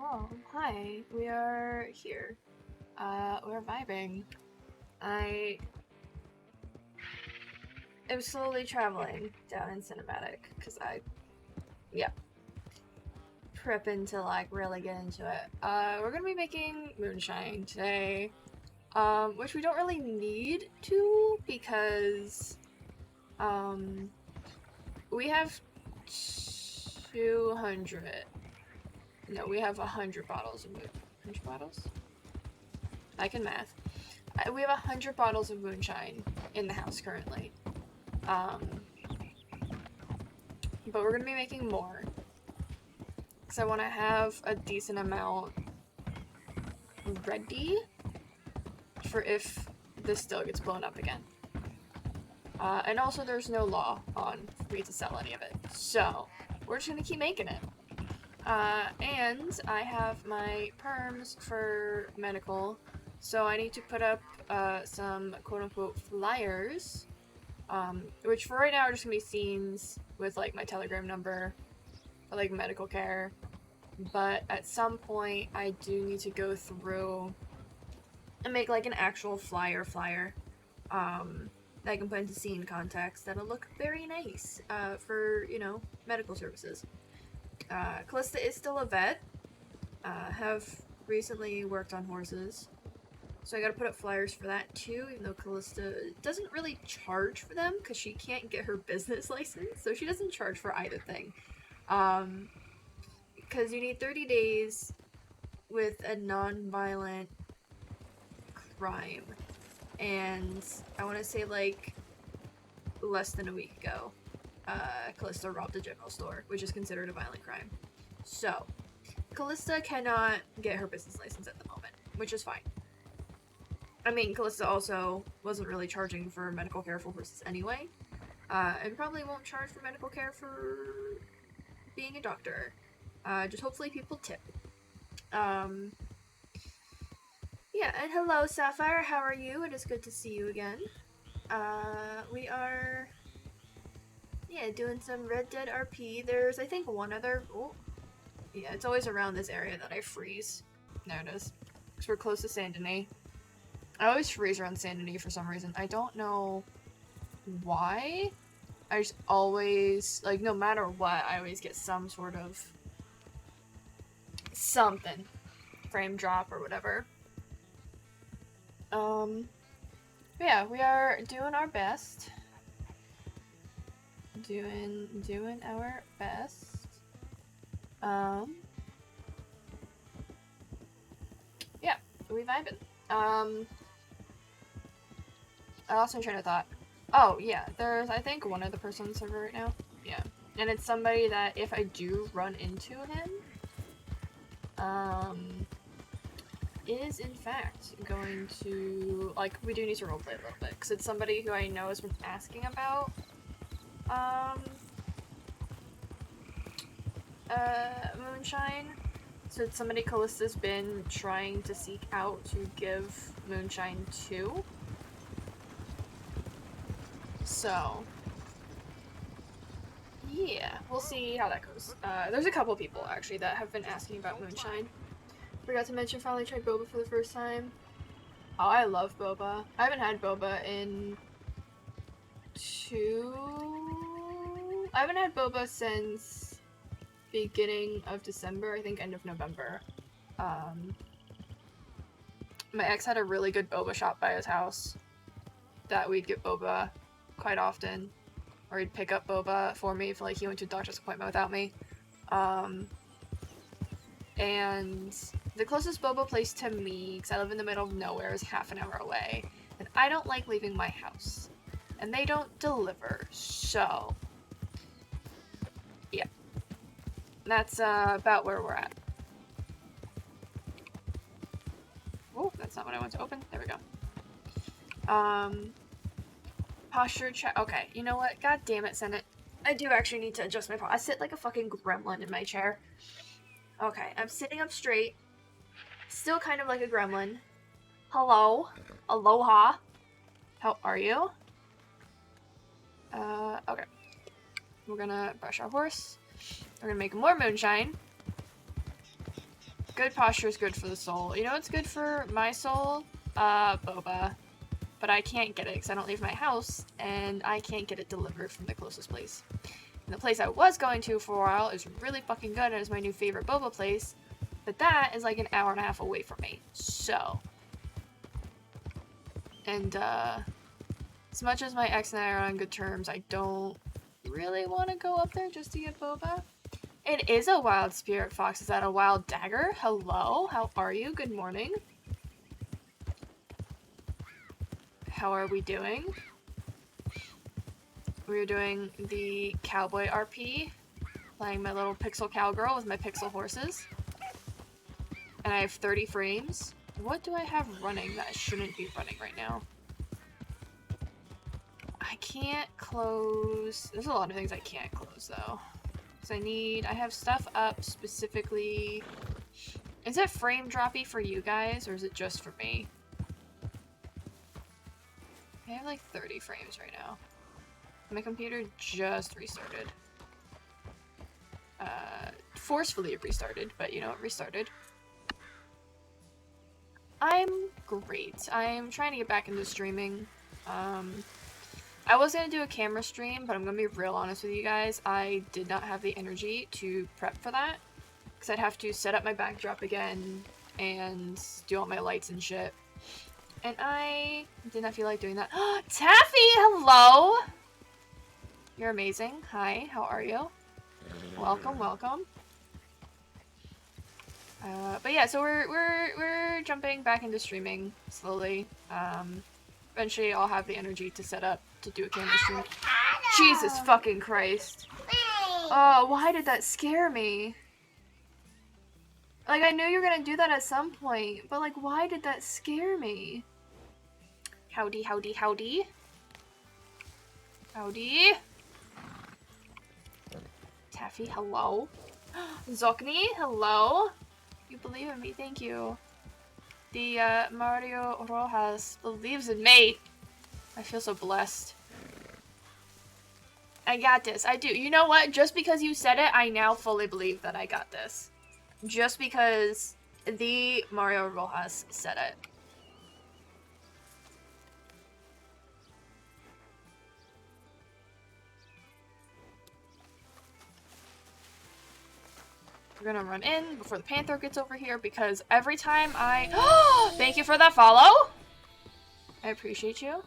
Hello. Hi. We are here. We're vibing. I am slowly traveling down in cinematic because prepping to like really get into it. We're gonna be making moonshine today, which we don't really need to because, we have 200. No, we have 100 bottles of 100 bottles? I can math. We have 100 bottles of moonshine in the house currently. But we're gonna be making more. Because I want to have a decent amount ready for if this still gets blown up again. And also there's no law on me to sell any of it. So, we're just gonna keep making it. And I have my perms for medical, so I need to put up some quote-unquote flyers, which for right now are just gonna be scenes with like my Telegram number for like medical care, but at some point I do need to go through and make like an actual flyer that I can put into scene context that'll look very nice for, you know, medical services. Callista is still a vet, have recently worked on horses, so I gotta put up flyers for that too, even though Callista doesn't really charge for them because she can't get her business license, so she doesn't charge for either thing. Because you need 30 days with a non-violent crime, and I want to say like less than a week ago, Callista robbed a general store, which is considered a violent crime. So, Callista cannot get her business license at the moment, which is fine. I mean, Callista also wasn't really charging for medical care for horses anyway, and probably won't charge for medical care for being a doctor. Just hopefully people tip. Yeah, and hello Sapphire, how are you? It is good to see you again. We are doing some Red Dead RP. There's, I think, one other... Oh. Yeah, it's always around this area that I freeze. There it is. Because we're close to Saint Denis. I always freeze around Saint Denis for some reason. I don't know why. I just always, like, no matter what, I always get some sort of... something. Frame drop or whatever. Yeah, we are doing our best. Doing our best. Yeah, we vibing. I lost my train of thought. Oh, yeah, there's, I think, one other person on the server right now. Yeah. And it's somebody that, if I do run into him, is, in fact, going to, like, we do need to roleplay a little bit, because it's somebody who I know has been asking about moonshine. So it's somebody Callista's been trying to seek out to give moonshine to. So, yeah, we'll see how that goes. There's a couple people, actually, that have been asking about moonshine. Forgot to mention, finally tried boba for the first time. Oh, I love boba. I haven't had boba in I haven't had boba since beginning of December, I think end of November. My ex had a really good boba shop by his house that we'd get boba quite often, or he'd pick up boba for me if like he went to a doctor's appointment without me. And the closest boba place to me, because I live in the middle of nowhere, is half an hour away, and I don't like leaving my house, and they don't deliver, so yeah, that's about where we're at. Oh, that's not what I want to open. There we go. Posture check. Okay, you know what? God damn it, Senate. I do actually need to adjust my posture. I sit like a fucking gremlin in my chair. Okay, I'm sitting up straight. Still kind of like a gremlin. Hello. Aloha. How are you? Okay. We're gonna brush our horse. We're gonna make more moonshine. good posture is good for the soul. You know what's good for my soul? Boba. But I can't get it because I don't leave my house, and I can't get it delivered from the closest place. And the place I was going to for a while is really fucking good, and it's my new favorite boba place, but that is like an hour and a half away from me. So, and as much as my ex and I are on good terms, I don't really want to go up there just to get boba. It is a wild spirit fox. Is that a wild dagger? Hello, how are you? Good morning. How are we doing? We're doing the cowboy RP, playing my little pixel cowgirl with my pixel horses. And I have 30 frames. What do I have running that I shouldn't be running right now? I can't close... There's a lot of things I can't close though. So I have stuff up specifically... Is it frame droppy for you guys or is it just for me? I have like 30 frames right now. My computer just restarted. Forcefully it restarted, but you know, it restarted. I'm great. I'm trying to get back into streaming. I was gonna do a camera stream, but I'm gonna be real honest with you guys. I did not have the energy to prep for that. Because I'd have to set up my backdrop again and do all my lights and shit. And I did not feel like doing that. Taffy, hello! You're amazing. Hi, how are you? Welcome, welcome. But yeah, so we're jumping back into streaming slowly. Eventually I'll have the energy to set up to do a camera stream. Jesus fucking Christ. Oh, why did that scare me? Like, I knew you were gonna do that at some point, but like, why did that scare me? Howdy, howdy, howdy. Howdy. Taffy, hello. Zokni, hello. You believe in me, thank you. The Mario Rojas believes in me. I feel so blessed. I got this. I do. You know what? Just because you said it, I now fully believe that I got this. Just because the Mario Rojas said it. We're gonna run in before the panther gets over here because every time I... Thank you for that follow! I appreciate you.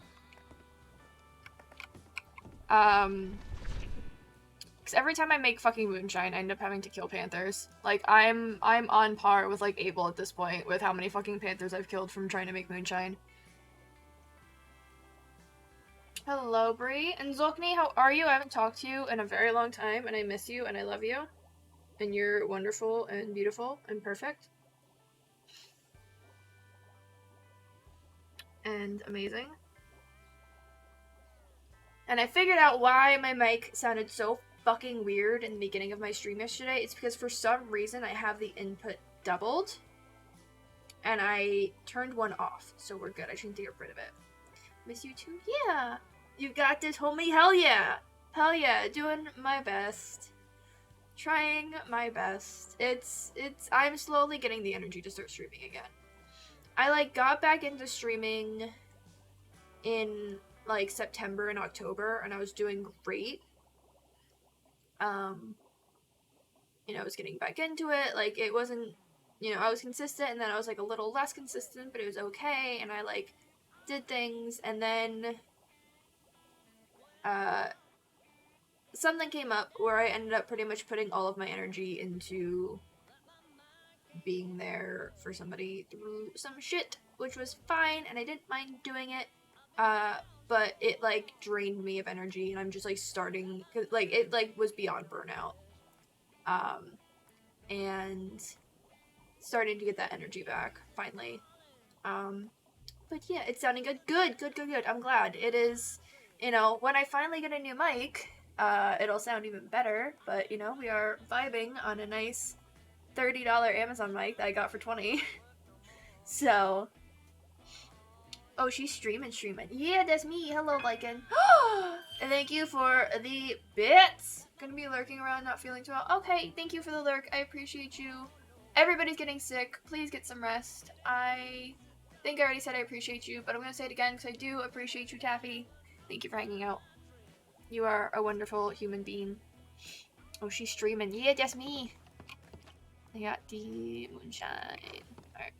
Because every time I make fucking moonshine, I end up having to kill panthers. Like, I'm on par with, like, Abel at this point with how many fucking panthers I've killed from trying to make moonshine. Hello, Bree. And Zokni, how are you? I haven't talked to you in a very long time, and I miss you, and I love you. And you're wonderful, and beautiful, and perfect. And amazing. And I figured out why my mic sounded so fucking weird in the beginning of my stream yesterday. It's because for some reason I have the input doubled. And I turned one off. So we're good. I shouldn't get rid of it. Miss you too? Yeah. You got this, homie. Hell yeah. Hell yeah. Doing my best. Trying my best. I'm slowly getting the energy to start streaming again. I, like, got back into streaming in, like, September and October, and I was doing great. You know, I was getting back into it, like, it wasn't, you know, I was consistent, and then I was, like, a little less consistent, but it was okay, and I, like, did things, and then, something came up where I ended up pretty much putting all of my energy into being there for somebody through some shit, which was fine, and I didn't mind doing it, but it, like, drained me of energy, and I'm just, like, starting, cause, like, it, like, was beyond burnout, and starting to get that energy back, finally, but yeah, it's sounding good. Good, I'm glad. It is, you know, when I finally get a new mic, it'll sound even better, but, you know, we are vibing on a nice $30 Amazon mic that I got for $20. So, oh, she's streaming. Yeah, that's me. Hello, Lycan. And thank you for the bits. Gonna be lurking around, not feeling too well. Okay, thank you for the lurk. I appreciate you. Everybody's getting sick. Please get some rest. I think I already said I appreciate you, but I'm gonna say it again because I do appreciate you, Taffy. Thank you for hanging out. You are a wonderful human being. Oh, she's streaming. Yeah, that's me. I got the moonshine. Alright.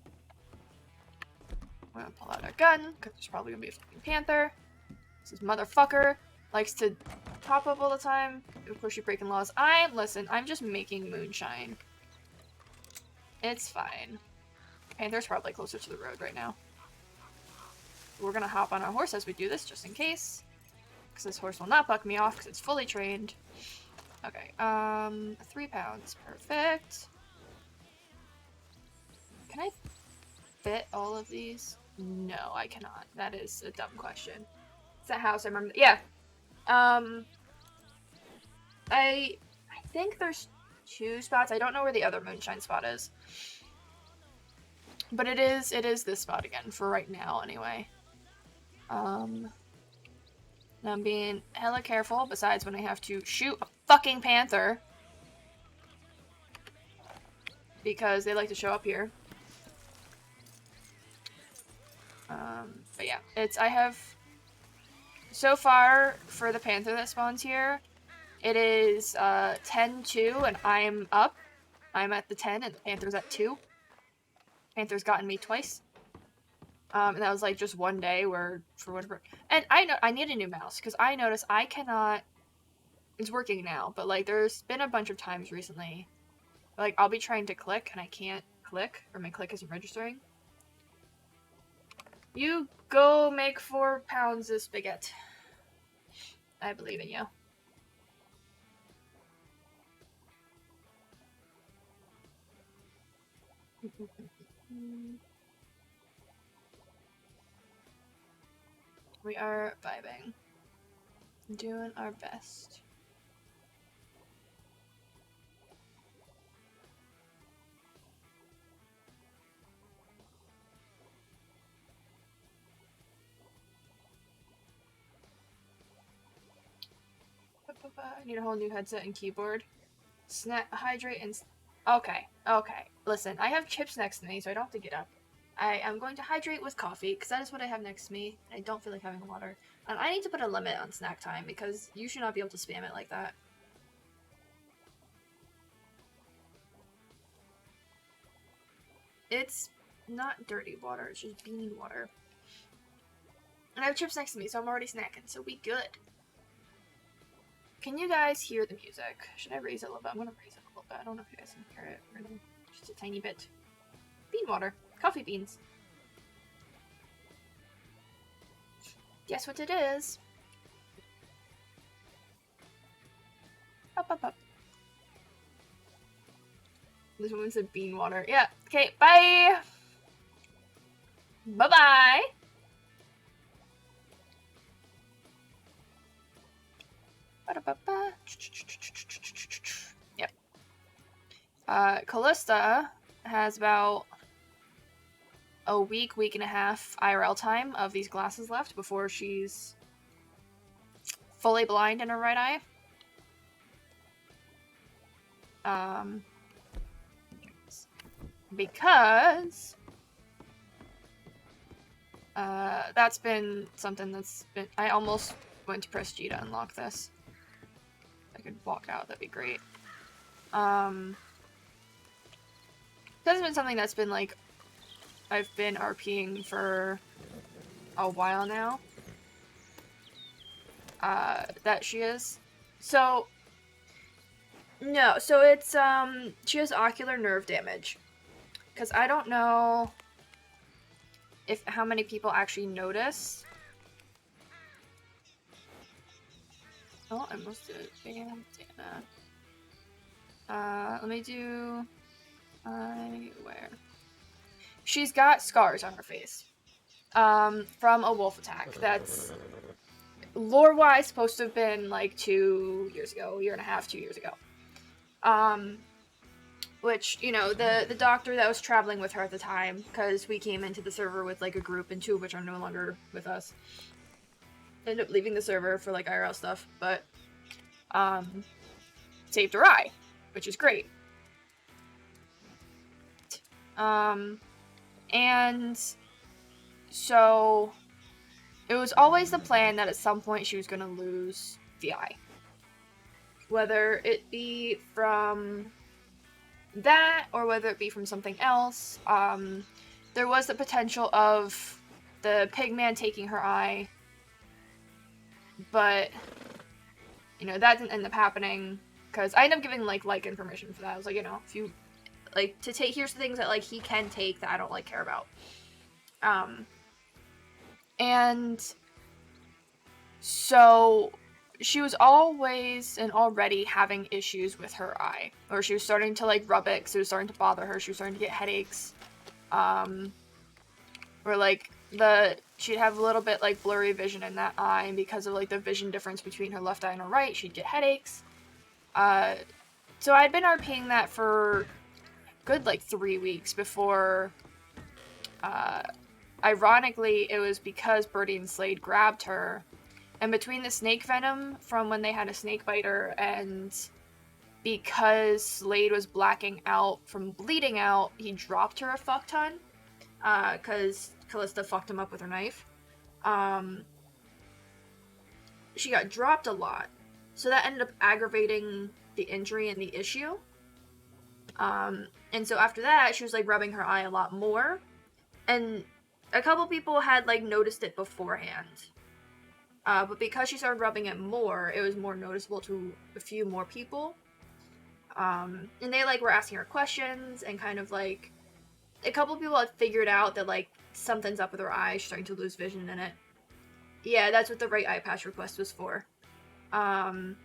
I'm gonna pull out our gun, because there's probably gonna be a fucking panther. This motherfucker likes to pop up all the time. Of course, you're breaking laws. Listen, I'm just making moonshine. It's fine. Panther's probably closer to the road right now. We're gonna hop on our horse as we do this, just in case. Because this horse will not buck me off, because it's fully trained. Okay, 3 pounds. Perfect. Can I fit all of these? No, I cannot. That is a dumb question. It's that house, I remember. Yeah. I think there's 2 spots. I don't know where the other moonshine spot is. But it is this spot again, for right now, anyway. I'm being hella careful, besides when I have to shoot a fucking panther. Because they like to show up here. But yeah, I have, so far, for the panther that spawns here, it is, 10-2, and I'm up. I'm at the 10, and the panther's at 2. Panther's gotten me twice. And that was, like, just one day where, for whatever, and I need a new mouse, because I notice I cannot, it's working now, but, like, there's been a bunch of times recently, like, I'll be trying to click, and I can't click, or my click isn't registering. You go make 4 pounds of spaghetti. I believe in you. We are vibing. Doing our best. I need a whole new headset and keyboard. Hydrate and... Okay. Listen, I have chips next to me, so I don't have to get up. I am going to hydrate with coffee, because that is what I have next to me. I don't feel like having water. And I need to put a limit on snack time, because you should not be able to spam it like that. It's not dirty water, it's just bean water. And I have chips next to me, so I'm already snacking, so we good. Can you guys hear the music? Should I raise it a little bit? I'm gonna raise it a little bit. I don't know if you guys can hear it really. Just a tiny bit. Bean water. Coffee beans. Guess what it is? Up. This woman said bean water. Yeah. Okay, bye! Bye-bye! Yep. Callista has about a week and a half IRL time of these glasses left before she's fully blind in her right eye. Because that's been something that's been... I almost went to press G to unlock this. If I could walk out, that'd be great. That's been something that's been, like, I've been RPing for a while now. That she is. So, no, so it's, she has ocular nerve damage. Because I don't know how many people actually notice. Oh, I almost did bandana. Let me do eyewear. She's got scars on her face. From a wolf attack. That's lore-wise supposed to have been like 2 years ago, 1.5 years, 2 years ago. Which, you know, the doctor that was traveling with her at the time, because we came into the server with like a group, and 2 of which are no longer with us, ended up leaving the server for like IRL stuff, but saved her eye, which is great. And so it was always the plan that at some point she was going to lose the eye. Whether it be from that or whether it be from something else. There was the potential of the pigman taking her eye, but you know, that didn't end up happening because I ended up giving like information for that. I was like, you know, if you like to take, here's the things that like he can take that I don't like care about. And so she was always and already having issues with her eye, or she was starting to like rub it because it was starting to bother her. She was starting to get headaches, or like she'd have a little bit like blurry vision in that eye, and because of like the vision difference between her left eye and her right, she'd get headaches. So I'd been RPing that for good like 3 weeks before. Ironically, it was because Birdie and Slade grabbed her. And between the snake venom from when they had a snake biter and because Slade was blacking out from bleeding out, he dropped her a fuck ton. Because Callista fucked him up with her knife. She got dropped a lot. So that ended up aggravating the injury and the issue. And so after that, she was like rubbing her eye a lot more. And a couple people had like noticed it beforehand. But because she started rubbing it more, it was more noticeable to a few more people. And they like were asking her questions and kind of like a couple people had figured out that like something's up with her eye, she's starting to lose vision in it. Yeah, that's what the right eye patch request was for. And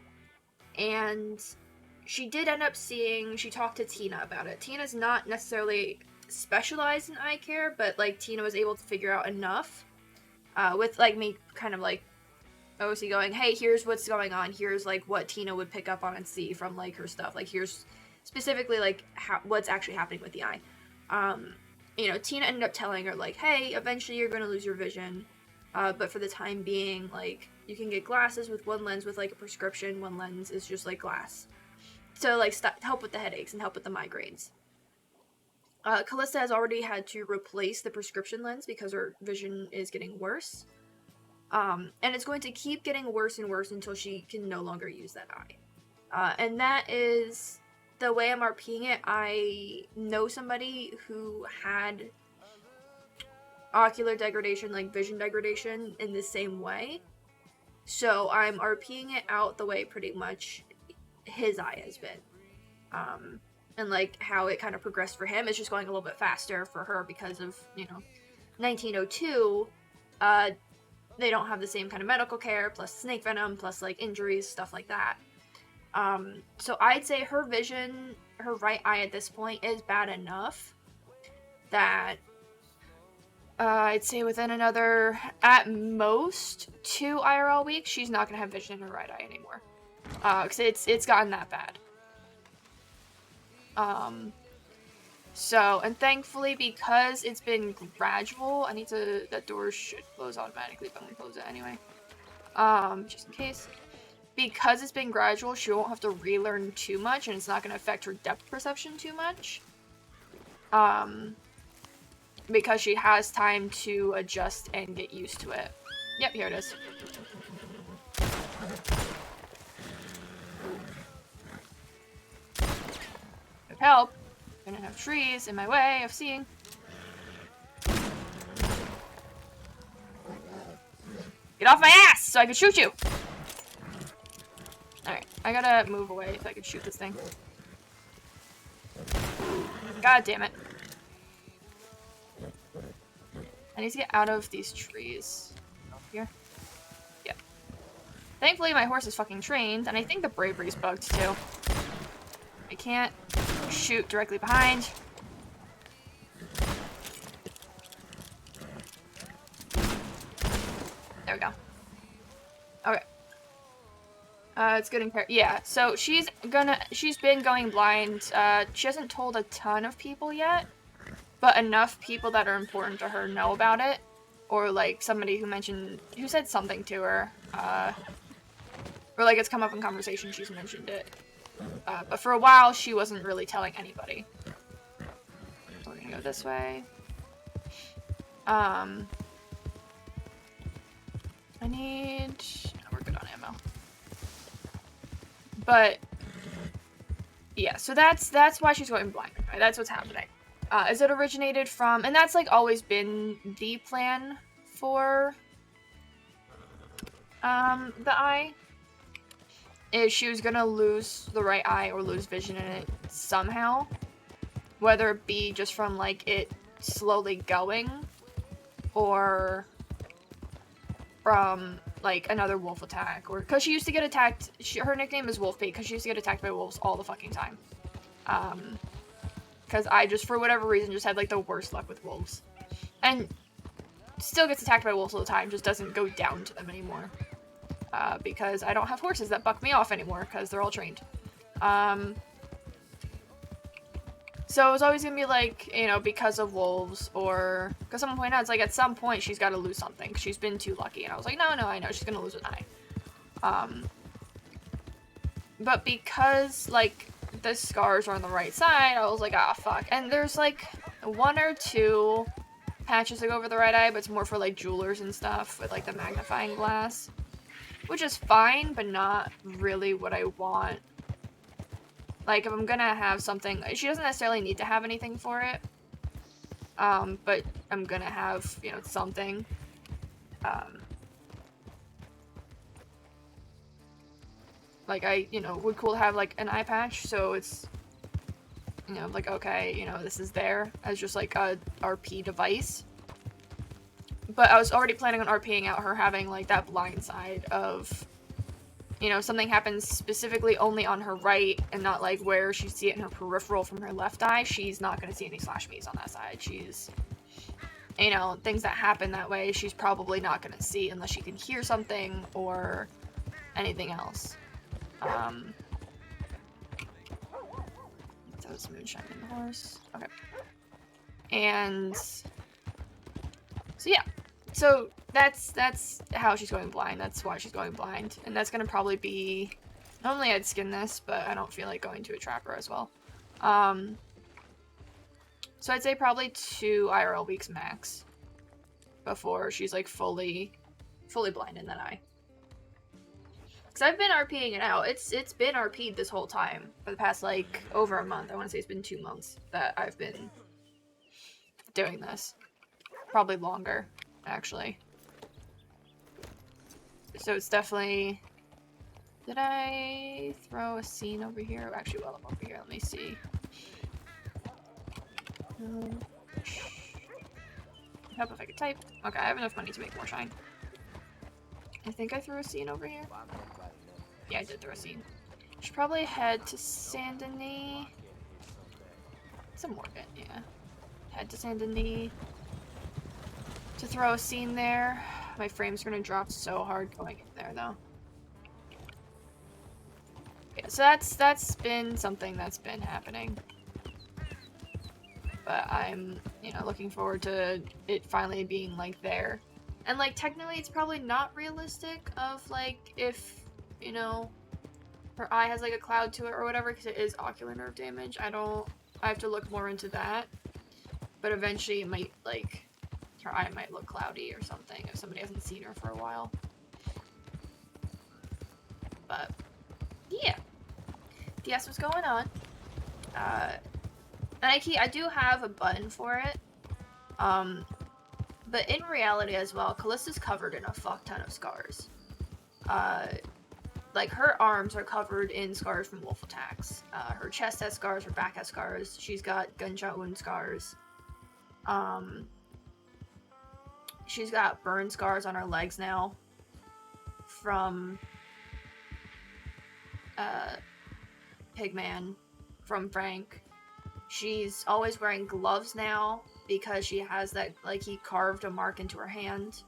she did end up she talked to Tina about it. Tina's not necessarily specialized in eye care, but like Tina was able to figure out enough with like me kind of like OC going, hey, here's what's going on, here's like what Tina would pick up on and see from like her stuff, like here's specifically like what's actually happening with the eye. You know, Tina ended up telling her like, hey, eventually you're going to lose your vision, but for the time being, like, you can get glasses with one lens with like a prescription, one lens is just like glass, so like help with the headaches and help with the migraines. Callista has already had to replace the prescription lens because her vision is getting worse. And it's going to keep getting worse and worse until she can no longer use that eye. And that is the way I'm RPing it. I know somebody who had ocular degradation, like vision degradation, in the same way. So I'm RPing it out the way pretty much his eye has been. And like how it kind of progressed for him is just going a little bit faster for her because of, you know, 1902, they don't have the same kind of medical care, plus snake venom, plus like injuries, stuff like that. So I'd say her vision, her right eye at this point is bad enough that I'd say within another, at most, 2 IRL weeks, she's not gonna have vision in her right eye anymore. Cause it's gotten that bad. So, and thankfully, because it's been gradual, that door should close automatically, but I'm gonna close it anyway. Just in case. Because it's been gradual, she won't have to relearn too much, and it's not gonna affect her depth perception too much. Because she has time to adjust and get used to it. Yep, here it is. With help. I don't have trees in my way of seeing. Get off my ass so I can shoot you! Alright, I gotta move away so I can shoot this thing. God damn it. I need to get out of these trees. Here? Yeah. Thankfully my horse is fucking trained, and I think the bravery's bugged too. I can't shoot directly behind. There we go. Okay. It's getting yeah, so she's been going blind. She hasn't told a ton of people yet, but enough people that are important to her know about it. Or like somebody who said something to her, or like it's come up in conversation, she's mentioned it. But for a while, she wasn't really telling anybody. We're gonna Go this way. I need... No, we're good on ammo. But, yeah, so that's why she's going blind. Right? That's what's happening. Is it originated from... And that's, like, always been the plan for, the eye. Is she was gonna lose the right eye or lose vision in it somehow. Whether it be just from, like, it slowly going, or from, like, another wolf attack, or because she used to get attacked. Her nickname is Wolf Bait because she used to get attacked by wolves all the fucking time. Because I just, for whatever reason, just had, like, the worst luck with wolves. And still gets attacked by wolves all the time, just doesn't go down to them anymore. Because I don't have horses that buck me off anymore, because they're all trained. So it was always gonna be like, you know, because of wolves, or because someone pointed out, it's like at some point she's got to lose something. She's been too lucky, and I was like, no, I know she's gonna lose an eye. But because like the scars are on the right side, I was like, ah, fuck. And there's like 1 or 2 patches that go over the right eye, but it's more for like jewelers and stuff with like the magnifying glass, which is fine, but not really what I want. Like, if I'm gonna have something, she doesn't necessarily need to have anything for it. But I'm gonna have, you know, something. Like, would cool to have, like, an eye patch, so it's, you know, like, okay, you know, this is there as just, like, a RP device. But I was already planning on RPing out her having, like, that blind side of... You know, something happens specifically only on her right, and not like where she see it in her peripheral from her left eye. She's not going to see any slash me's on that side. She's, you know, things that happen that way, she's probably not going to see unless she can hear something or anything else. That was moonshine in the horse. Okay. And so yeah. So that's how she's going blind. That's why she's going blind. And that's gonna probably be... Normally I'd skin this, but I don't feel like going to a trapper as well. So I'd say probably 2 IRL weeks max before she's like fully blind in that eye. Because I've been RPing it out. It's been RP'd this whole time for the past like over a month. I want to say it's been 2 months that I've been doing this. Probably longer, actually. So it's definitely... Did I throw a scene over here? Actually, while I'm over here, let me see. Help if I could type. Okay, I have enough money to make more shine. I think I threw a scene over here. Yeah, I did throw a scene. Should probably head to Saint Denis. Some more bit, yeah. Head to Saint Denis to throw a scene there. My frame's gonna drop so hard going in there, though. Yeah, so that's been something that's been happening. But I'm, you know, looking forward to it finally being, like, there. And, like, technically it's probably not realistic of, like, if, you know, her eye has, like, a cloud to it or whatever, because it is ocular nerve damage. I have to look more into that. But eventually it might, like, her eye might look cloudy or something if somebody hasn't seen her for a while. But, yeah. That's what's going on. And I do have a button for it. But in reality as well, Callista's covered in a fuck ton of scars. Like, her arms are covered in scars from wolf attacks. Her chest has scars, her back has scars. She's got gunshot wound scars. She's got burn scars on her legs now from Pigman, from Frank. She's always wearing gloves now because she has that, like, he carved a mark into her hand,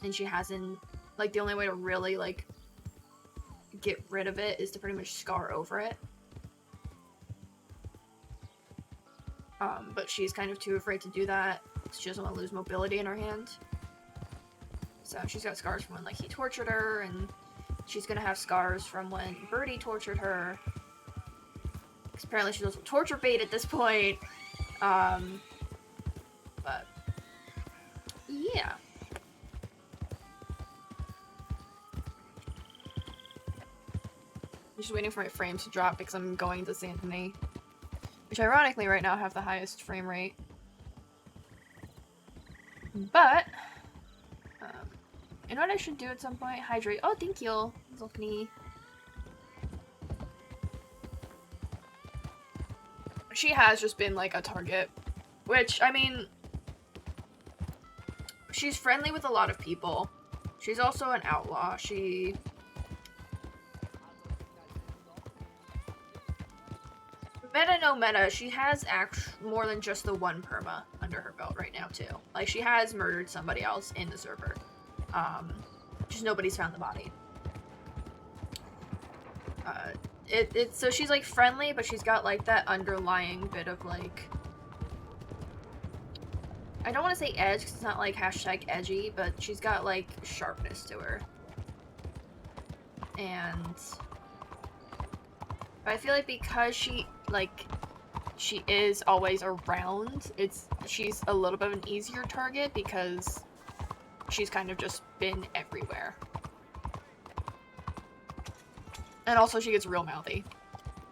and she hasn't, like, the only way to really, like, get rid of it is to pretty much scar over it. But she's kind of too afraid to do that. She doesn't want to lose mobility in her hand. So she's got scars from when, like, he tortured her, and she's gonna have scars from when Birdie tortured her. Because apparently she's also torture bait at this point. But yeah. I'm just waiting for my frames to drop because I'm going to St. Denis, which ironically right now have the highest frame rate. But you know what I should do at some point? Hydrate. Oh, thank you, Zulkani. She has just been like a target, which, I mean, she's friendly with a lot of people. She's also an outlaw. She... Meta no meta, she has more than just the one perma under her belt right now too. Like, she has murdered somebody else in the server. Just nobody's found the body. So she's like friendly, but she's got like that underlying bit of like, I don't want to say edge because it's not like hashtag edgy, but she's got like sharpness to her. And I feel like because she is always around, she's a little bit of an easier target because she's kind of just been everywhere. And also she gets real mouthy.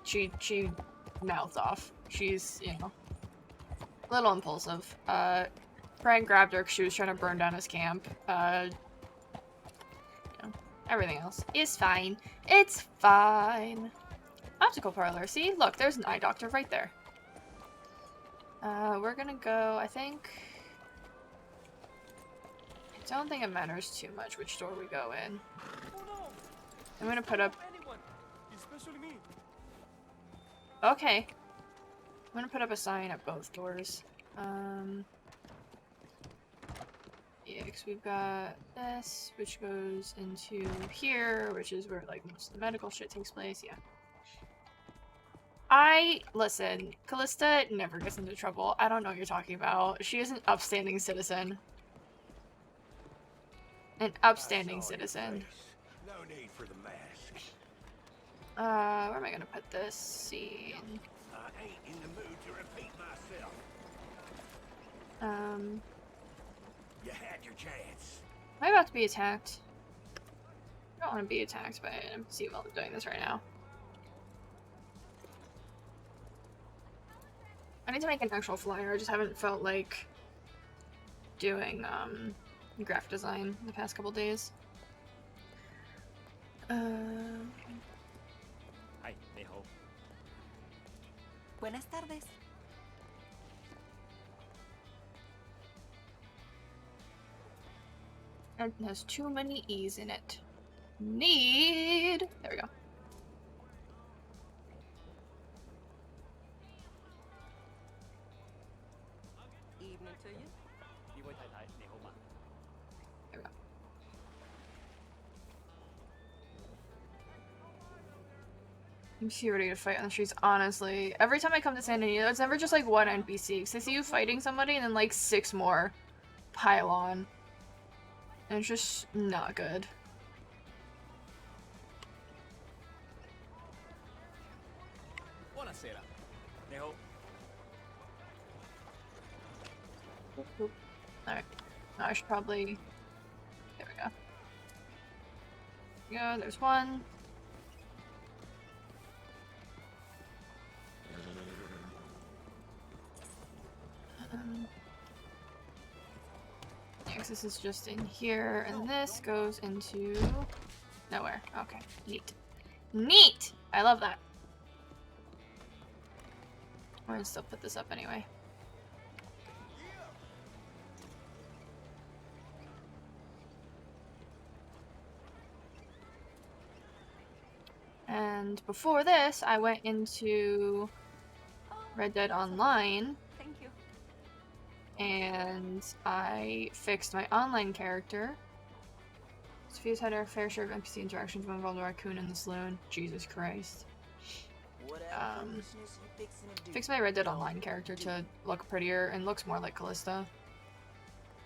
She mouths off. She's, you know, a little impulsive. Brian grabbed her because she was trying to burn down his camp. You know, everything else is fine. It's fine. Optical parlor. See? Look, there's an eye doctor right there. We're gonna go, I think... I don't think it matters too much which door we go in. I'm gonna put up... Okay. I'm gonna put up a sign at both doors. Yeah, because we've got this, which goes into here, which is where, like, most of the medical shit takes place, yeah. Listen, Callista never gets into trouble. I don't know what you're talking about. She is an upstanding citizen. An upstanding citizen. No need for the mask. Where am I gonna put this scene? I ain't in the mood to repeat myself. You had your chance. Am I about to be attacked? I don't want to be attacked by an NPC while I'm doing this right now. I need to make an actual flyer. I just haven't felt like doing graphic design the past couple days. Hi, Neho. Buenas tardes. It has too many E's in it. Need. There we go. Evening to you. Đi quay thái thái, Neho mà. There we go. I'm too ready to fight on the streets, honestly. Every time I come to San Diego, it's never just like one NPC. Because I see you fighting somebody and then like 6 more pile on. And it's just not good. Buonasera. Neho. Alright. I should probably... There we go. Yeah, there's one. Next, this is just in here, and this goes into... nowhere. Okay. Neat. Neat! I love that. We're gonna still put this up anyway. And before this, I went into Red Dead Online. Thank you. And I fixed my online character. Sophia's had her fair share of NPC interactions when involved a raccoon in the saloon. Jesus Christ. Fixed my Red Dead Online character to look prettier and looks more like Callista.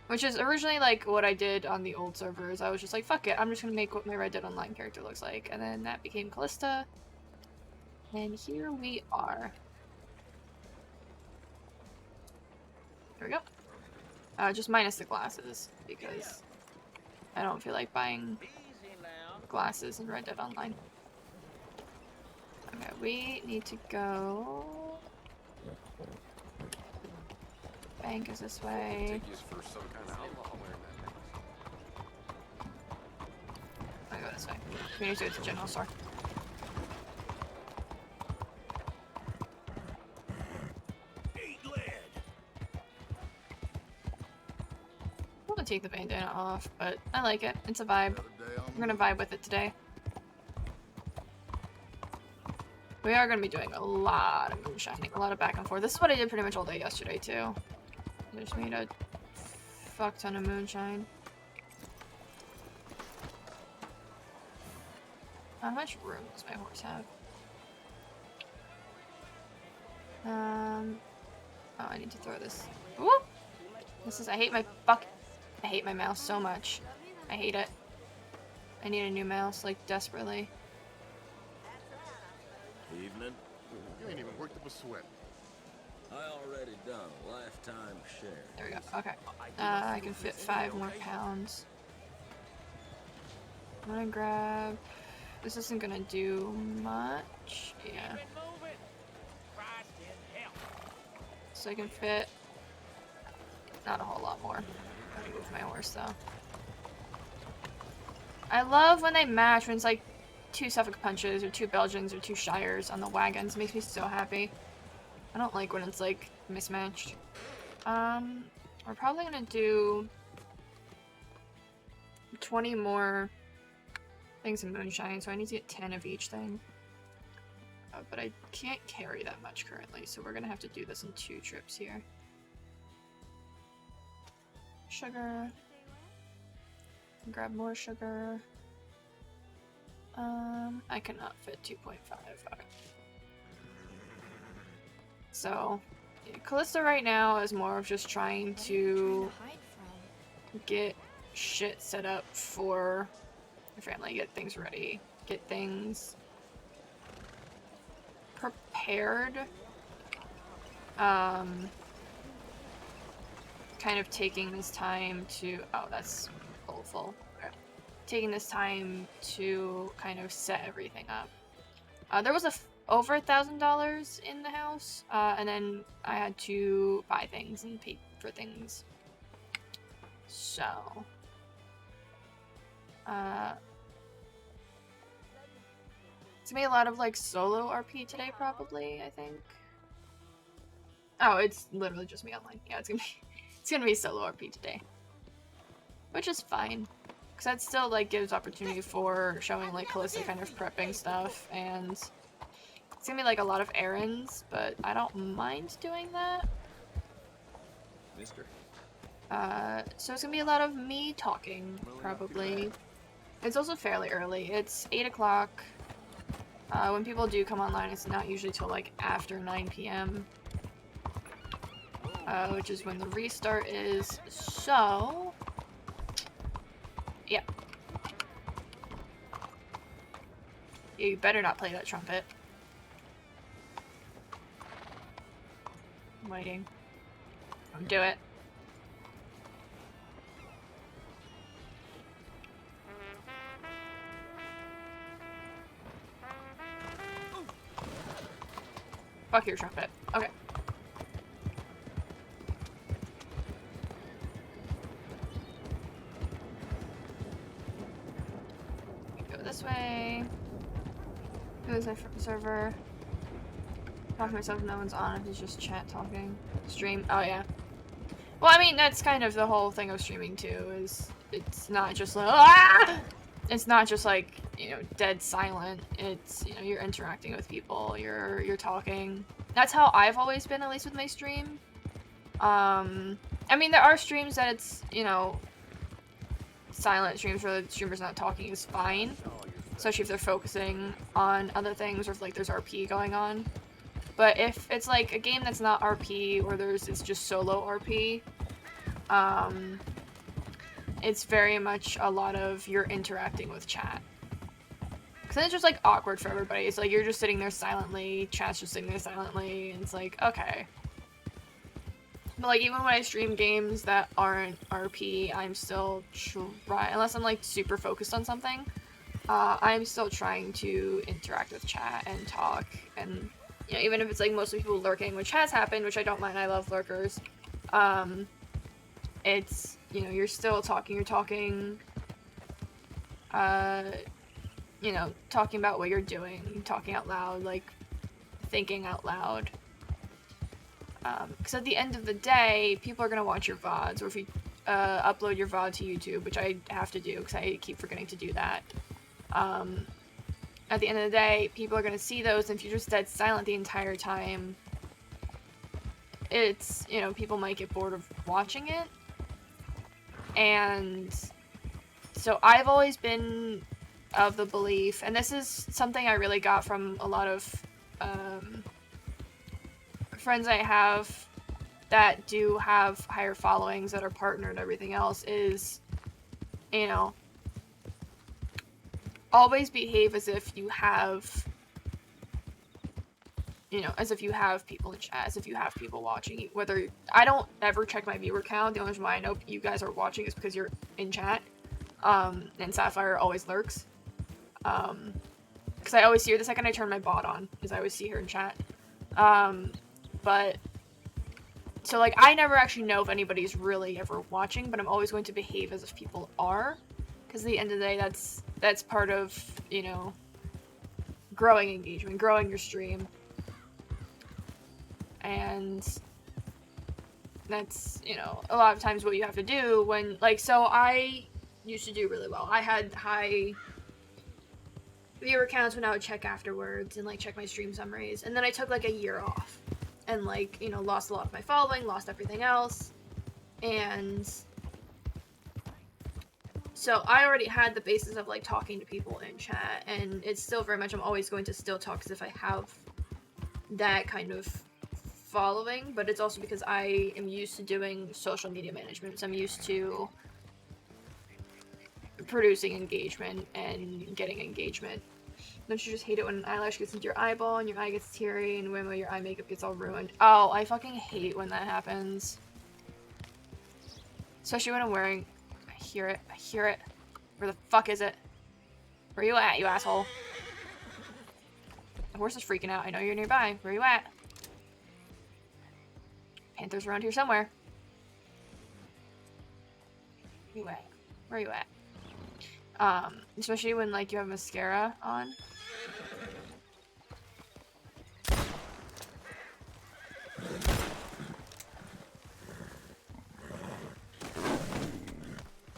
Which is originally like what I did on the old servers. I was just like, fuck it, I'm just gonna make what my Red Dead Online character looks like. And then that became Callista. And here we are. There we go. Just minus the glasses, because I don't feel like buying glasses in Red Dead Online. Okay, we need to go... Bank is this way. I go this way. We need to go to the general store. I'm gonna take the bandana off, but I like it. It's a vibe. I'm gonna vibe with it today. We are gonna be doing a lot of moonshining, a lot of back and forth. This is what I did pretty much all day yesterday too. I just made a fuck ton of moonshine. How much room does my horse have? Oh, I need to throw this. Whoop! This is, I hate my mouse so much. I hate it. I need a new mouse, like, desperately. Evening. You ain't even worked up a sweat. I already done a lifetime share. There we go, okay. I can fit 5 more pounds. I'm gonna grab... This isn't gonna do much. Yeah. So I can fit... Not a whole lot more. I'm gonna move my horse, though. I love when they match, when it's like 2 Suffolk Punches, or 2 Belgians, or 2 Shires on the wagons. It makes me so happy. I don't like when it's like mismatched. We're probably gonna do 20 more things in moonshine, so I need to get 10 of each thing. But I can't carry that much currently, so we're gonna have to do this in 2 trips here. Sugar. Grab more sugar. I cannot fit 2.5. Okay. So, yeah, Callista right now is more of just trying to get shit set up for your family, get things ready, get things prepared. Kind of taking this time to, oh, that's full. Okay. Taking this time to kind of set everything up. There was over $1,000 in the house, and then I had to buy things and pay for things. So, it's gonna be a lot of like solo RP today, probably. I think. Oh, it's literally just me online. Yeah, it's gonna be solo RP today, which is fine, because that still like gives opportunity for showing like Callista kind of prepping stuff, and it's gonna be like a lot of errands, but I don't mind doing that. Mister. So it's gonna be a lot of me talking, probably. It's also fairly early. It's 8 o'clock. When people do come online, it's not usually till like after 9 p.m. Which is when the restart is, so... Yeah. You better not play that trumpet. I'm waiting. Don't do it. Fuck your trumpet. Okay. Go this way. Go this way from the server. Talk to myself if no one's on, if it's just chat talking. Stream. Oh yeah. Well, I mean, that's kind of the whole thing of streaming too, is it's not just like, ah! It's not just like, you know, dead silent. It's, you know, you're interacting with people, you're talking. That's how I've always been, at least with my stream. I mean, there are streams that it's, you know, silent streams where the streamer's not talking is fine, especially if they're focusing on other things or if like there's RP going on. But if it's like a game that's not RP or it's just solo RP, it's very much a lot of you're interacting with chat. Cause then it's just like awkward for everybody. It's like you're just sitting there silently, chat's just sitting there silently, and it's like, okay. But like even when I stream games that aren't RP, I'm still trying, unless I'm like super focused on something, I'm still trying to interact with chat and talk, and you know, even if it's like mostly people lurking, which has happened, which I don't mind, I love lurkers. It's, you know, you're still talking, you're talking, you know, talking about what you're doing, talking out loud, like thinking out loud. Because at the end of the day, people are going to watch your VODs, or if you upload your VOD to YouTube, which I have to do because I keep forgetting to do that. At the end of the day, people are going to see those, and if you're just dead silent the entire time, it's, you know, people might get bored of watching it. And so I've always been of the belief, and this is something I really got from a lot of friends I have that do have higher followings that are partnered and everything else, is, you know, always behave as if you have, you know, as if you have people in chat, as if you have people watching. Whether, I don't ever check my viewer count. The only reason why I know you guys are watching is because you're in chat. And Sapphire always lurks. Because I always see her the second I turn my bot on, because I always see her in chat. But, so like, I never actually know if anybody's really ever watching, but I'm always going to behave as if people are. Because at the end of the day, that's part of, you know, growing engagement, growing your stream. And that's, you know, a lot of times what you have to do when, like, so I used to do really well. I had high viewer counts when I would check afterwards and, like, check my stream summaries. And then I took, like, a year off. And, like, you know, lost a lot of my following, lost everything else. And so I already had the basis of, like, talking to people in chat. And it's still very much, I'm always going to still talk as if I have that kind of following. But it's also because I am used to doing social media management. So I'm used to producing engagement and getting engagement. Don't you just hate it when an eyelash gets into your eyeball and your eye gets teary and when your eye makeup gets all ruined? Oh, I fucking hate when that happens. Especially when I'm wearing... I hear it. I hear it. Where the fuck is it? Where you at, you asshole? The horse is freaking out. I know you're nearby. Where you at? Panther's around here somewhere. Where you at? Where you at? Especially when, like, you have mascara on.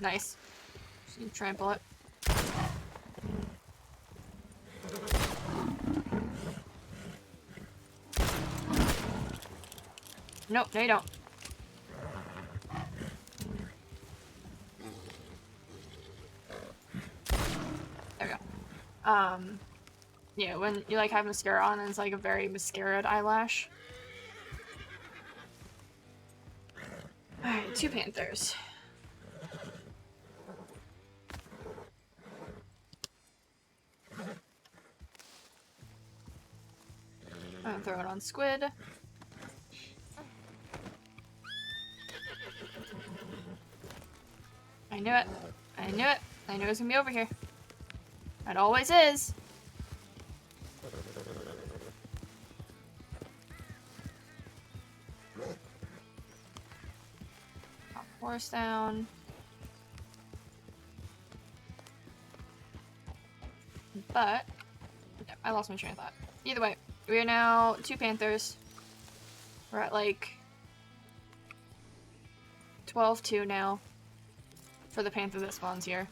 Nice. Just need to trample it. Nope, no you don't. There we go. Yeah, when you, like, have mascara on and it's, like, a very mascaraed eyelash. Alright, 2 panthers. I'm gonna throw it on squid. I knew it. I knew it. I knew it was gonna be over here. It always is. Pop horse down. But yeah, I lost my train of thought. Either way, we are now 2 panthers. We're at like 12-2 now for the panther that spawns here.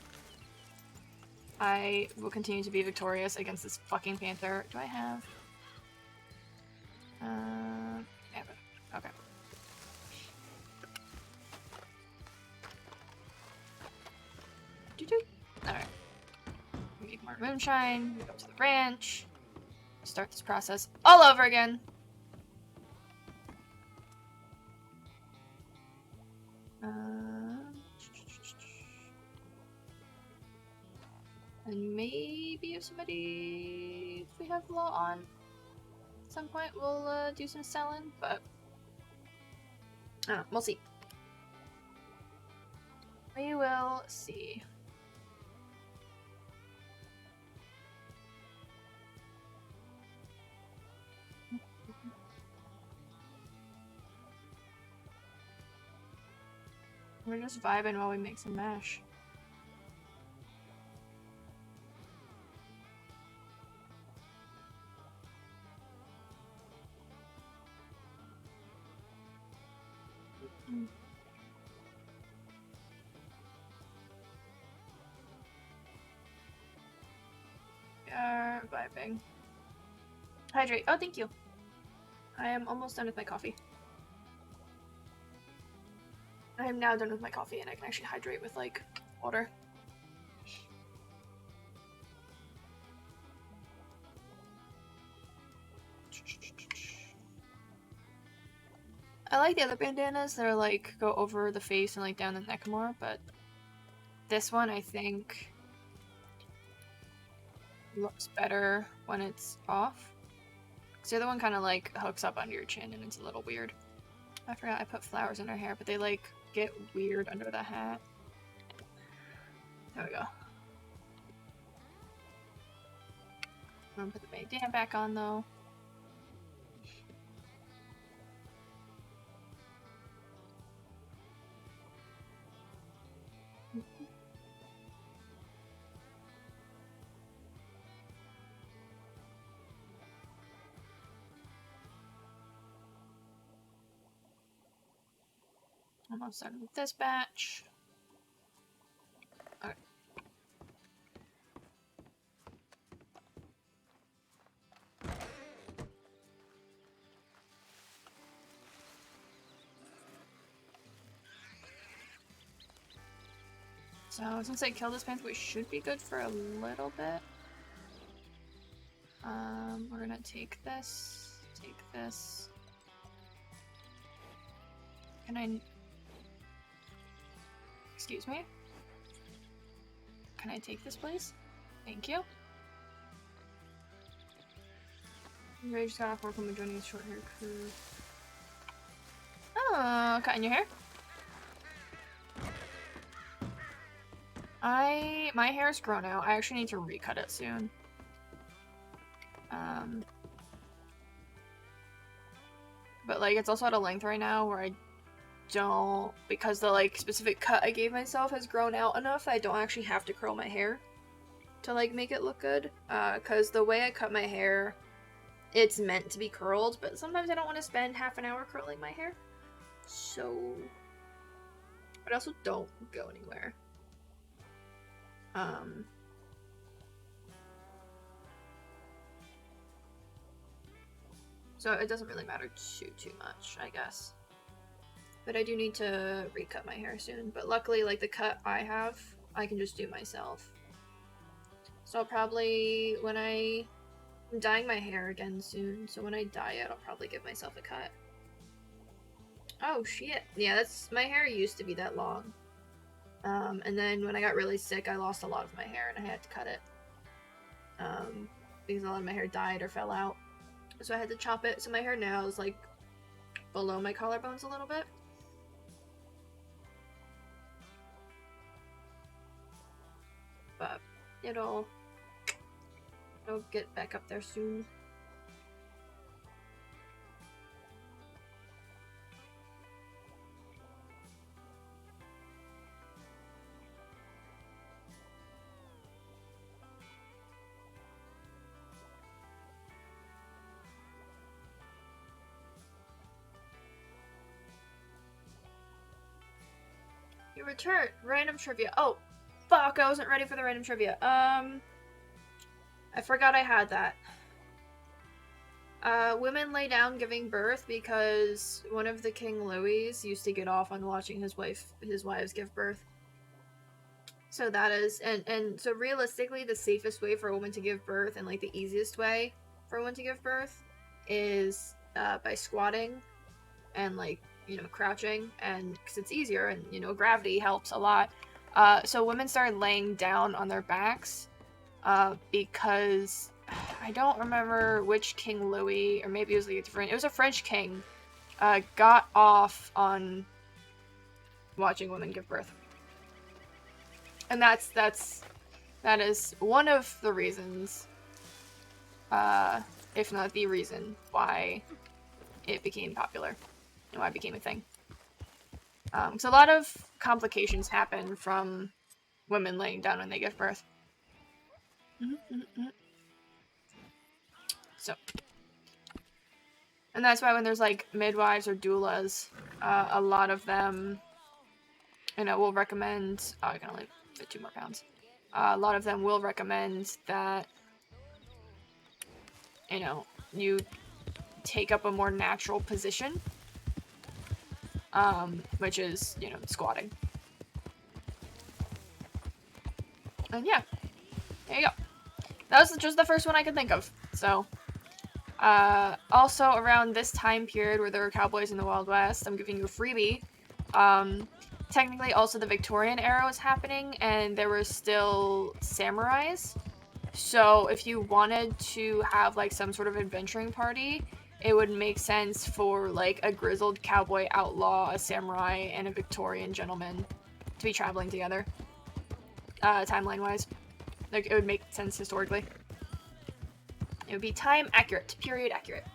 I will continue to be victorious against this fucking panther. Do I have? Yeah, okay. Alright. We need more moonshine. We go to the ranch. Start this process all over again. And maybe if we have law on at some point, we'll do some selling, but We'll see. We will see. We're just vibing while we make some mash. We are vibing. Hydrate. Oh, thank you. I am almost done with my coffee. I am now done with my coffee and I can actually hydrate with, like, water. I like the other bandanas that are, like, go over the face and, like, down the neck more, but this one, I think, looks better when it's off. Because the other one kind of, like, hooks up under your chin and it's a little weird. I forgot I put flowers in her hair, but they, like, get weird under the hat. There we go. I'm gonna put the bandana back on, though. Almost done with this batch. Okay. So since I killed this panther, we should be good for a little bit. We're gonna take this. Can I... Excuse me? Can I take this, please? Thank you. Ray just got off work when we're joining a short hair crew. Oh, cutting your hair? My hair's grown out. I actually need to recut it soon. But like it's also at a length right now where I don't, because the like specific cut I gave myself has grown out enough that I don't actually have to curl my hair to like make it look good. Cause the way I cut my hair, it's meant to be curled, but sometimes I don't want to spend half an hour curling my hair. So, but I also don't go anywhere. So it doesn't really matter too much, I guess. But I do need to recut my hair soon. But luckily, like the cut I have, I can just do myself. So I'll probably, when I'm dyeing my hair again soon, so when I dye it, I'll probably give myself a cut. Oh shit. Yeah, my hair used to be that long. And then when I got really sick, I lost a lot of my hair and I had to cut it. Because a lot of my hair died or fell out. So I had to chop it. So my hair now is like below my collarbones a little bit. But it'll get back up there soon. You returned. Random trivia. Oh, fuck, I wasn't ready for the random trivia. I forgot I had that. Women lay down giving birth because one of the King Louis used to get off on watching his wives give birth. So that is, and so realistically, the safest way for a woman to give birth and like the easiest way for a woman to give birth is by squatting and like, you know, crouching, and because it's easier and, you know, gravity helps a lot. So women started laying down on their backs because I don't remember which King Louis, or maybe it was like a different, it was a French king got off on watching women give birth. And that is one of the reasons, if not the reason, why it became popular and why it became a thing. So a lot of complications happen from women laying down when they give birth. So, and that's why when there's like midwives or doulas, a lot of them, you know, will recommend. Oh, I can only fit 2 more pounds. A lot of them will recommend that, you know, you take up a more natural position, which is, you know, squatting. And yeah, there you go. That was just the first one I could think of. So, also around this time period where there were cowboys in the Wild West, I'm giving you a freebie. Technically also the Victorian era was happening and there were still samurais. So if you wanted to have like some sort of adventuring party, it would make sense for like a grizzled cowboy outlaw, a samurai, and a Victorian gentleman to be traveling together. Timeline-wise. Like, it would make sense historically. It would be time accurate, period accurate.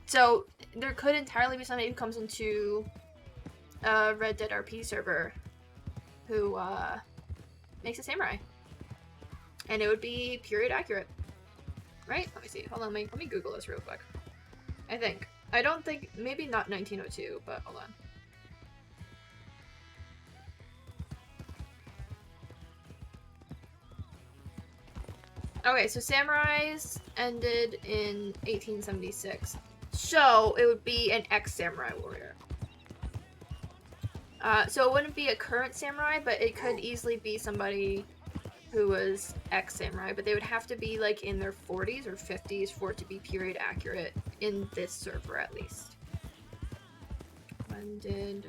So, there could entirely be somebody who comes into a Red Dead RP server who, makes a samurai. And it would be period accurate. Right? Let me see. Hold on, let me Google this real quick. I think. I don't think, maybe not 1902, but hold on. Okay, so samurais ended in 1876. So, it would be an ex-samurai warrior. So it wouldn't be a current samurai, but it could easily be somebody who was ex-samurai, but they would have to be like in their 40s or 50s for it to be period accurate in this server at least. When did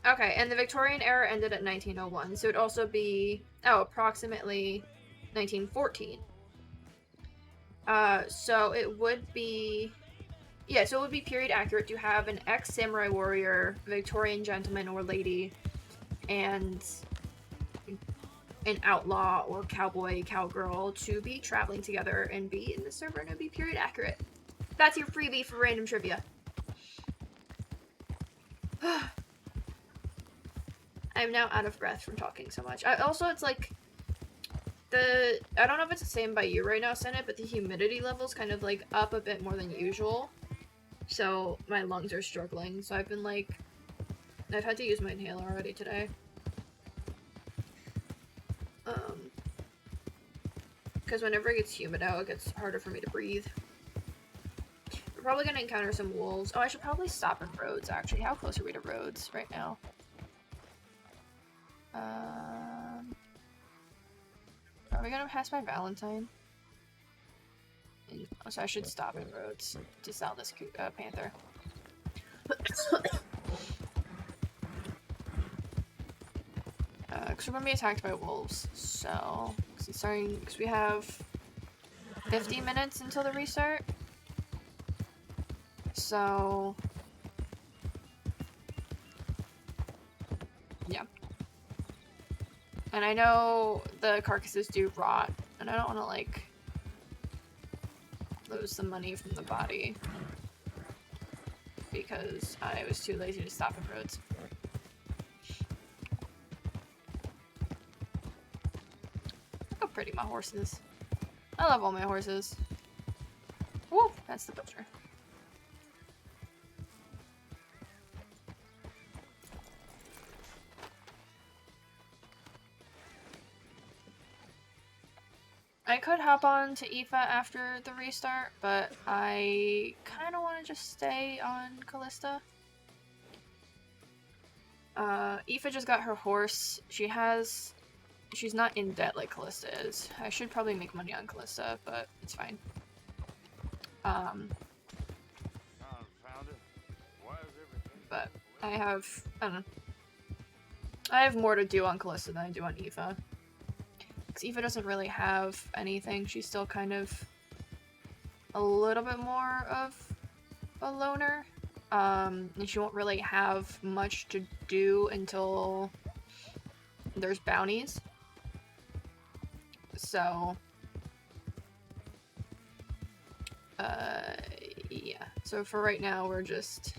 Okay, and the Victorian era ended at 1901, so it'd also be, approximately 1914. So it would be, yeah, so it would be period accurate to have an ex-samurai warrior, Victorian gentleman or lady, and an outlaw or cowboy, cowgirl to be traveling together and be in the server, and it would be period accurate. That's your freebie for random trivia. I'm now out of breath from talking so much. Also, it's like, I don't know if it's the same by you right now, Senate, but the humidity level's kind of like up a bit more than usual. So my lungs are struggling. So I've been like, I've had to use my inhaler already today. Because whenever it gets humid out, it gets harder for me to breathe. We're probably gonna encounter some wolves. Oh, I should probably stop at Rhodes, actually. How close are we to Rhodes right now? Are we gonna pass by Valentine? So I should stop at Rhodes to sell this panther. Because we're gonna be attacked by wolves, so because we have 50 minutes until the restart. So yeah. And I know the carcasses do rot, and I don't want to, like, lose the money from the body because I was too lazy to stop at Rhodes. Look how pretty my horse is. I love all my horses. Woo! That's the butcher. I could hop on to Aoife after the restart, but I kind of want to just stay on Callista. Aoife just got her horse. She's not in debt like Callista is. I should probably make money on Callista, but it's fine. But I don't know. I have more to do on Callista than I do on Aoife. because Eva doesn't really have anything. She's still kind of a little bit more of a loner. And she won't really have much to do until there's bounties. So, yeah. So for right now, we're just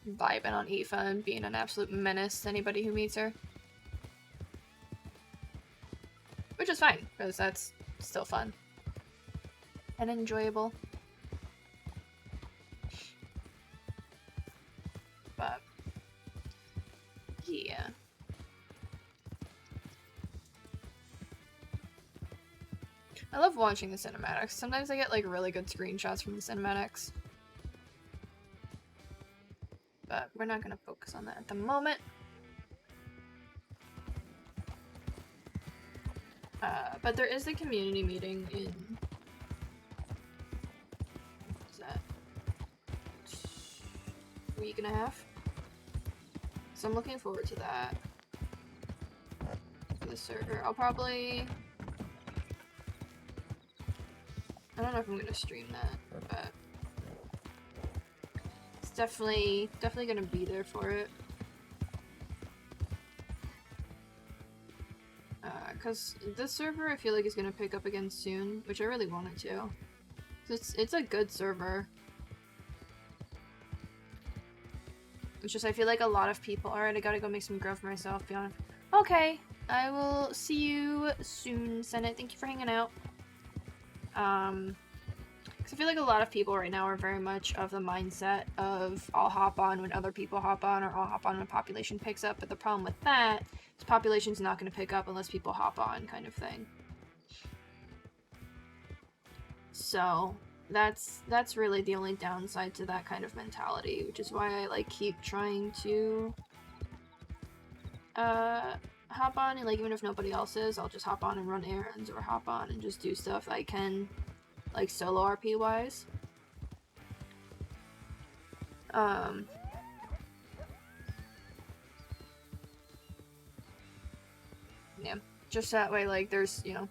vibing on Aoife and being an absolute menace to anybody who meets her. Which is fine, because that's still fun. And enjoyable. But, yeah. I love watching the cinematics. Sometimes I get like really good screenshots from the cinematics. But we're not gonna focus on that at the moment. But there is a community meeting in... What's that? A week and a half? So I'm looking forward to that. For the server. I'll probably... I don't know if I'm gonna stream that, but... It's definitely gonna be there for it. Because this server I feel like is gonna pick up again soon, which I really want it to. It's a good server. It's just I feel like a lot of people... Alright, I gotta go make some grub for myself, be honest. Okay, I will see you soon, Senate. Thank you for hanging out. Because I feel like a lot of people right now are very much of the mindset of I'll hop on when other people hop on, or I'll hop on when population picks up, but the problem with that is population's not going to pick up unless people hop on, kind of thing. So that's really the only downside to that kind of mentality, which is why I like keep trying to hop on, and like even if nobody else is, I'll just hop on and run errands, or hop on and just do stuff I can, like solo RP wise. Yeah, just that way, like there's, you know,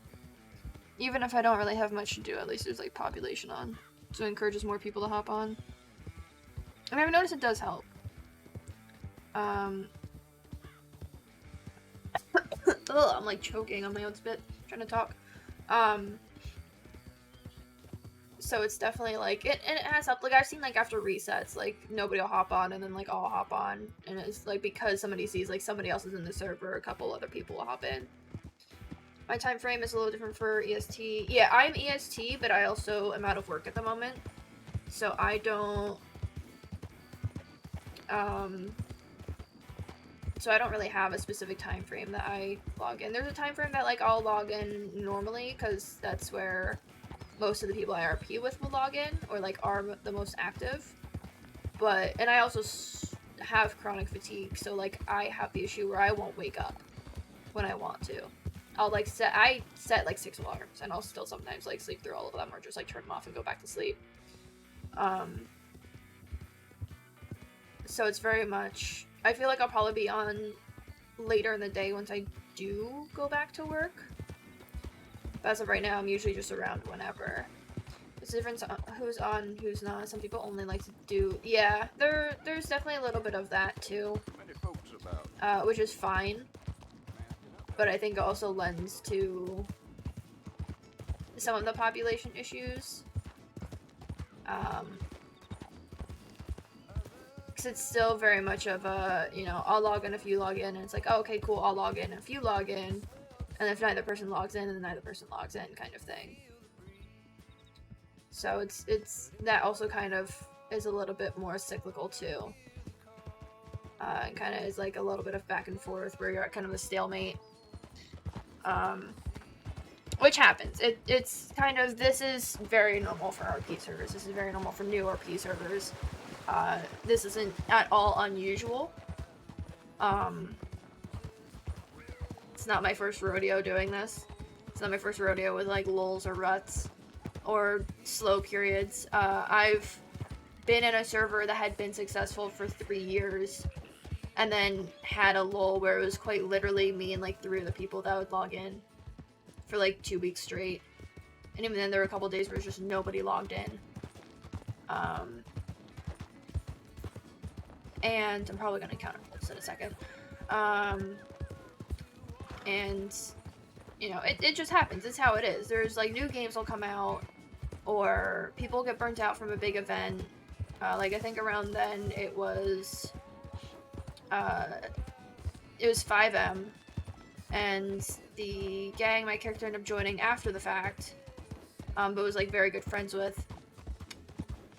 even if I don't really have much to do, at least there's like population on, so it encourages more people to hop on. And I've noticed it does help. Ugh, I'm like choking on my own spit trying to talk. So it's definitely like it has helped. Like I've seen like after resets, like nobody will hop on, and then like I'll hop on, and it's like because somebody sees like somebody else is in the server, a couple other people will hop in. My time frame is a little different for EST. Yeah, I'm EST, but I also am out of work at the moment, so I don't so I don't really have a specific time frame that I log in. There's a time frame that like I'll log in normally, because that's where most of the people I RP with will log in, or like are the most active. But, and I also have chronic fatigue, so like I have the issue where I won't wake up when I want to. I'll like I set like 6 alarms, and I'll still sometimes like sleep through all of them, or just like turn them off and go back to sleep. So it's very much, I feel like I'll probably be on later in the day once I do go back to work. But as of right now, I'm usually just around whenever. There's a difference on who's on, who's not. Some people only like to do... Yeah, there's definitely a little bit of that, too. Which is fine. But I think it also lends to some of the population issues. Because it's still very much of a, you know, I'll log in if you log in, and it's like, oh, okay, cool, I'll log in if you log in. And if neither person logs in, and then neither person logs in, kind of thing. So it's that also kind of is a little bit more cyclical too. And kind of is like a little bit of back and forth where you're at kind of a stalemate. Which happens. It's kind of, this is very normal for RP servers. This is very normal for new RP servers. This isn't at all unusual. It's not my first rodeo doing this. It's not my first rodeo with like lulls or ruts or slow periods. I've been in a server that had been successful for 3 years and then had a lull where it was quite literally me and like 3 other people that would log in for like 2 weeks straight. And even then there were a couple days where it was just nobody logged in. And I'm probably gonna counter this in a second. And you know, it just happens. It's how it is. There's like new games will come out, or people get burnt out from a big event. Like I think around then it was 5M, and the gang my character ended up joining after the fact, but was like very good friends with,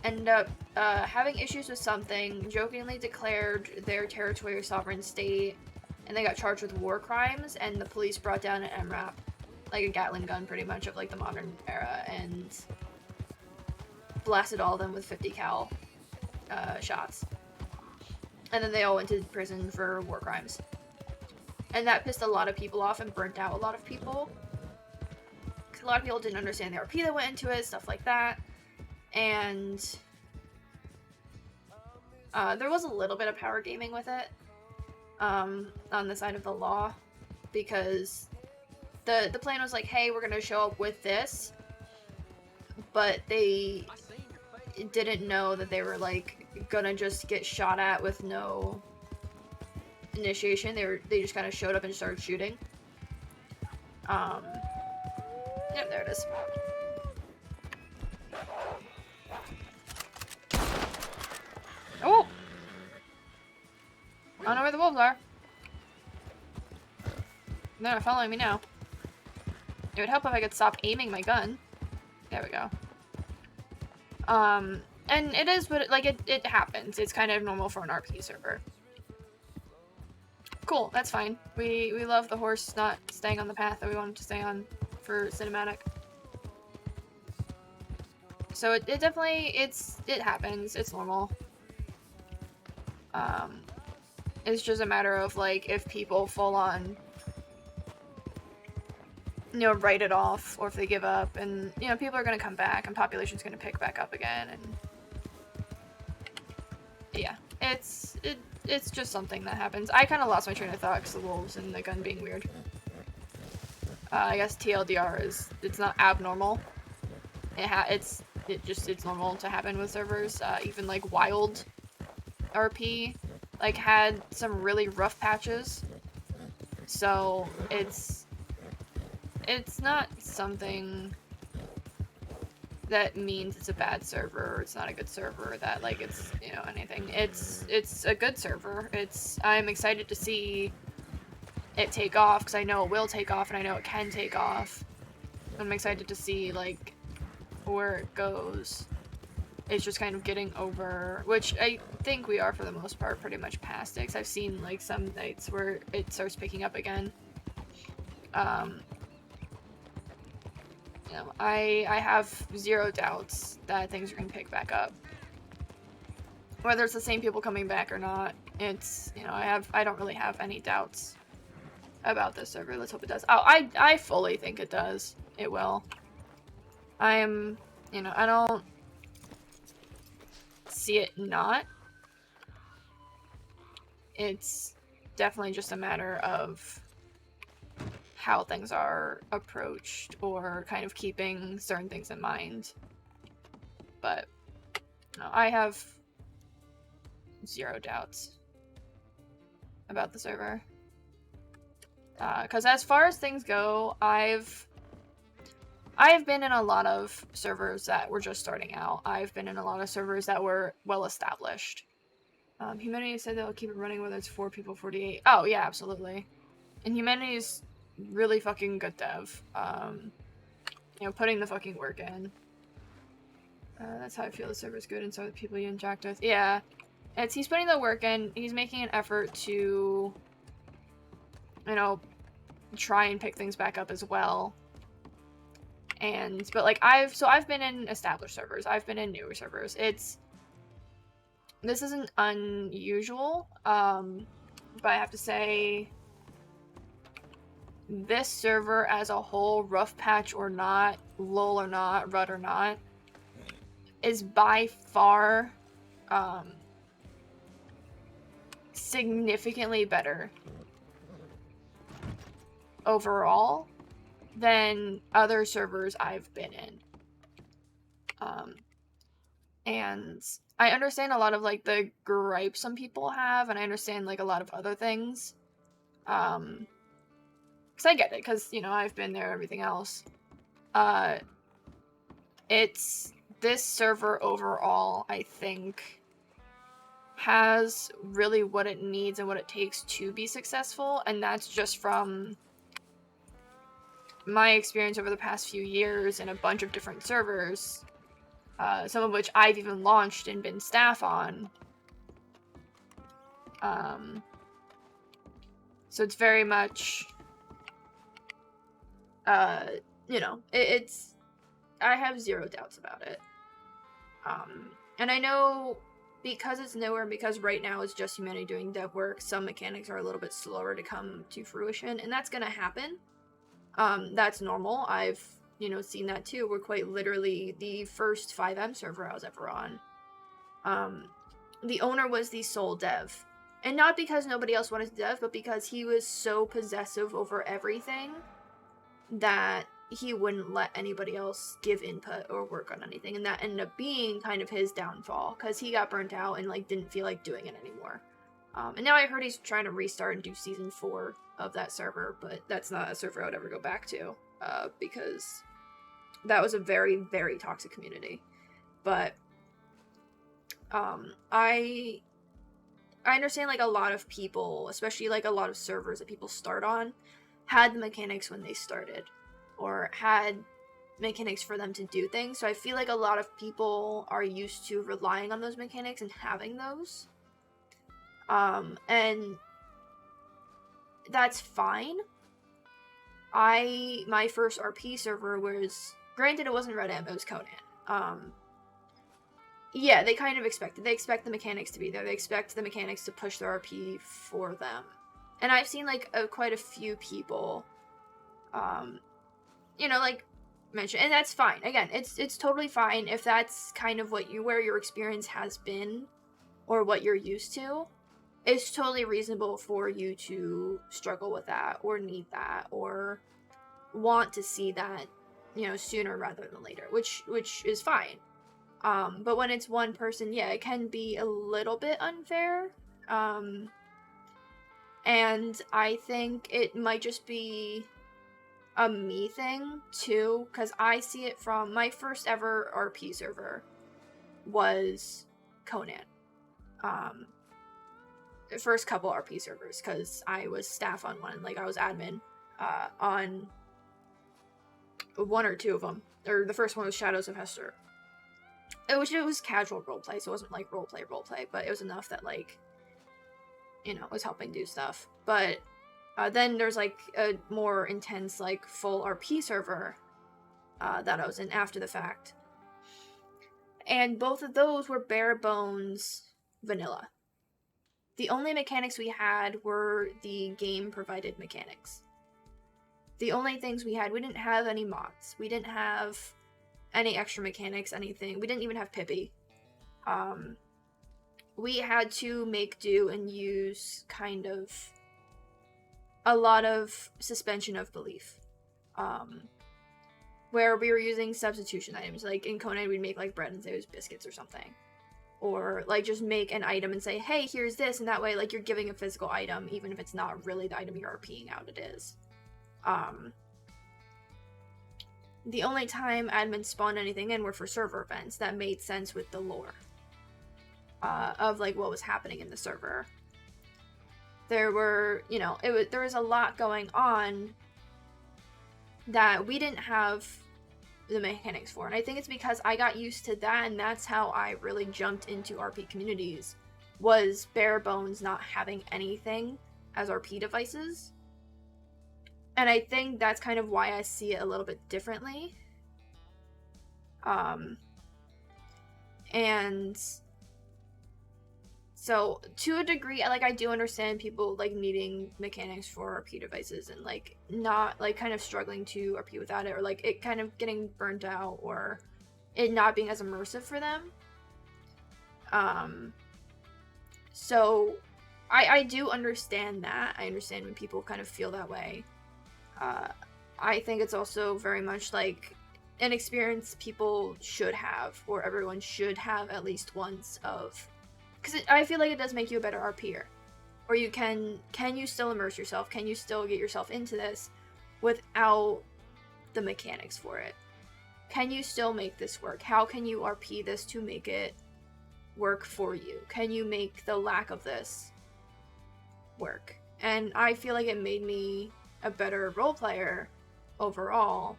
ended up having issues with something, jokingly declared their territory a sovereign state, and they got charged with war crimes, and the police brought down an MRAP, like a Gatling gun pretty much of like the modern era, and blasted all of them with 50 cal shots. And then they all went to prison for war crimes. And that pissed a lot of people off and burnt out a lot of people. A lot of people didn't understand the RP that went into it, stuff like that. And there was a little bit of power gaming with it. On the side of the law, because the plan was like, hey, we're gonna show up with this, but they didn't know that they were like gonna just get shot at with no initiation. They just kind of showed up and started shooting. Yep, there it is. Oh! I don't know where the wolves are. They're not following me now. It would help if I could stop aiming my gun. There we go. And it is what it happens. It's kind of normal for an RP server. Cool, that's fine. We love the horse not staying on the path that we want it to stay on for cinematic. So it definitely, it happens. It's normal. It's just a matter of, like, if people full on, you know, write it off, or if they give up, and, you know, people are gonna come back, and population's gonna pick back up again, and yeah, it's just something that happens. I kind of lost my train of thought because the wolves and the gun being weird. I guess TLDR it's not abnormal. It's normal to happen with servers. Even like Wild RP like had some really rough patches, so it's not something that means it's a bad server or it's not a good server, that like it's, you know, anything. It's a good server. I'm excited to see it take off because I know it will take off and I know it can take off. I'm excited to see like where it goes. It's just kind of getting over, which I think we are for the most part pretty much past it, 'cause I've seen like some nights where it starts picking up again. You know, I have zero doubts that things are gonna pick back up. Whether it's the same people coming back or not, it's, you know, I don't really have any doubts about this server. Let's hope it does. Oh, I fully think it does. It will. You know, I don't see it not. It's definitely just a matter of how things are approached or kind of keeping certain things in mind. But no, I have zero doubts about the server. Because as far as things go, I've been in a lot of servers that were just starting out. I've been in a lot of servers that were well established. Humanity said they'll keep it running whether it's 4 people, 48. Oh yeah, absolutely. And Humanity's really fucking good dev. You know, putting the fucking work in. That's how I feel the server's good, and so are the people you interact with. Yeah. He's putting the work in, he's making an effort to, you know, try and pick things back up as well. But like I've been in established servers, I've been in newer servers. This isn't unusual, but I have to say, this server as a whole, rough patch or not, lull or not, rut or not, is by far significantly better overall than other servers I've been in. And I understand a lot of like the gripes some people have, and I understand like a lot of other things. Because I get it, because, you know, I've been there, everything else. It's this server overall, I think, has really what it needs and what it takes to be successful, and that's just from my experience over the past few years in a bunch of different servers, some of which I've even launched and been staff on. So it's very much, you know, it's, I have zero doubts about it. And I know because it's newer, and because right now it's just humanity doing dev work, some mechanics are a little bit slower to come to fruition, and that's gonna happen. That's normal. I've, you know, seen that too. We're quite literally the first 5M server I was ever on. The owner was the sole dev. And not because nobody else wanted to dev, but because he was so possessive over everything that he wouldn't let anybody else give input or work on anything. And that ended up being kind of his downfall, because he got burnt out and like didn't feel like doing it anymore. And now I heard he's trying to restart and do season 4 of that server, but that's not a server I would ever go back to, because that was a very, very toxic community. But I understand like a lot of people, especially like a lot of servers that people start on, had the mechanics when they started, or had mechanics for them to do things. So I feel like a lot of people are used to relying on those mechanics and having those. And that's fine. My first RP server was, granted it wasn't Red M, it was Conan. Yeah, they kind of expect the mechanics to be there. They expect the mechanics to push the RP for them. And I've seen like quite a few people, you know, like mention, and that's fine. Again, it's totally fine if that's kind of where your experience has been, or what you're used to. It's totally reasonable for you to struggle with that, or need that, or want to see that, you know, sooner rather than later, which is fine. But when it's one person, yeah, it can be a little bit unfair. And I think it might just be a me thing too, because I see it from my first ever RP server was Conan. The first couple RP servers, because I was staff on one, like I was admin on one or two of them. Or the first one was Shadows of Hester. It was casual roleplay, so it wasn't like roleplay, but it was enough that, like, you know, was helping do stuff. But then there's like a more intense, like, full RP server that I was in after the fact. And both of those were bare bones vanilla. The only mechanics we had were the game provided mechanics. The only things we didn't have any mods. We didn't have any extra mechanics, anything. We didn't even have Pippi. We had to make do and use kind of a lot of suspension of belief. Where we were using substitution items. Like in Conan, we'd make like bread and say it was biscuits or something. Or like just make an item and say, hey, here's this, and that way like you're giving a physical item, even if it's not really the item you're RPing out it is. The only time admins spawned anything in were for server events that made sense with the lore of like what was happening in the server. There were, you know, there was a lot going on that we didn't have the mechanics for, and I think it's because I got used to that, and that's how I really jumped into RP communities, was bare bones not having anything as RP devices. And I think that's kind of why I see it a little bit differently. And so to a degree, like, I do understand people like needing mechanics for RP devices and like not like kind of struggling to RP without it, or like it kind of getting burnt out, or it not being as immersive for them. So I do understand that. I understand when people kind of feel that way. I think it's also very much like an experience people should have, or everyone should have at least once of, because I feel like it does make you a better RPer. Or you can you still immerse yourself? Can you still get yourself into this without the mechanics for it? Can you still make this work? How can you RP this to make it work for you? Can you make the lack of this work? And I feel like it made me a better role player overall,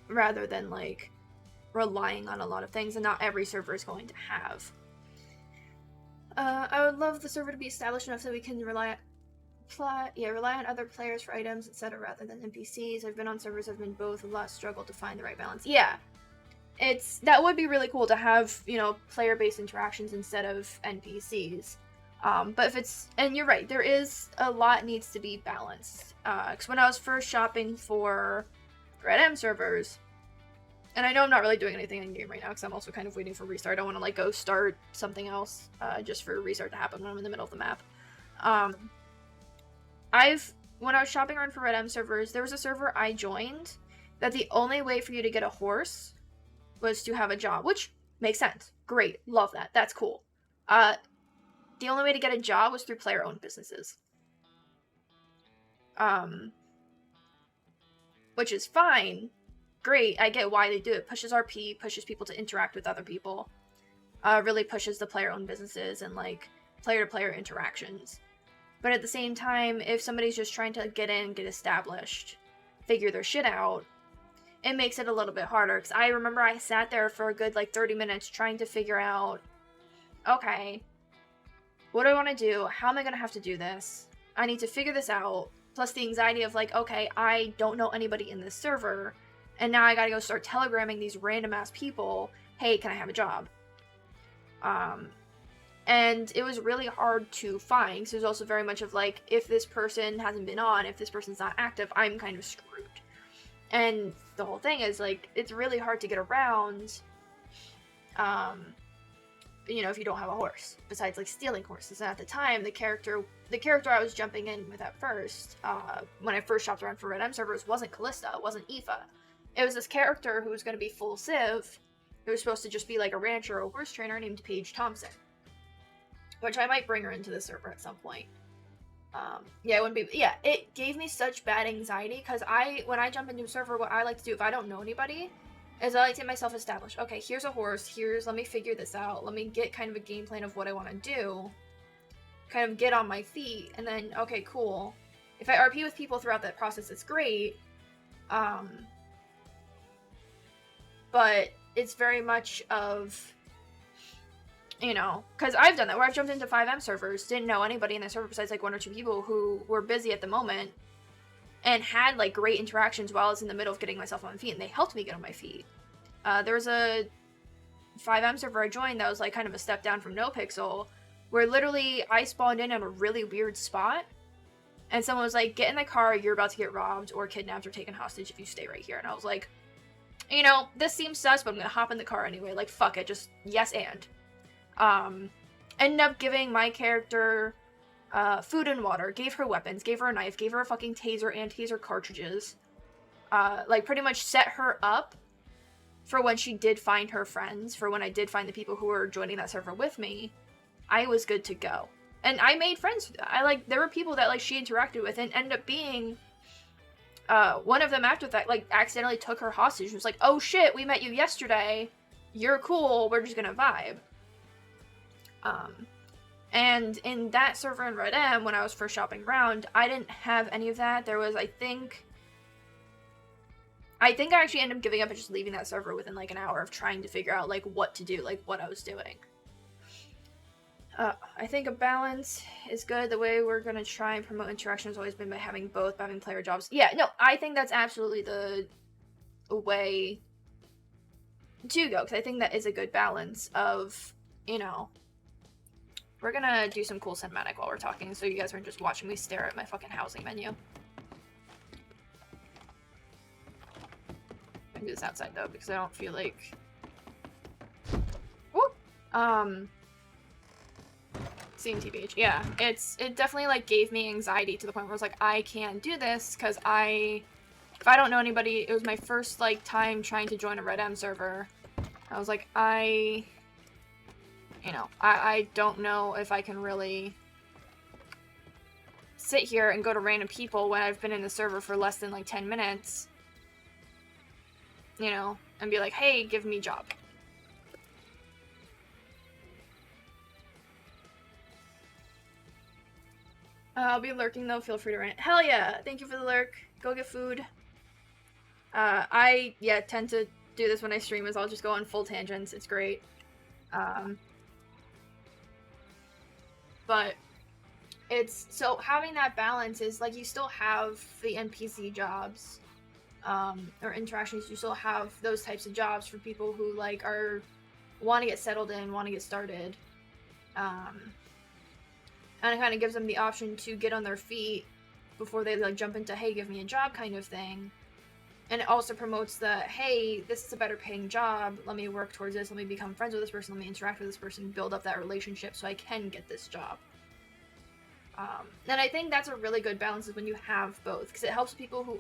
rather than like relying on a lot of things, and not every server is going to have. I would love the server to be established enough so we can rely on other players for items, etc., rather than NPCs. I've been on servers that have been both, a lot struggle to find the right balance. Yeah, that would be really cool to have, you know, player-based interactions instead of NPCs. But if it's, and you're right, there is a lot needs to be balanced. Because when I was first shopping for Red M servers, and I know I'm not really doing anything in game right now because I'm also kind of waiting for restart. I don't want to like go start something else just for restart to happen when I'm in the middle of the map. When I was shopping around for Red M servers, there was a server I joined that the only way for you to get a horse was to have a job, which makes sense. Great, love that. That's cool. The only way to get a job was through player-owned businesses. Which is fine. Great, I get why they do it. Pushes RP, pushes people to interact with other people. Really pushes the player-owned businesses and like player-to-player interactions. But at the same time, if somebody's just trying to get in, get established, figure their shit out, it makes it a little bit harder. Because I remember I sat there for a good like 30 minutes trying to figure out, okay, what do I want to do? How am I going to have to do this? I need to figure this out. Plus the anxiety of like, okay, I don't know anybody in this server. And now I gotta go start telegramming these random ass people, hey, can I have a job? And it was really hard to find. So it was also very much of like, if this person hasn't been on, if this person's not active, I'm kind of screwed. And the whole thing is like, it's really hard to get around, you know, if you don't have a horse, besides like stealing horses. And at the time, the character I was jumping in with at first, when I first shopped around for Red M servers, wasn't Callista, it wasn't Aoife. It was this character who was going to be full civ, who was supposed to just be like a rancher or a horse trainer named Paige Thompson. Which I might bring her into the server at some point. It gave me such bad anxiety, because when I jump into a server, what I like to do if I don't know anybody, is I like to get myself established. Okay, here's a horse, let me figure this out, let me get kind of a game plan of what I want to do, kind of get on my feet, and then, okay, cool. If I RP with people throughout that process, it's great, but it's very much of, you know, because I've done that, where I've jumped into 5M servers, didn't know anybody in the server besides like one or two people who were busy at the moment, and had like great interactions while I was in the middle of getting myself on my feet, and they helped me get on my feet. There was a 5M server I joined that was like kind of a step down from NoPixel, where literally I spawned in a really weird spot, and someone was like, get in the car, you're about to get robbed or kidnapped or taken hostage if you stay right here. And I was like, you know, this seems sus, but I'm gonna hop in the car anyway. Like, fuck it, just yes and. Ended up giving my character food and water, gave her weapons, gave her a knife, gave her a fucking taser and taser cartridges. Like, pretty much set her up for when she did find her friends, for when I did find the people who were joining that server with me, I was good to go. And I made friends through that. There were people that, like, she interacted with and ended up being... one of them after that, like, accidentally took her hostage and was like, oh shit, we met you yesterday, you're cool, we're just gonna vibe. And in that server in Red M, when I was first shopping around, I didn't have any of that. There was, I think I actually ended up giving up and just leaving that server within, like, an hour of trying to figure out, like, what to do, like, what I was doing. I think a balance is good. The way we're gonna try and promote interaction has always been by having both, by having player jobs. Yeah, no, I think that's absolutely the way to go, because I think that is a good balance of, you know, we're gonna do some cool cinematic while we're talking, so you guys aren't just watching me stare at my fucking housing menu. I can do this outside though, because I don't feel like... Woo! Seeing TBH, yeah. It definitely, like, gave me anxiety to the point where I was like, I can't do this, because if I don't know anybody, it was my first, like, time trying to join a Red M server. I was like, I don't know if I can really sit here and go to random people when I've been in the server for less than, like, 10 minutes, you know, and be like, hey, give me job. I'll be lurking though, feel free to rant. Hell yeah! Thank you for the lurk. Go get food. I tend to do this when I stream, is I'll just go on full tangents. It's great. But it's, so having that balance is, like, you still have the NPC jobs, or interactions, you still have those types of jobs for people who, like, want to get settled in, want to get started. And it kind of gives them the option to get on their feet before they, like, jump into, hey, give me a job kind of thing. And it also promotes the, hey, this is a better paying job, let me work towards this, let me become friends with this person, let me interact with this person, build up that relationship so I can get this job. And I think that's a really good balance, is when you have both, because it helps people who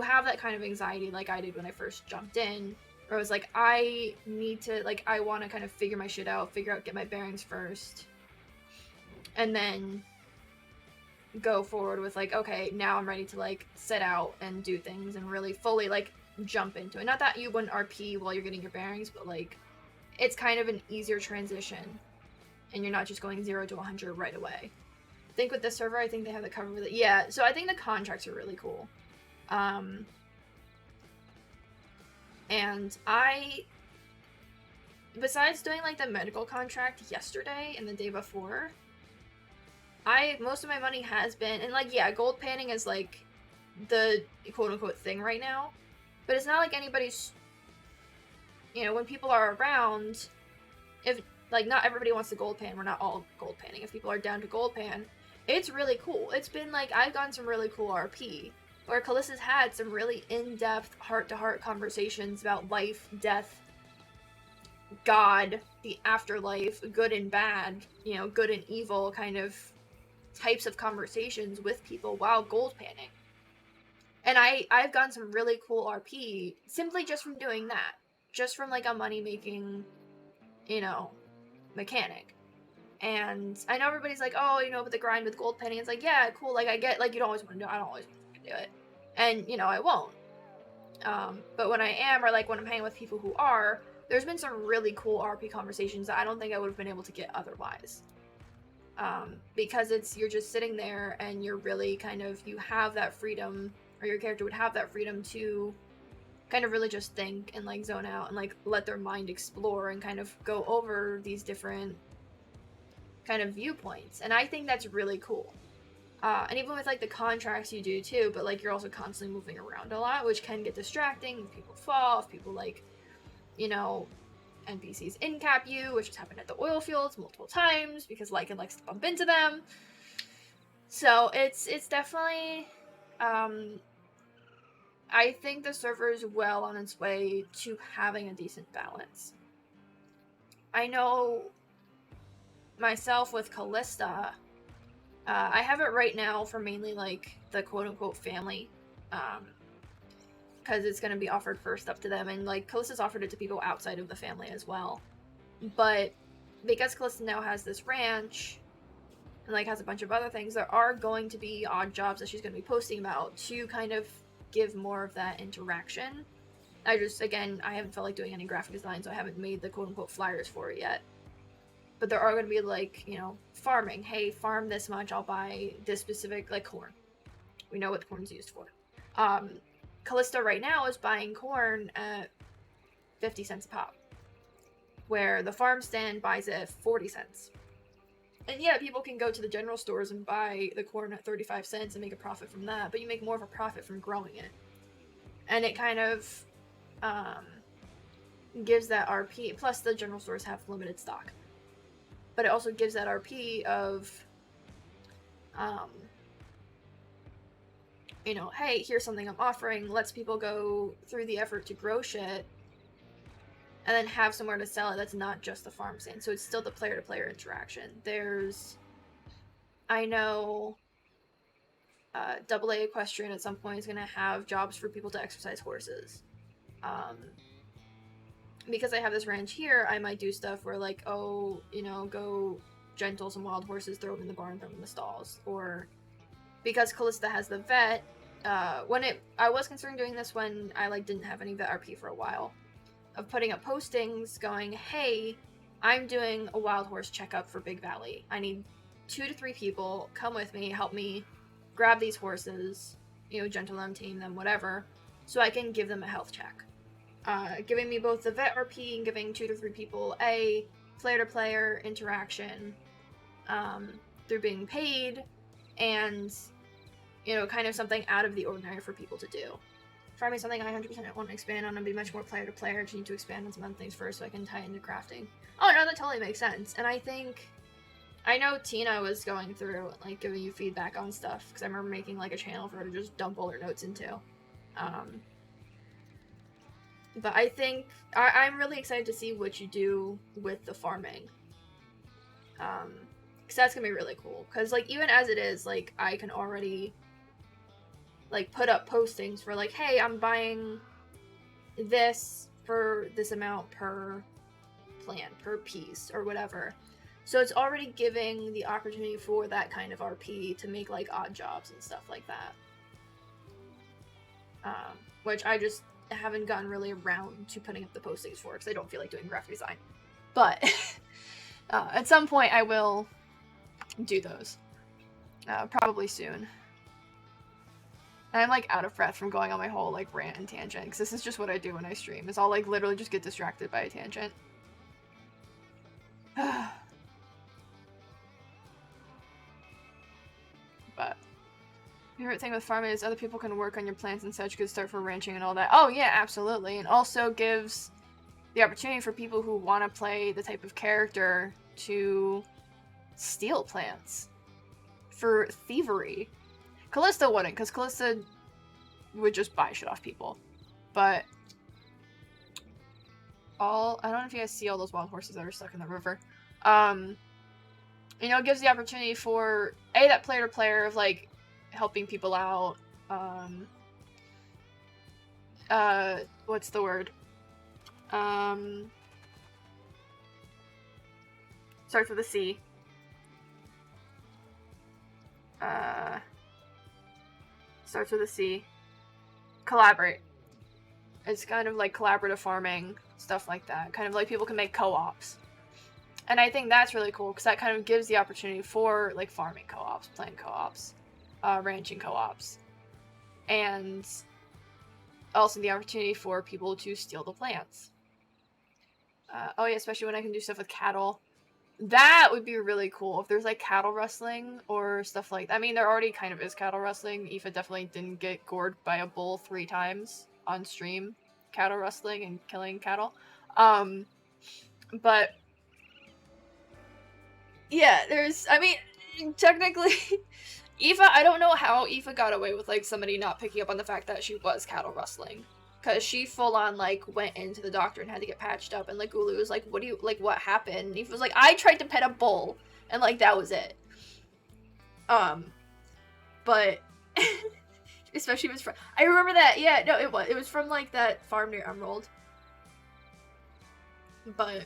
have that kind of anxiety, like I did when I first jumped in, where I was like, I need to, like, I want to kind of figure my shit out, get my bearings first, and then go forward with, like, okay, now I'm ready to, like, set out and do things and really fully, like, jump into it. Not that you wouldn't RP while you're getting your bearings, but, like, it's kind of an easier transition, and you're not just going 0 to 100 right away. I think with this server, I think they have the cover with it. Yeah, so I think the contracts are really cool. And besides doing, like, the medical contract yesterday and the day before, most of my money has been, and, like, yeah, gold panning is, like, the quote-unquote thing right now, but it's not like anybody's, you know, when people are around, if, like, not everybody wants to gold pan, we're not all gold panning. If people are down to gold pan, it's really cool. It's been, like, I've gotten some really cool RP, where Callista's had some really in-depth, heart-to-heart conversations about life, death, God, the afterlife, good and bad, you know, good and evil kind of types of conversations with people while gold panning. And I've gotten some really cool RP simply just from doing that. Just from, like, a money-making, you know, mechanic. And I know everybody's like, oh, you know, but the grind with gold panning, it's like, yeah, cool, like, I get, like, you don't always want to do it, I don't always want to do it. And, you know, I won't. But when I am, or, like, when I'm hanging with people who are, there's been some really cool RP conversations that I don't think I would have been able to get otherwise. Because you're just sitting there and you're really kind of, you have that freedom, or your character would have that freedom to kind of really just think and, like, zone out and, like, let their mind explore and kind of go over these different kind of viewpoints. And I think that's really cool. And even with, like, the contracts you do too, but, like, you're also constantly moving around a lot, which can get distracting if people fall, if people, like, you know, NPCs in-cap you, which has happened at the oil fields multiple times because Lycan likes to bump into them. So it's definitely, I think the server is well on its way to having a decent balance. I know myself with Callista, I have it right now for mainly, like, the quote-unquote family, because it's going to be offered first up to them, and, like, Callista's offered it to people outside of the family as well. But because Callista now has this ranch, and, like, has a bunch of other things, there are going to be odd jobs that she's going to be posting about to kind of give more of that interaction. Again, I haven't felt like doing any graphic design, so I haven't made the quote-unquote flyers for it yet. But there are going to be, like, you know, farming. Hey, farm this much, I'll buy this specific, like, corn. We know what corn's used for. Callista right now is buying corn at 50 cents a pop, where the farm stand buys it at 40 cents. And yeah, people can go to the general stores and buy the corn at 35 cents and make a profit from that, but you make more of a profit from growing it. And it kind of gives that RP, plus the general stores have limited stock. But it also gives that RP of, you know, hey, here's something I'm offering, lets people go through the effort to grow shit, and then have somewhere to sell it that's not just the farm stand. So it's still the player-to-player interaction. I know AA Equestrian at some point is going to have jobs for people to exercise horses. Because I have this ranch here, I might do stuff where like, oh, you know, go gentle some wild horses, throw them in the barn, throw them in the stalls. Or because Callista has the vet, I was considering doing this when I like didn't have any vet RP for a while, of putting up postings going, hey, I'm doing a wild horse checkup for Big Valley. I need 2 to 3 people, come with me, help me grab these horses, you know, gentle them, tame them, whatever, so I can give them a health check. Giving me both the vet RP and giving 2 to 3 people a player-to-player interaction through being paid, and, you know, kind of something out of the ordinary for people to do. Farming is something I 100% want to expand on and be much more player-to-player. I just need to expand on some other things first so I can tie into crafting. Oh no, that totally makes sense. And I know Tina was going through, like, giving you feedback on stuff, because I remember making, like, a channel for her to just dump all her notes into. But I think, I'm really excited to see what you do with the farming. Because that's gonna be really cool. Because, like, even as it is, like, I can already, like, put up postings for, like, hey, I'm buying this for this amount per plant, per piece, or whatever. So it's already giving the opportunity for that kind of RP to make, like, odd jobs and stuff like that. Which I just haven't gotten really around to putting up the postings for, because I don't feel like doing graphic design. But at some point I will do those. Probably soon. And I'm, like, out of breath from going on my whole, like, rant and tangent, because this is just what I do when I stream, is I'll, like, literally just get distracted by a tangent. But favorite thing with farming is other people can work on your plants and such, good start for ranching and all that. Oh yeah, absolutely. And also gives the opportunity for people who want to play the type of character to steal plants for thievery. Callista wouldn't, because Callista would just buy shit off people. But I don't know if you guys see all those wild horses that are stuck in the river. You know, it gives the opportunity for that player-to-player of, like, helping people out. What's the word? Starts with a C. Starts with a C. Collaborate. It's kind of like collaborative farming, stuff like that. Kind of like people can make co-ops. And I think that's really cool, because that kind of gives the opportunity for, like, farming co-ops, plant co-ops, ranching co-ops. And also the opportunity for people to steal the plants. Oh yeah, especially when I can do stuff with cattle. That would be really cool if there's, like, cattle rustling or stuff like that. I mean, there already kind of is cattle rustling. Aoife definitely didn't get gored by a bull 3 times on stream. Cattle rustling and killing cattle. But yeah, I mean, technically, Aoife, I don't know how Aoife got away with, like, somebody not picking up on the fact that she was cattle rustling. Because she full-on, like, went into the doctor and had to get patched up, and, like, Ulu was like, what happened? And Aoife was like, I tried to pet a bull, and, like, that was it. But, especially if it's from, I remember that, yeah, no, it was from, like, that farm near Emerald. But,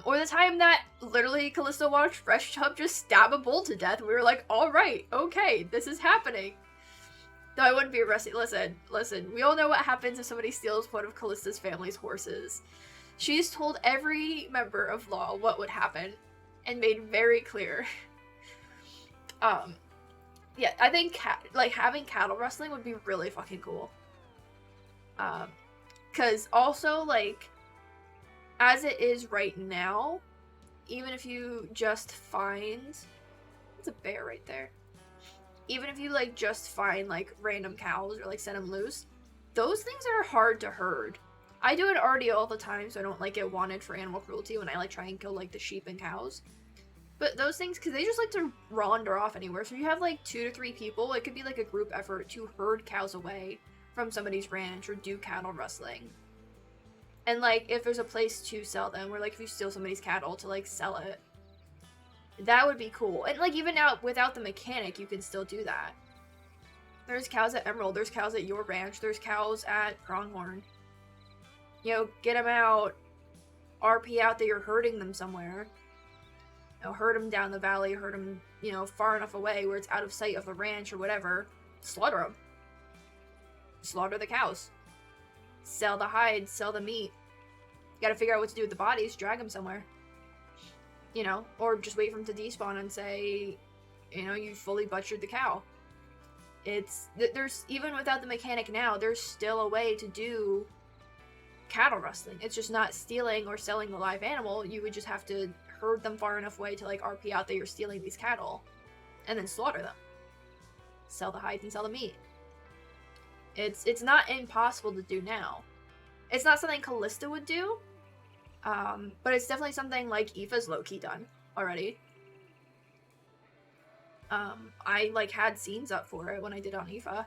or the time that literally Callista watched Fresh Chub just stab a bull to death, we were like, alright, okay, this is happening. Though I wouldn't be arrested. Listen, we all know what happens if somebody steals one of Callista's family's horses. She's told every member of Law what would happen, and made very clear. Yeah, I think, like, having cattle rustling would be really fucking cool. Cause also, like, as it is right now, even if you just find, it's a bear right there. Even if you, like, just find, like, random cows or, like, set them loose, those things are hard to herd. I do it already all the time, so I don't, like, get wanted for animal cruelty when I, like, try and kill, like, the sheep and cows. But those things, because they just like to wander off anywhere, so if you have, like, 2 to 3 people, it could be, like, a group effort to herd cows away from somebody's ranch or do cattle rustling. And like if there's a place to sell them, where like if you steal somebody's cattle to like sell it, that would be cool. And like even now without the mechanic, you can still do that. There's cows at Emerald, there's cows at your ranch, there's cows at Pronghorn. You know, get them out, RP out that you're herding them somewhere. You know, herd them down the valley, herd them, you know, far enough away where it's out of sight of the ranch or whatever. Slaughter them. Slaughter the cows. Sell the hides, sell the meat. You gotta figure out what to do with the bodies, drag them somewhere. You know, or just wait for them to despawn and say, you know, you fully butchered the cow. There's, even without the mechanic now, there's still a way to do cattle rustling. It's just not stealing or selling the live animal. You would just have to herd them far enough away to like RP out that you're stealing these cattle and then slaughter them. Sell the hides and sell the meat. It's not impossible to do now. It's not something Callista would do, but it's definitely something like Aoife's low-key done already. I like had scenes up for it when I did on Aoife.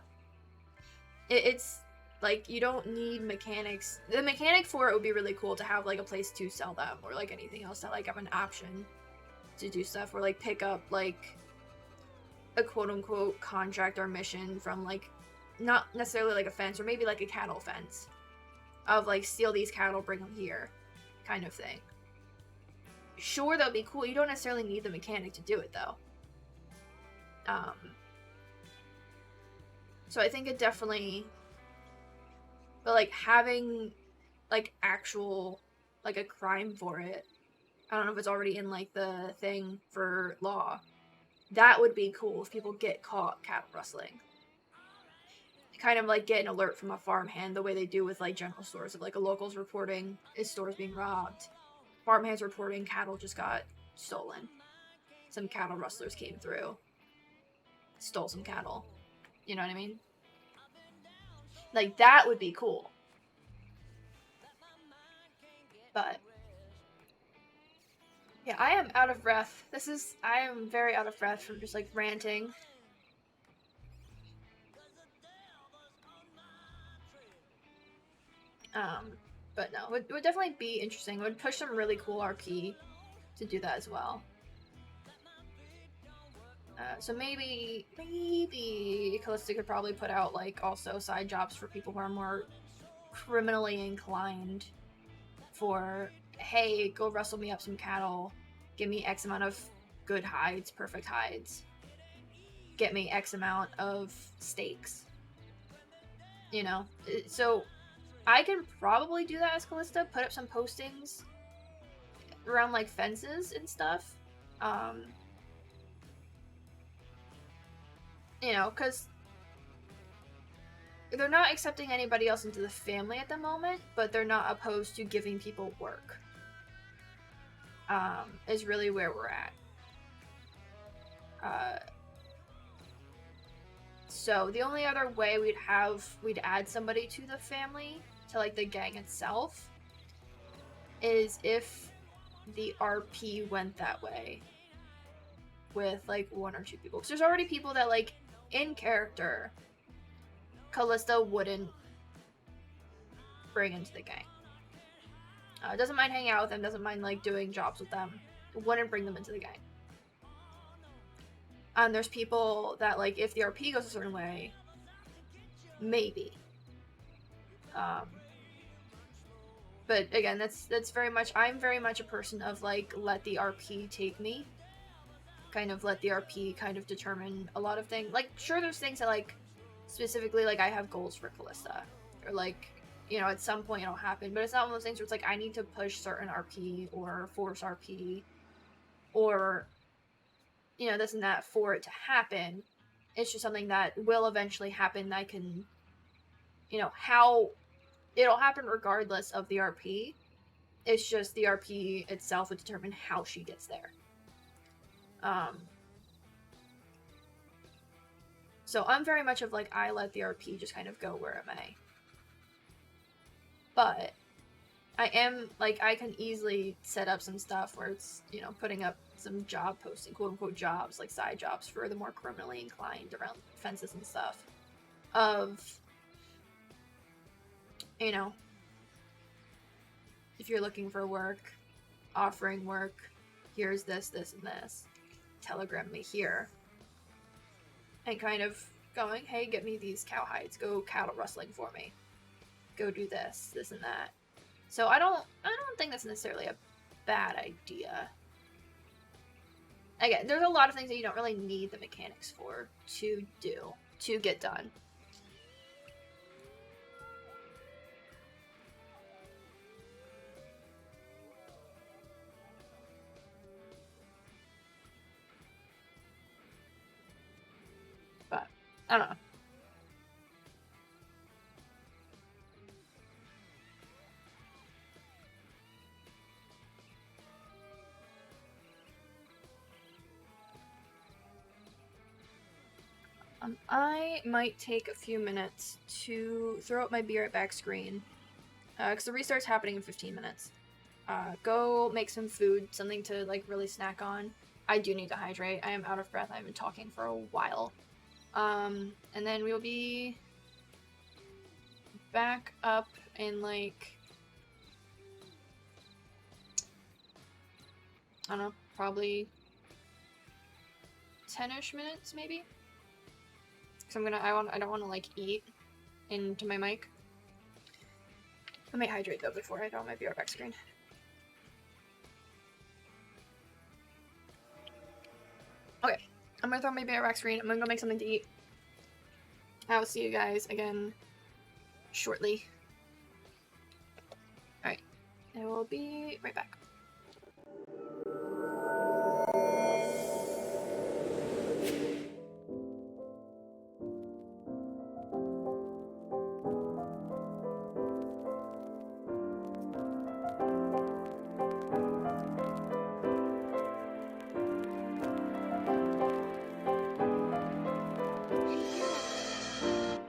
It's like you don't need mechanics. The mechanic for it would be really cool to have like a place to sell them or like anything else that like have an option to do stuff or like pick up like a quote-unquote contract or mission from like not necessarily like a fence or maybe like a cattle fence of like steal these cattle, bring them here kind of thing. Sure, that would be cool. You don't necessarily need the mechanic to do it though. So I think it definitely, but like having like actual like a crime for it, I don't know if it's already in like the thing for law, that would be cool if people get caught cattle rustling. Kind of like get an alert from a farmhand the way they do with like general stores of like a local's reporting his store's being robbed, farmhand's reporting cattle just got stolen, some cattle rustlers came through, stole some cattle, you know what I mean? Like that would be cool. But yeah, I am out of breath. I am very out of breath from just like ranting. But no, it would definitely be interesting. It would push some really cool RP to do that as well. So maybe Callista could probably put out like also side jobs for people who are more criminally inclined for, hey, go rustle me up some cattle, give me X amount of good hides, perfect hides, get me X amount of steaks, you know? So I can probably do that as Callista, put up some postings around like fences and stuff. You know, because they're not accepting anybody else into the family at the moment, but they're not opposed to giving people work. Is really where we're at. So the only other way we'd add somebody to the family, to like the gang itself, is if the RP went that way with like 1 or 2 people. Because there's already people that like in character Callista wouldn't bring into the gang. Doesn't mind hanging out with them, doesn't mind like doing jobs with them, wouldn't bring them into the gang. And there's people that like if the RP goes a certain way, maybe. But again, that's very much, I'm very much a person of like let the RP take me. Kind of let the RP kind of determine a lot of things. Like sure there's things that like specifically like I have goals for Callista. Or like, you know, at some point it'll happen. But it's not one of those things where it's like I need to push certain RP or force RP or, you know, this and that for it to happen. It's just something that will eventually happen. I can, you know, how it'll happen regardless of the RP. It's just the RP itself would determine how she gets there. So I'm very much of like I let the RP just kind of go where it may. But I am like I can easily set up some stuff where it's, you know, putting up some job posting, quote unquote jobs, like side jobs for the more criminally inclined around fences and stuff. Of, you know, if you're looking for work, offering work, here's this, this, and this. Telegram me here. And kind of going, hey, get me these cow hides. Go cattle rustling for me. Go do this, this, and that. So I don't think that's necessarily a bad idea. Again, there's a lot of things that you don't really need the mechanics for to do, to get done. But, I don't know. I might take a few minutes to throw up my be right back screen, because the restart's happening in 15 minutes. Go make some food, something to like really snack on. I do need to hydrate. I am out of breath. I've been talking for a while. And then we'll be back up in like, I don't know, probably 10-ish minutes maybe. Cause I don't want to like eat into my mic. I might hydrate though before I go on my VR back screen. Okay, I'm gonna throw my VR back screen. I'm gonna go make something to eat. I will see you guys again shortly. Alright, I will be right back.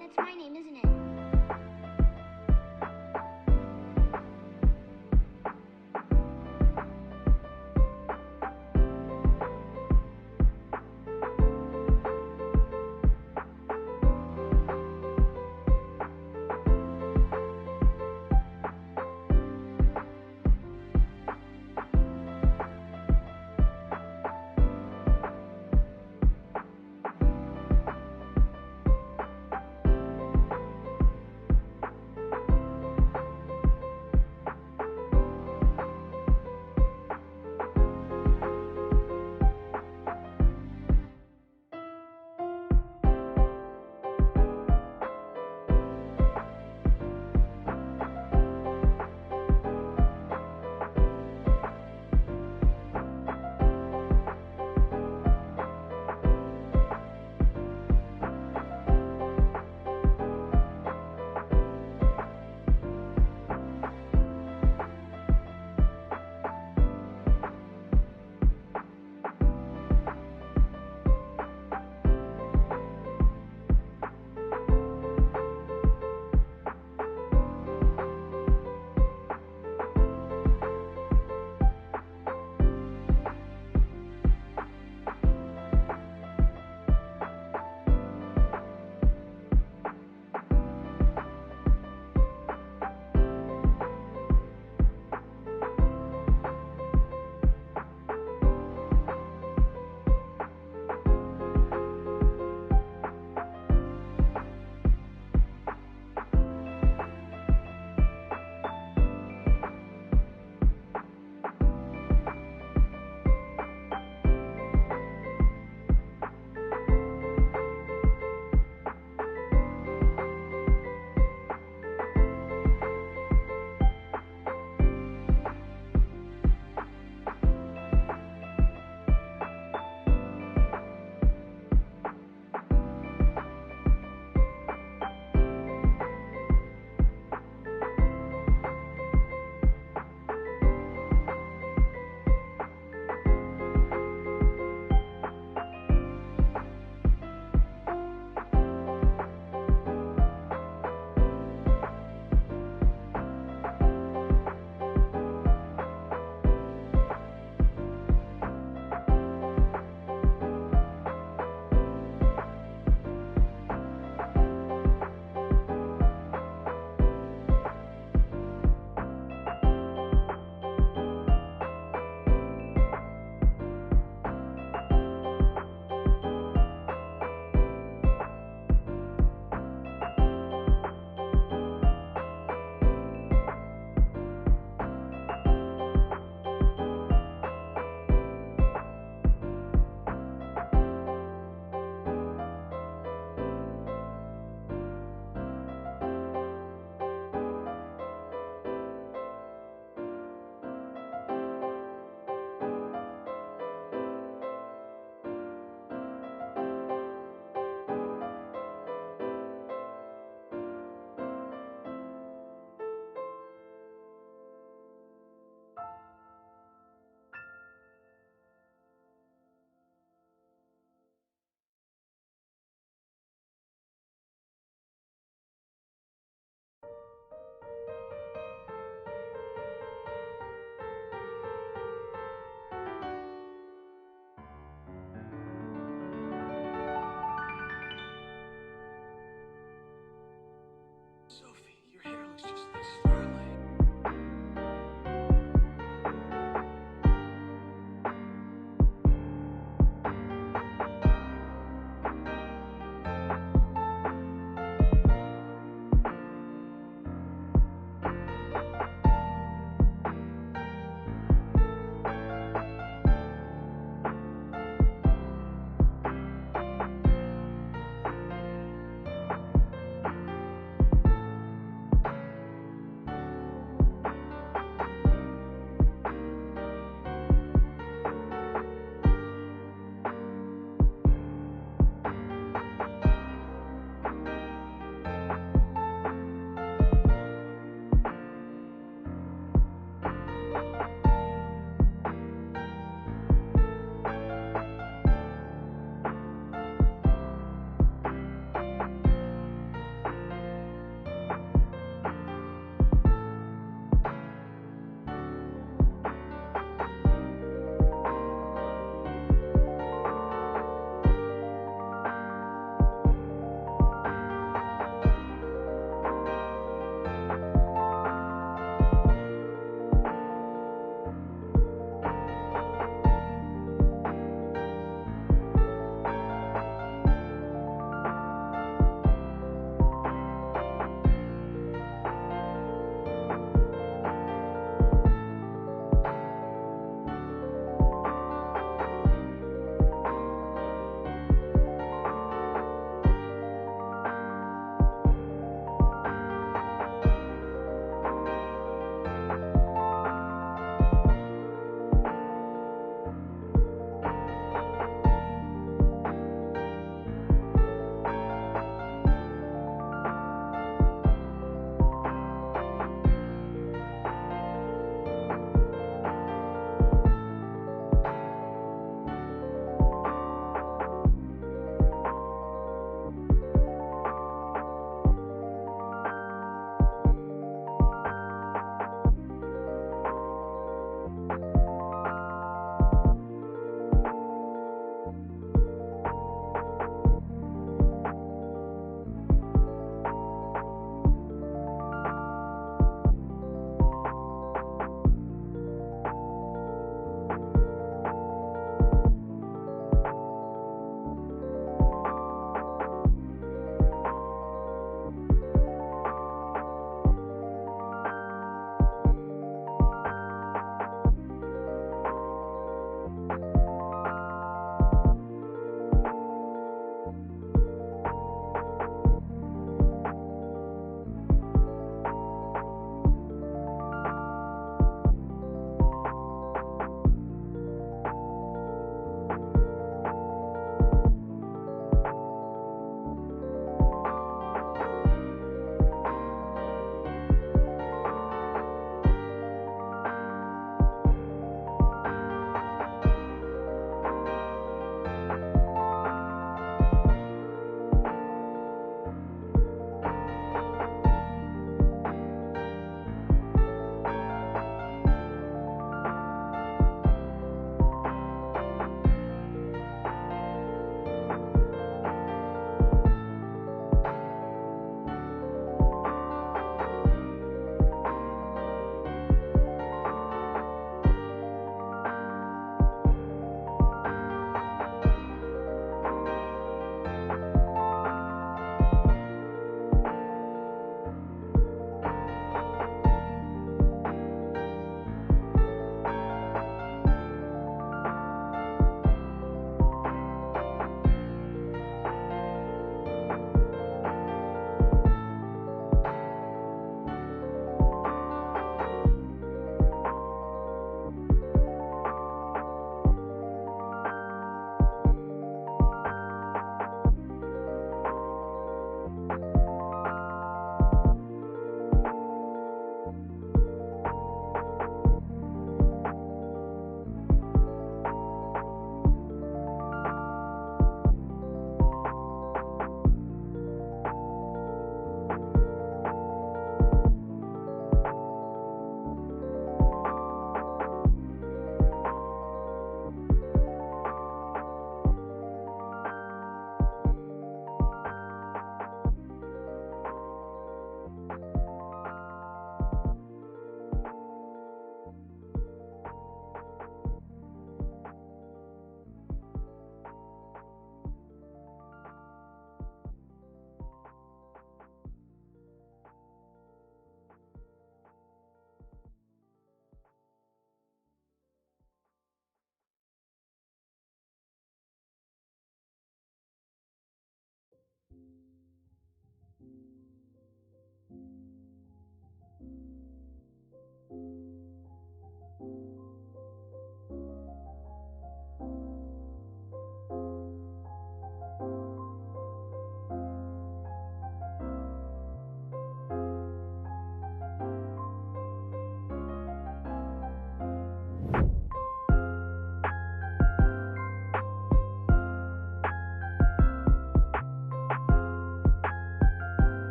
That's my name, isn't it?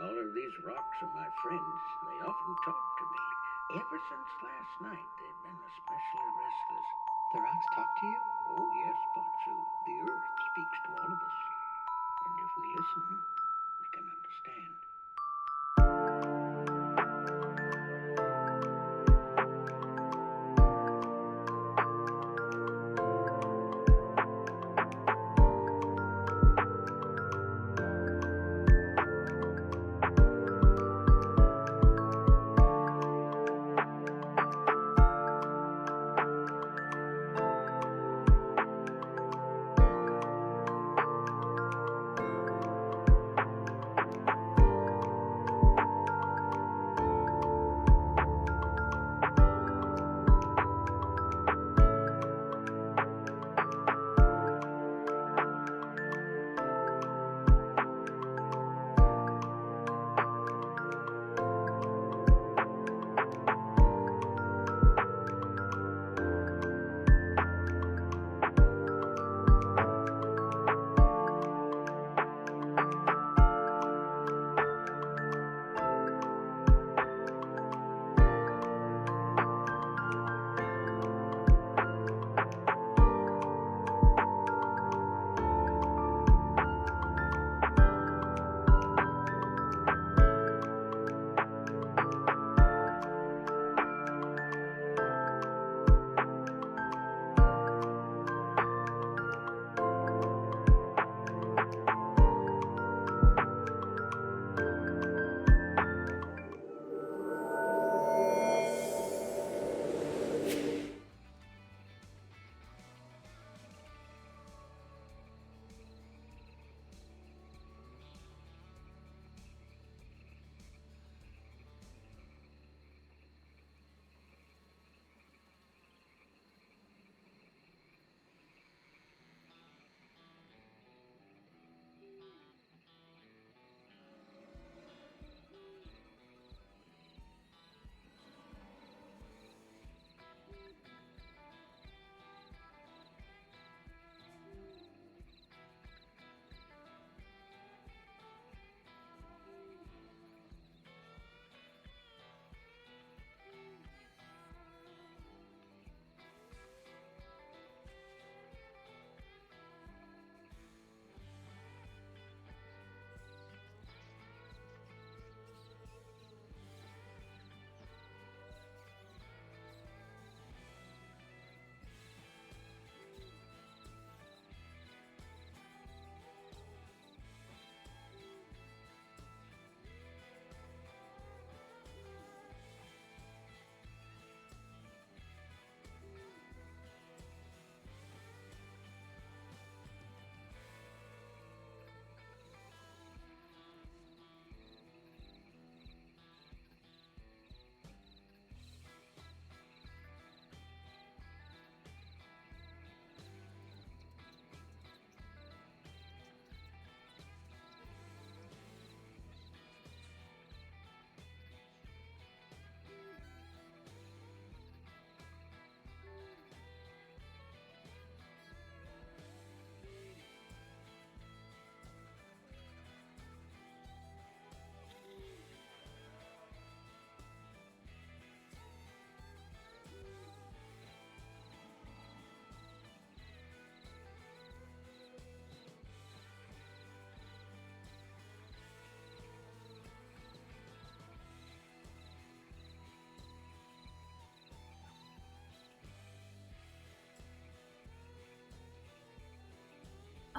All of these rocks are my friends. They often talk to me. Ever since last night, they've been especially restless. The rocks talk to you? Oh, yes, Potsu. The earth speaks to all of us. And if we listen, we can understand.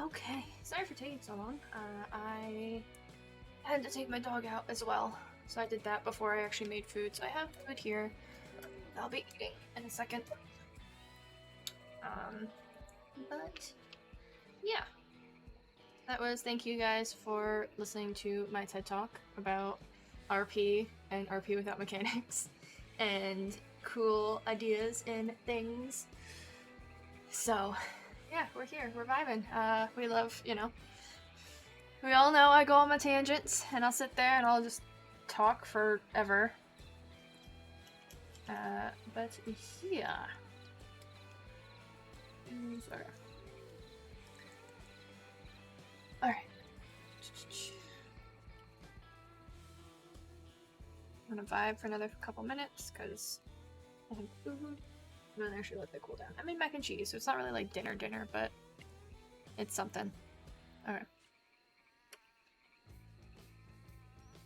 Okay, sorry for taking so long. I had to take my dog out as well, so I did that before I actually made food. So I have food here. I'll be eating in a second. But yeah, that was. Thank you guys for listening to my TED Talk about RP and RP without mechanics and cool ideas and things. So yeah, we're here. We're vibing. We love, we all know I go on my tangents, and I'll sit there and I'll just talk forever. But yeah. Sorry. Alright. I'm gonna vibe for another couple minutes because I have food. And then actually let that cool down. I made mac and cheese, so it's not really like dinner, but it's something. Alright.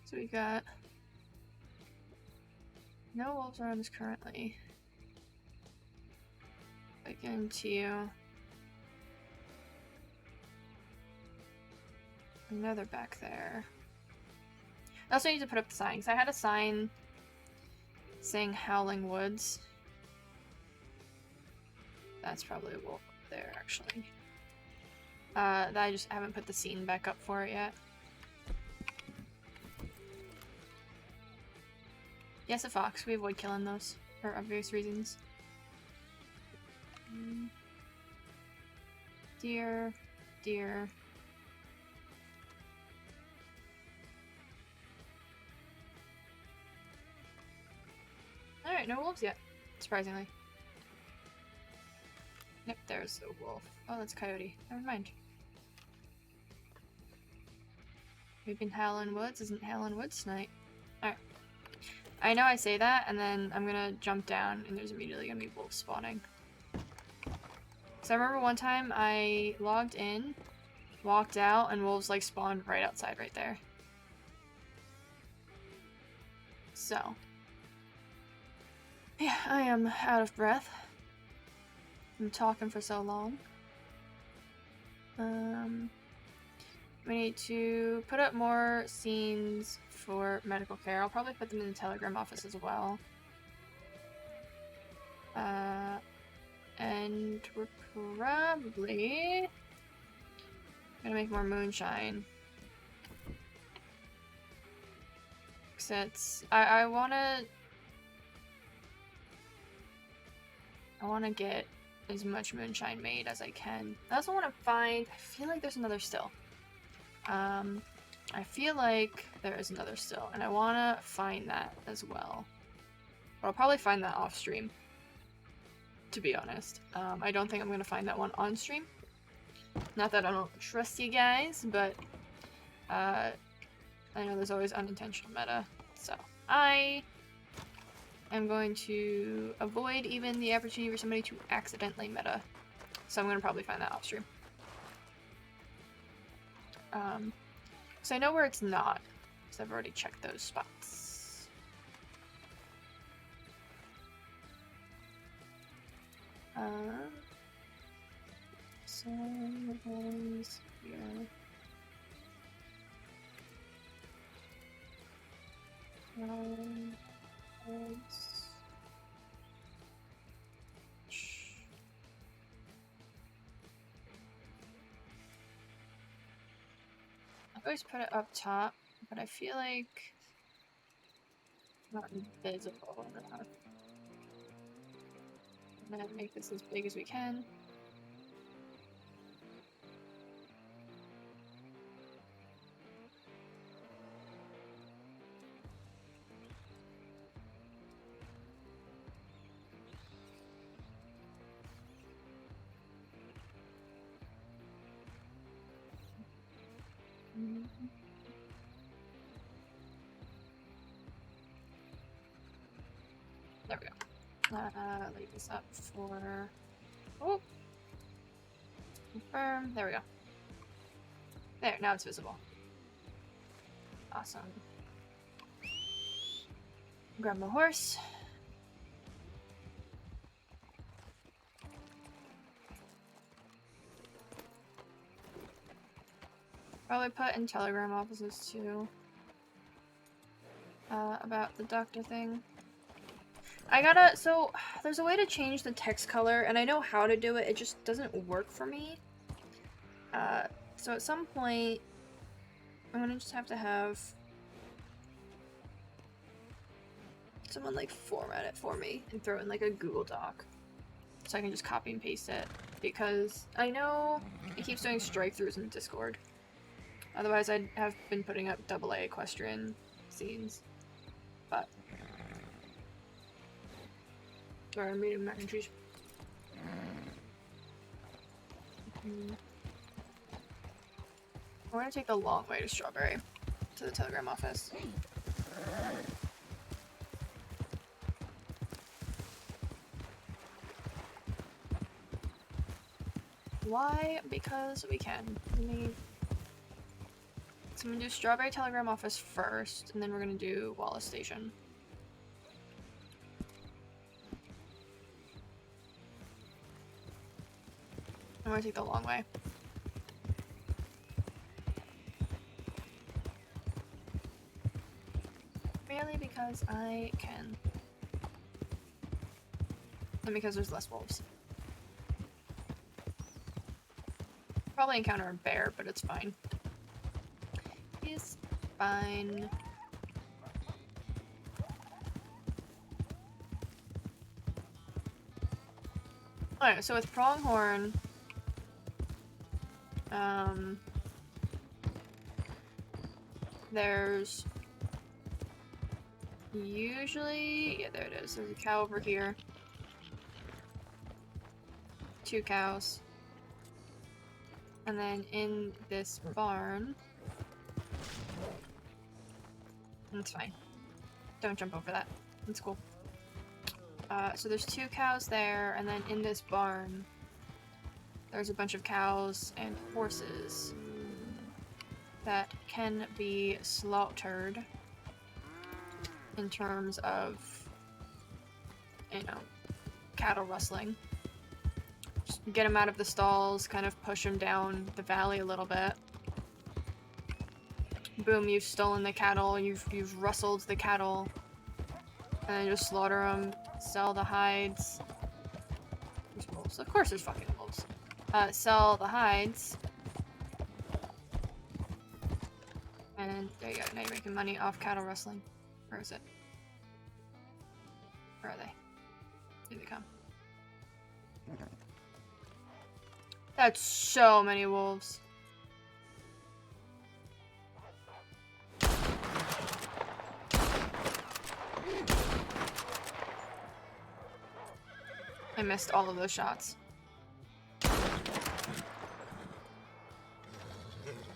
So we got no wolves around us currently. Get into you. Another back there. I also need to put up the sign, because I had a sign saying Howling Woods. That's probably a wolf there, actually. That I just haven't put the scene back up for it yet. Yes, a fox. We avoid killing those for obvious reasons. Deer, deer. Alright, no wolves yet, surprisingly. Yep, there's a wolf. Oh, that's coyote. Never mind. We've been Howlin' Woods. Isn't Howlin' Woods tonight? Alright. I know I say that, and then I'm gonna jump down, and there's immediately gonna be wolves spawning. So I remember one time I logged in, walked out, and wolves like spawned right outside right there. So. Yeah, I am out of breath. I'm talking for so long. We need to put up more scenes for medical care. I'll probably put them in the telegram office as well. And we're probably gonna make more moonshine. Cause I wanna get as much moonshine made as I can. I also wanna find, I feel like there's another still. I feel like there is another still, and I wanna find that as well. But I'll probably find that off stream, to be honest. I don't think I'm gonna find that one on stream. Not that I don't trust you guys, but I know there's always unintentional meta, so I am going to avoid even the opportunity for somebody to accidentally meta. So I'm gonna probably find that off stream. So I know where it's not, because I've already checked those spots. Some ones here. I always put it up top, but I feel like it's not visible enough. I'm gonna make this as big as we can. There we go. Leave this up for... Oh! Confirm. There we go. There, now it's visible. Awesome. Grab my horse. Probably put in telegram offices too. About the doctor thing. So, there's a way to change the text color, and I know how to do it, it just doesn't work for me. So at some point, I'm gonna just have to have someone like format it for me and throw it in like a Google Doc. So I can just copy and paste it, because I know it keeps doing strike-throughs in Discord. Otherwise I'd have been putting up AA equestrian scenes. But sorry, I'm eating mac and cheese. We're gonna take the long way to Strawberry, to the telegram office. Why? Because we can. So I'm gonna do Strawberry Telegram Office first, and then we're gonna do Wallace Station. I'm gonna take the long way. Merely because I can. And because there's less wolves. Probably encounter a bear, but it's fine. It's fine. Alright, so with Pronghorn, there's usually, yeah, there it is. There's a cow over here. 2 cows. And then in this barn, it's fine. Don't jump over that. It's cool. So there's 2 cows there, and then in this barn, there's a bunch of cows and horses that can be slaughtered in terms of, you know, cattle rustling. Just get them out of the stalls, kind of push them down the valley a little bit. Boom, you've stolen the cattle, you've rustled the cattle, and then just slaughter them, sell the hides. There's wolves. Of course there's fucking wolves. Sell the hides. And there you go, now you're making money off cattle rustling. Where is it? Where are they? Here they come. That's so many wolves. I missed all of those shots.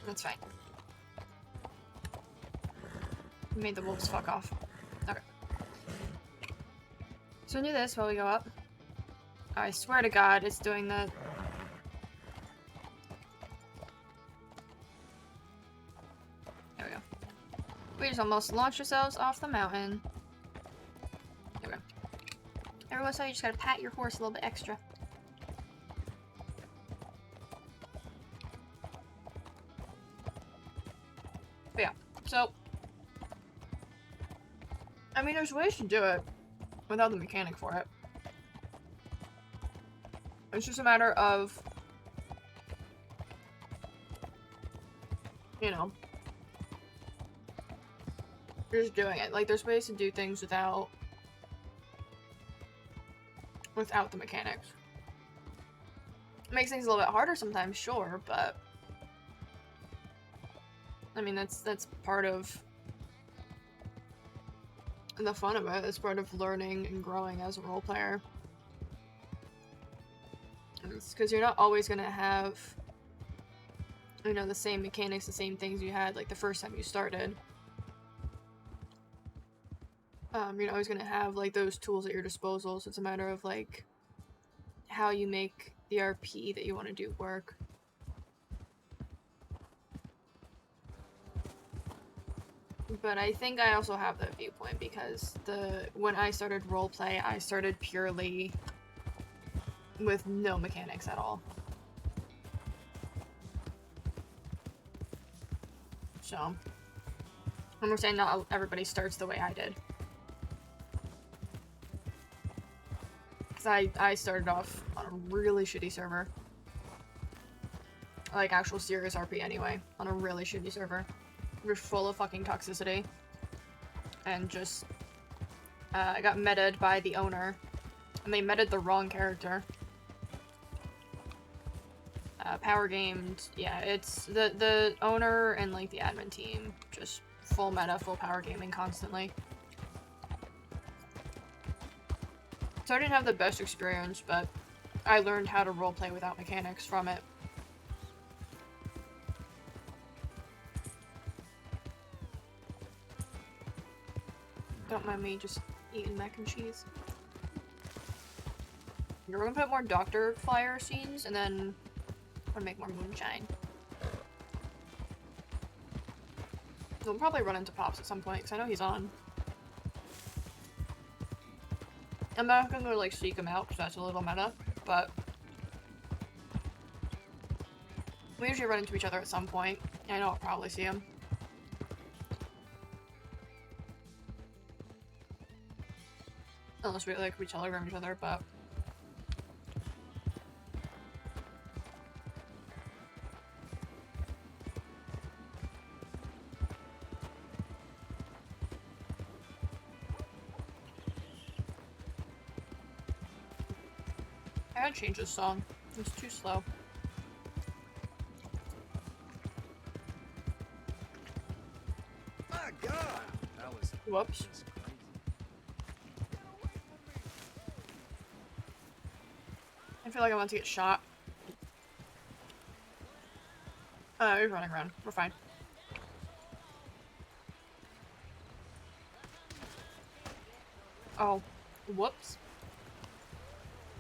That's fine. We made the wolves fuck off. Okay. So we'll do this while we go up. I swear to God, it's doing the... There we go. We just almost launched ourselves off the mountain. There we go. Every once in a while, you just gotta pat your horse a little bit extra. But yeah, so... I mean, there's ways to do it without the mechanic for it. It's just a matter of, you know, just doing it. Like, there's ways to do things without the mechanics. It makes things a little bit harder sometimes, sure, but I mean, that's part of the fun of it. It's part of learning and growing as a role player. It's because you're not always gonna have, you know, the same mechanics, the same things you had like the first time you started. You're not always gonna have like those tools at your disposal, so it's a matter of like how you make the RP that you want to do work. But I think I also have that viewpoint because when I started roleplay, I started purely with no mechanics at all. So, I'm saying not everybody starts the way I did. Because I started off on a really shitty server. Like actual serious RP anyway, on a really shitty server. We're full of fucking toxicity. And just, I got meted by the owner. And they meted the wrong character. Power gamed, yeah, it's the owner and like the admin team, just full meta, full power gaming constantly. So I didn't have the best experience, but I learned how to roleplay without mechanics from it. Don't mind me just eating mac and cheese. We're gonna put more doctor flyer scenes, and then Or make more moonshine. We'll probably run into Pops at some point, because I know he's on. I'm not gonna go, like, seek him out, because that's a little meta, but... we usually run into each other at some point. I know I'll probably see him. Unless we, like, we telegram each other, but... I gotta change this song. It's too slow. My God! That was Whoops. crazy. I feel like I'm about to get shot. He's running around. We're fine. Oh. Whoops.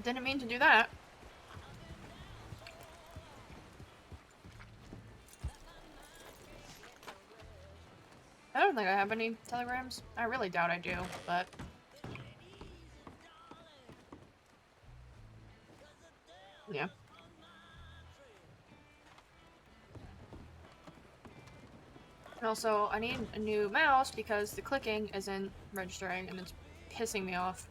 Didn't mean to do that. I don't think I have any telegrams. I really doubt I do, but... yeah. And also, I need a new mouse because the clicking isn't registering and it's pissing me off.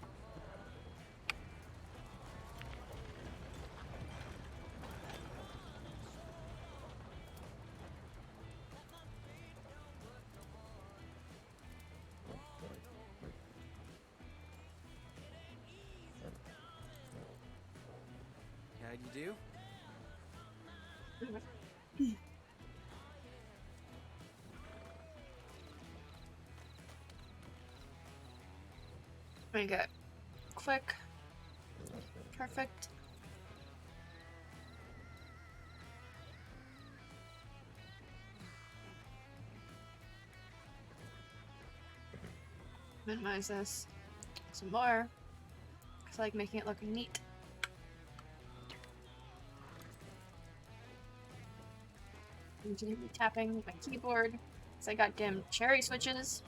How'd you do? I get click. Perfect. Minimize this some more. Cause I like making it look neat. Continue tapping with my keyboard. Cause I got damn cherry switches.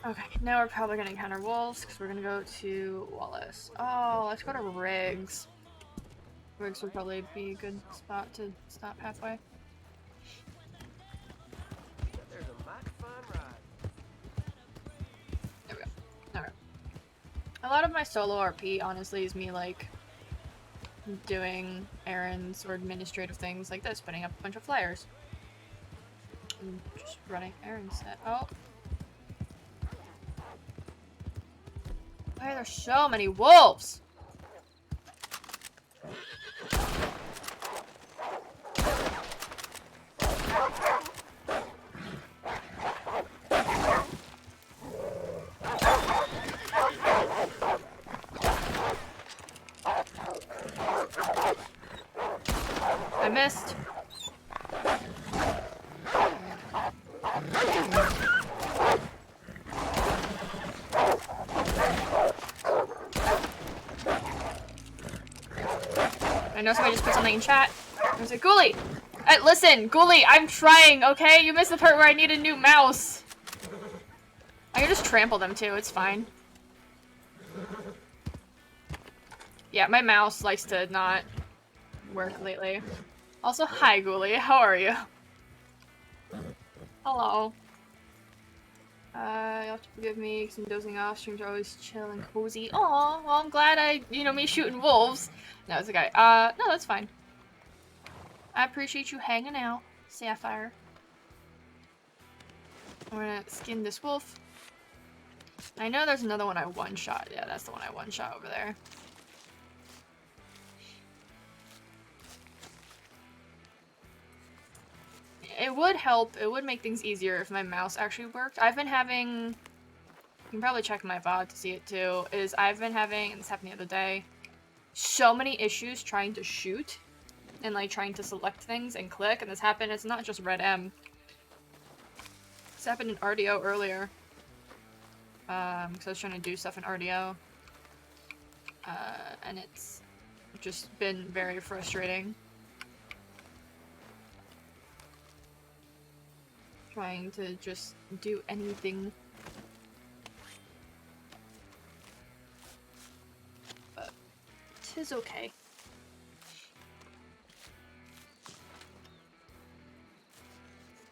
Okay, now we're probably gonna encounter wolves because we're gonna go to Wallace. Oh, let's go to Riggs. Riggs would probably be a good spot to stop halfway. There's a mighty fine ride. There we go. Alright. A lot of my solo RP, honestly, is me, like, doing errands or administrative things like this, putting up a bunch of flyers. And just running errands. Oh. Why are there so many wolves? I missed. I know somebody just put something in chat. There's a Ghoulie! Listen, Ghoulie, I'm trying, okay? You missed the part where I need a new mouse. I can just trample them too, it's fine. Yeah, my mouse likes to not work lately. Also, hi Ghoulie, how are you? Hello. You'll have to forgive me because I'm dozing off. Streams are always chill and cozy. Aw, well, I'm glad me shooting wolves. No, it's okay. No, that's fine. I appreciate you hanging out, Sapphire. We're gonna skin this wolf. I know there's another one I one-shot. Yeah, that's the one I one-shot over there. It would help, it would make things easier if my mouse actually worked. I've been having, you can probably check my VOD to see it too, is I've been having, and this happened the other day, so many issues trying to shoot and like trying to select things and click, and this happened, it's not just Red M. It's happened in RDO earlier. Because I was trying to do stuff in RDO. And it's just been very frustrating. Trying to just do anything. But 'tis okay.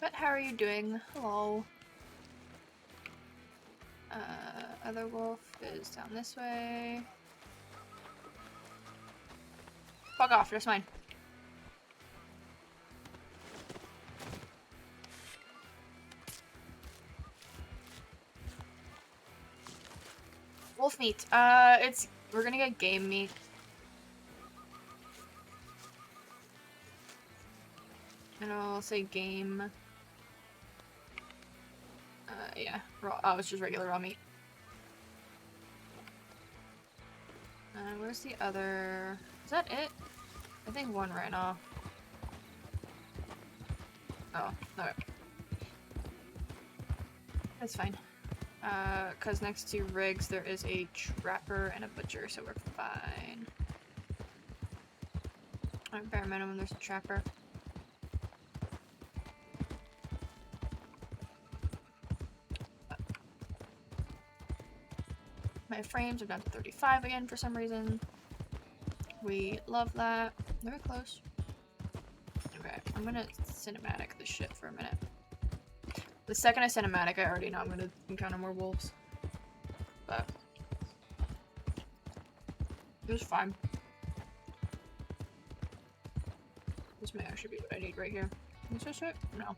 But how are you doing? Hello. Other wolf is down this way. Fuck off, that's mine. Wolf meat. We're gonna get game meat. And I'll say game. Yeah, raw. Oh, it's just regular raw meat. Where's the other? Is that it? I think one ran off. Oh, okay. That's fine. Cause next to Riggs there is a trapper and a butcher, so we're fine. Alright, bare minimum there's a trapper. My frames are down to 35 again for some reason. We love that. Very close. Okay, I'm gonna cinematic this shit for a minute. The second I cinematic, I already know I'm gonna encounter more wolves. But it was fine. This may actually be what I need right here. Is this it? No.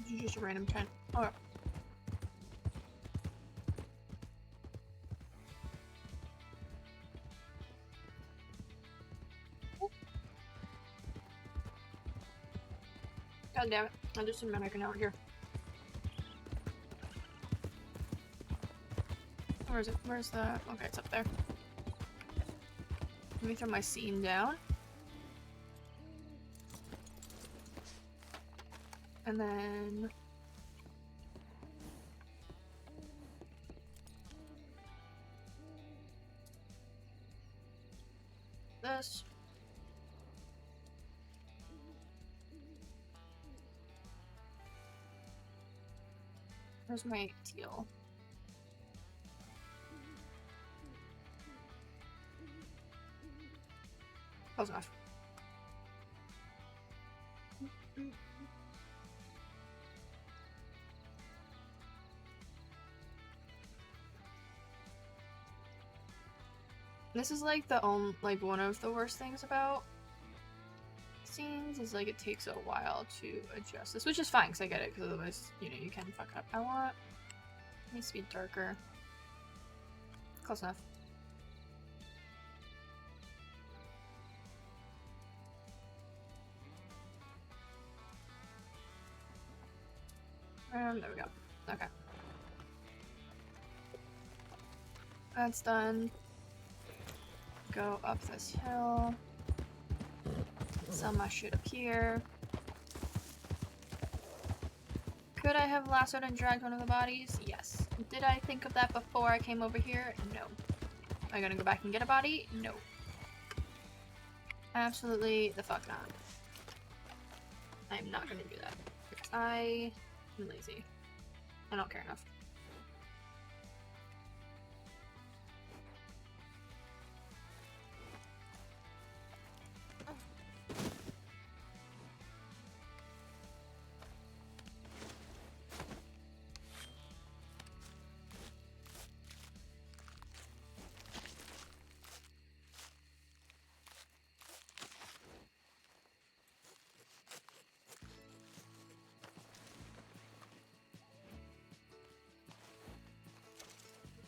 This is just a random tent. Okay. God damn it. I'll do cinematic out here. Where is it? Where's the... Okay, it's up there. Let me throw my scene down. And then... this. Where's my teal? Close enough. This is like the only, like one of the worst things about scenes is like it takes a while to adjust this, which is fine because I get it, because otherwise, you know, you can fuck up. I want it needs to be darker. Close enough. There we go. Okay. That's done. Go up this hill. Sell my shit up here. Could I have lassoed and dragged one of the bodies? Yes. Did I think of that before I came over here? No. Am I gonna go back and get a body? No. Absolutely the fuck not. I'm not gonna do that. Because I am lazy. I don't care enough.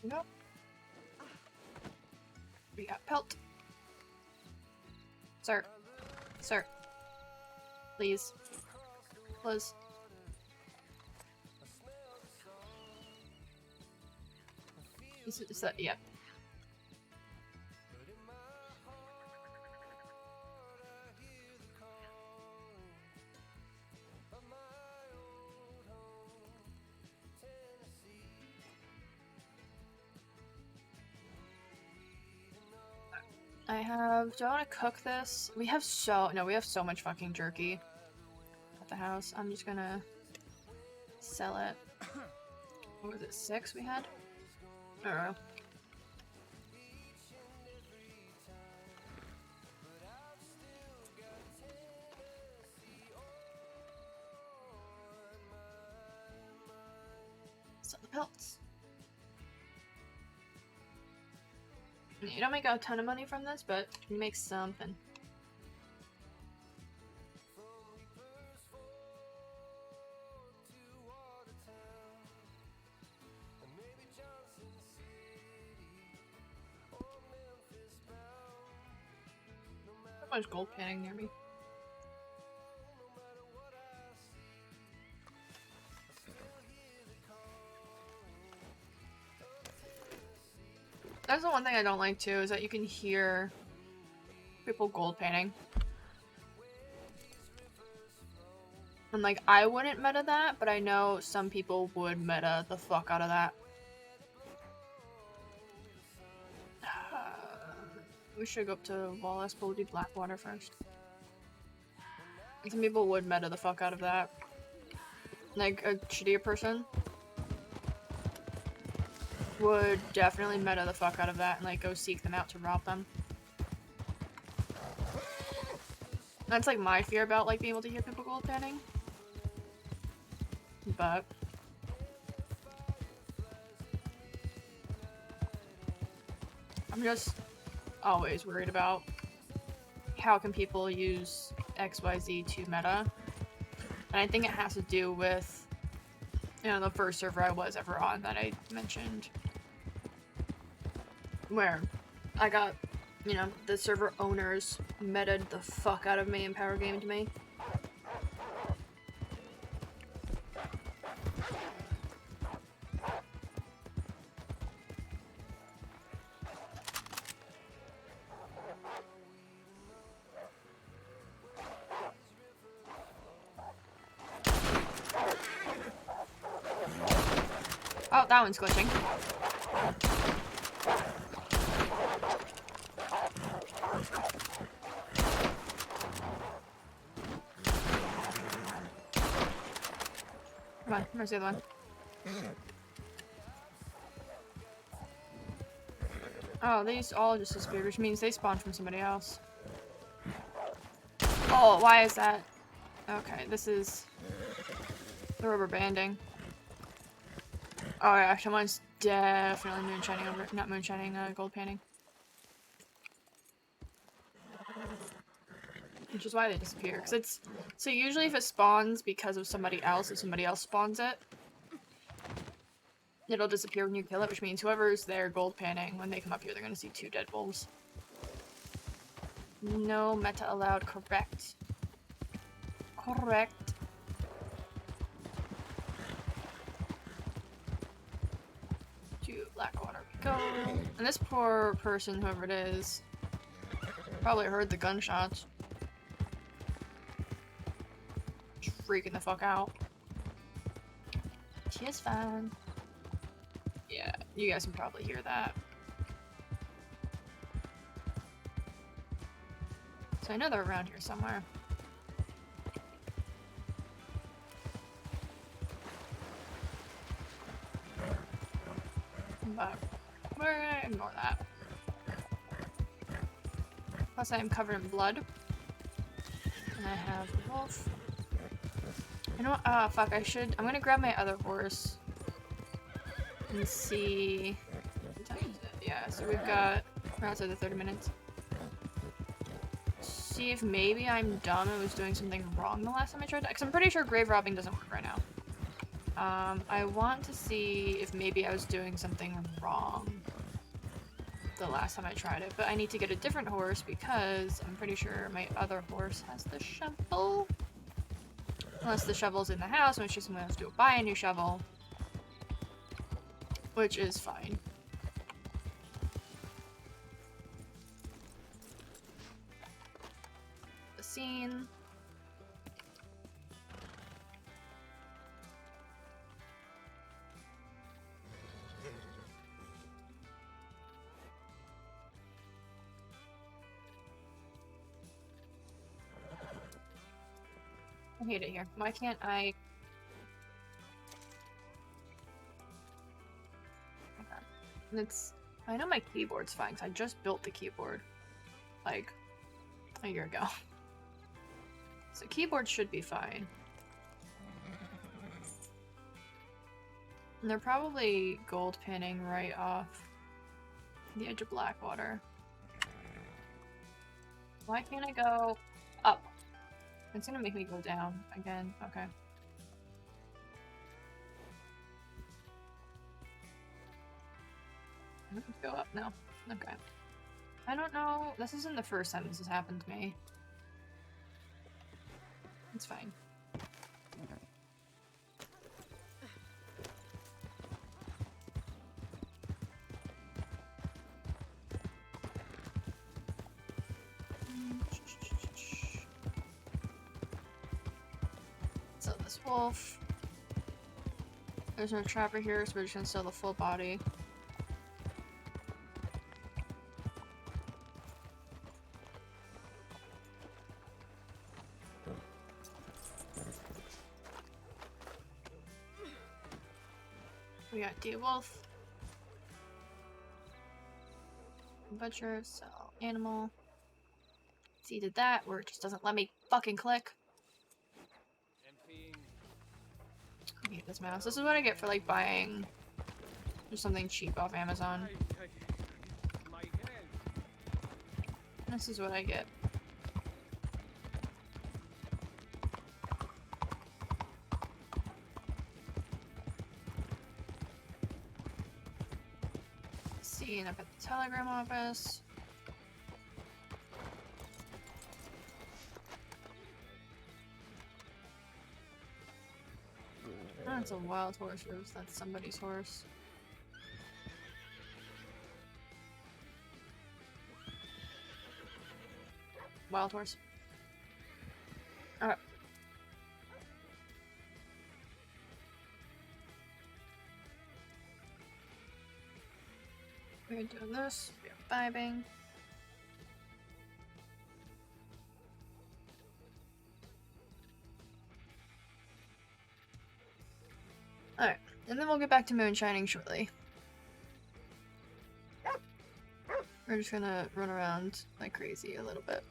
Nope. We got pelt. Sir. Sir. Please. Please. Is that, yeah. I have. Do I want to cook this? We have so much fucking jerky at the house. I'm just gonna sell it. What was it? 6 we had? I don't know. Sell the pelts. You don't make a ton of money from this, but you make something. There's gold panning near me. That's the one thing I don't like too, is that you can hear people gold panning. And like, I wouldn't meta that, but I know some people would meta the fuck out of that. We should go up to Wallace, but we'll do Blackwater first. Some people would meta the fuck out of that. Like, a shittier person would definitely meta the fuck out of that and like go seek them out to rob them. That's like my fear about like being able to hear people gold panning. But I'm just always worried about how can people use XYZ to meta. And I think it has to do with, you know, the first server I was ever on that I mentioned, where I got, you know, the server owners meted the fuck out of me and power gamed me. Oh, that one's glitching. Come on, where's the other one? Oh, these all just disappeared, which means they spawned from somebody else. Oh, why is that? Okay, this is the rubber banding. Oh yeah, someone's definitely moonshining over, not moonshining, gold panning. Which is why they disappear, because it's, so usually if it spawns because of somebody else, if somebody else spawns it, it'll disappear when you kill it, which means whoever's there gold panning, when they come up here, they're gonna see 2 dead wolves. No meta allowed, correct. Correct. To Blackwater we go. And this poor person, whoever it is, probably heard the gunshots. Just freaking the fuck out. She is fine. Yeah, you guys can probably hear that. So I know they're around here somewhere. But we're gonna ignore that. Plus I am covered in blood. And I have the wolf. You know what? Ah, fuck, I'm gonna grab my other horse. And see... What time is it? Yeah, so we've got... We're outside the 30 minutes. See if maybe I'm dumb and was doing something wrong the last time I tried to... Because I'm pretty sure grave robbing doesn't work right now. I want to see if maybe I was doing something wrong the last time I tried it, but I need to get a different horse because I'm pretty sure my other horse has the shovel. Unless the shovel's in the house, in which case I'm gonna have to go buy a new shovel. Which is fine. The scene. I hate it here. Why can't I... Okay. And it's... I know my keyboard's fine, because I just built the keyboard, like, a year ago. So keyboard should be fine. And they're probably gold pinning right off the edge of Blackwater. Why can't I go up? It's gonna make me go down again. Okay. Let's go up now. Okay. I don't know. This isn't the first time this has happened to me. It's fine. So this wolf. There's no trapper here, so we're just gonna sell the full body. We got D-Wolf. Butcher, sell animal. See, did that where it just doesn't let me fucking click. I hate this mouse. This is what I get for like buying just something cheap off Amazon. This is what I get. Seeing up at the telegram office. Oh, it's a wild horse, or is that somebody's horse? Wild horse. Alright. We're doing this. We're vibing. Alright, and then we'll get back to moonshining shortly. We're just gonna run around like crazy a little bit.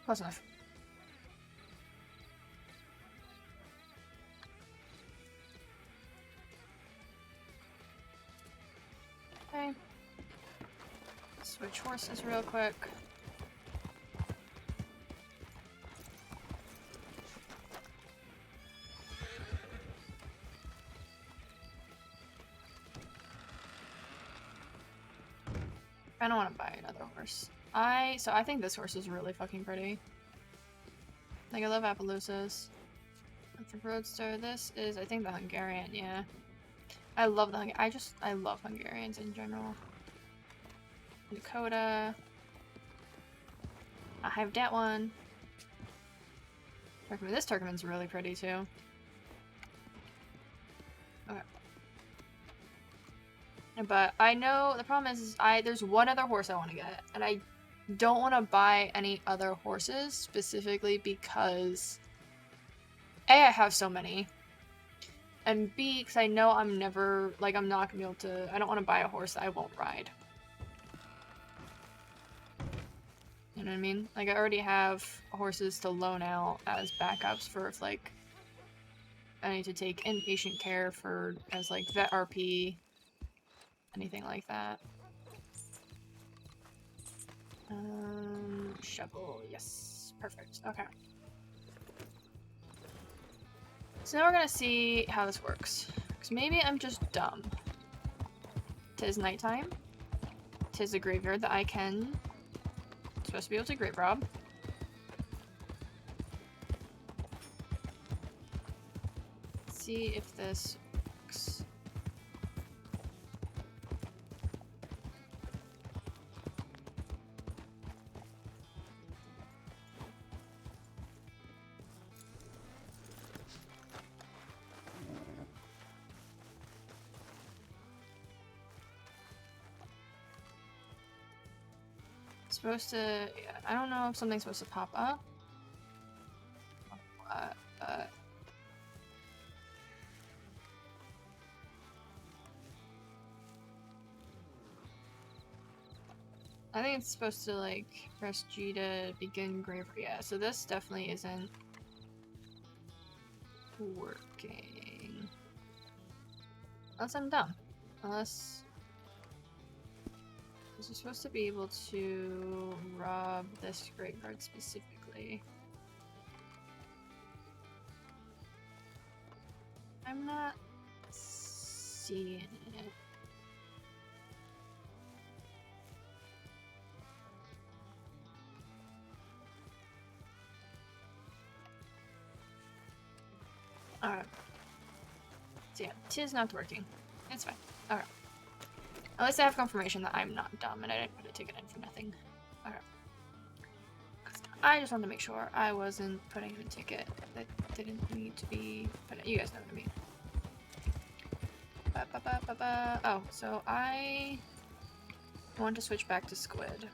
Close enough. Okay. Switch horses real quick. I don't want to buy another horse. So I think this horse is really fucking pretty. Like, I love Appaloosas. That's a roadster. This is, I think, the Hungarian, yeah. I love the I love Hungarians in general. Dakota. I have that one. Turkmen. This Turkmen's really pretty, too. Okay. But I know the problem is there's one other horse I want to get, and I don't want to buy any other horses specifically because A, I have so many, and B, because I know I'm not gonna be able to, I don't want to buy a horse that I won't ride. You know what I mean? Like, I already have horses to loan out as backups for if, like, I need to take inpatient care for, as, like, vet RP, anything like that. Shovel, yes. Perfect, okay. So now we're gonna see how this works. Because maybe I'm just dumb. 'Tis nighttime. 'Tis a graveyard that I can... supposed to be able to grave rob. Let's see if this works. Supposed to, yeah, I don't know if something's supposed to pop up. I think it's supposed to like press G to begin grave. Yeah, so this definitely isn't working. Unless I'm dumb. Unless you're supposed to be able to rob this graveyard specifically. I'm not seeing it. Alright. So yeah, tis not working. It's fine. Alright. At least I have confirmation that I'm not dumb and I didn't put a ticket in for nothing. Alright. I just wanted to make sure I wasn't putting in a ticket that didn't need to be put in. You guys know what I mean. Oh, so I want to switch back to squid.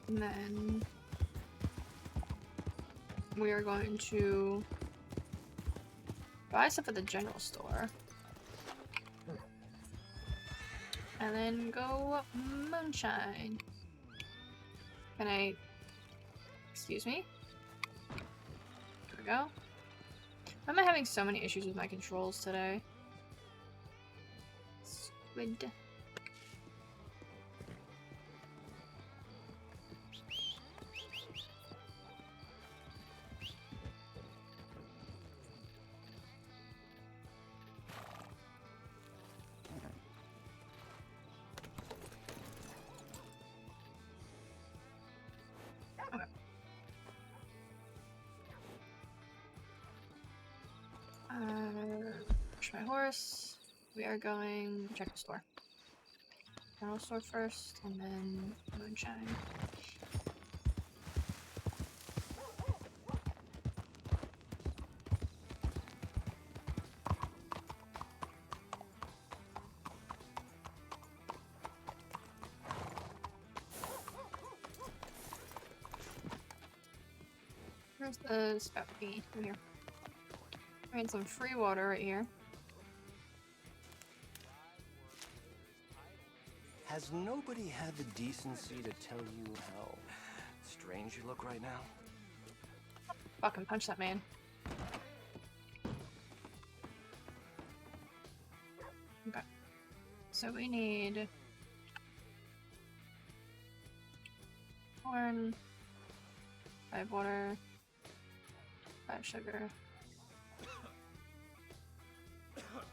And then we are going to buy stuff at the general store. And then go moonshine. Can I... Excuse me? There we go. Why am I having so many issues with my controls today? Squid. Push my horse. We are going check the store. General store first, and then moonshine. Where's the spout key? Over here. I need some free water right here. Has nobody had the decency to tell you how strange you look right now? Fucking punch that man. Okay. So we need corn, 5 water, 5 sugar.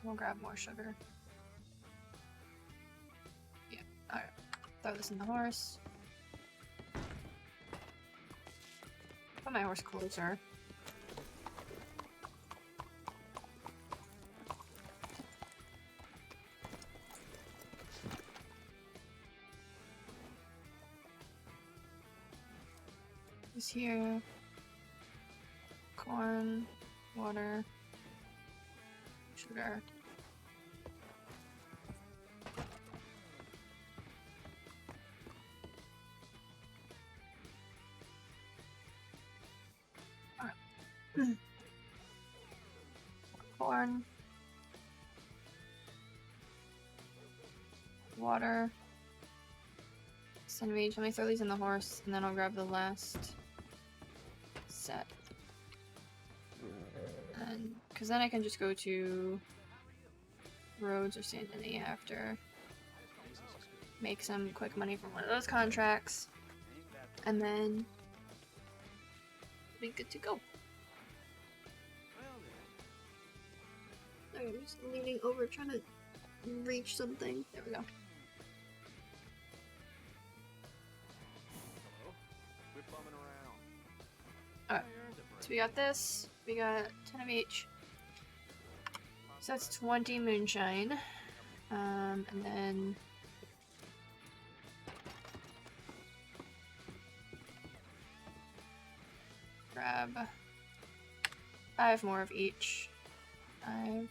We'll grab more sugar. Yeah, alright. Throw this in the horse. Put my horse closer. This here. Corn, water, sugar. Corn, water, sandwich. Let me throw these in the horse, and then I'll grab the last set. And because then I can just go to Rhodes or San Denis after, make some quick money from one of those contracts, and then be good to go. I'm just leaning over trying to reach something. There we go. we got this. We got 10 of each. So that's 20 moonshine. And then... grab 5 more of each. 5.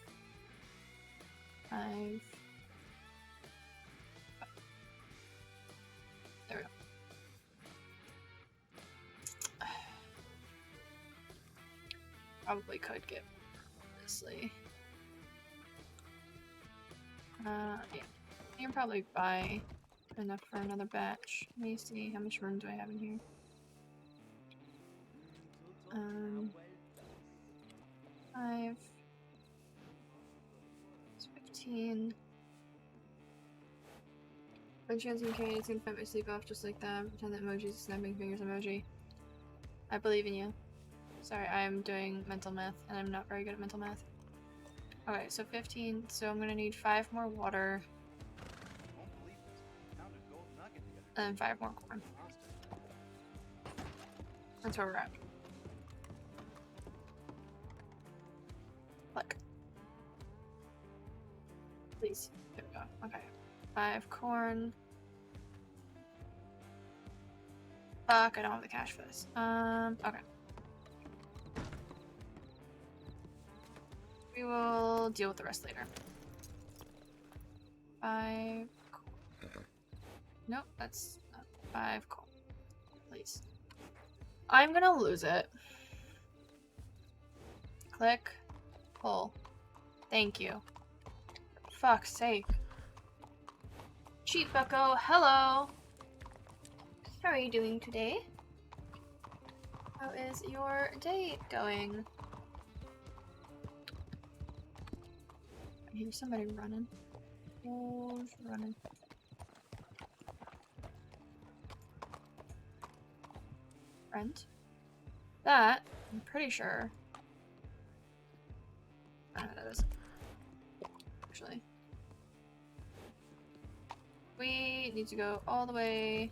There we go. Probably could get Leslie. Yeah. You can probably buy enough for another batch. Let me see, how much room do I have in here? 5. It's 15. When chance in Kane, it's gonna fight my sleep off just like that. Pretend that emoji is a snapping fingers emoji. I believe in you. Sorry, I am doing mental math, and I'm not very good at mental math. Alright, so 15, so I'm gonna need 5 more water. And 5 more corn. That's where we're at. Look. Please. There we go. Okay. 5 corn. Fuck, I don't have the cash for this. Okay. We will deal with the rest later. 5 corn. Nope, that's not 5 corn. Please. I'm gonna lose it. Click. Pull. Thank you. For fuck's sake. Cheap Bucko, hello! How are you doing today? How is your day going? I hear somebody running. Who's running? Rent? That, I'm pretty sure. I don't know what that is. Actually. We need to go all the way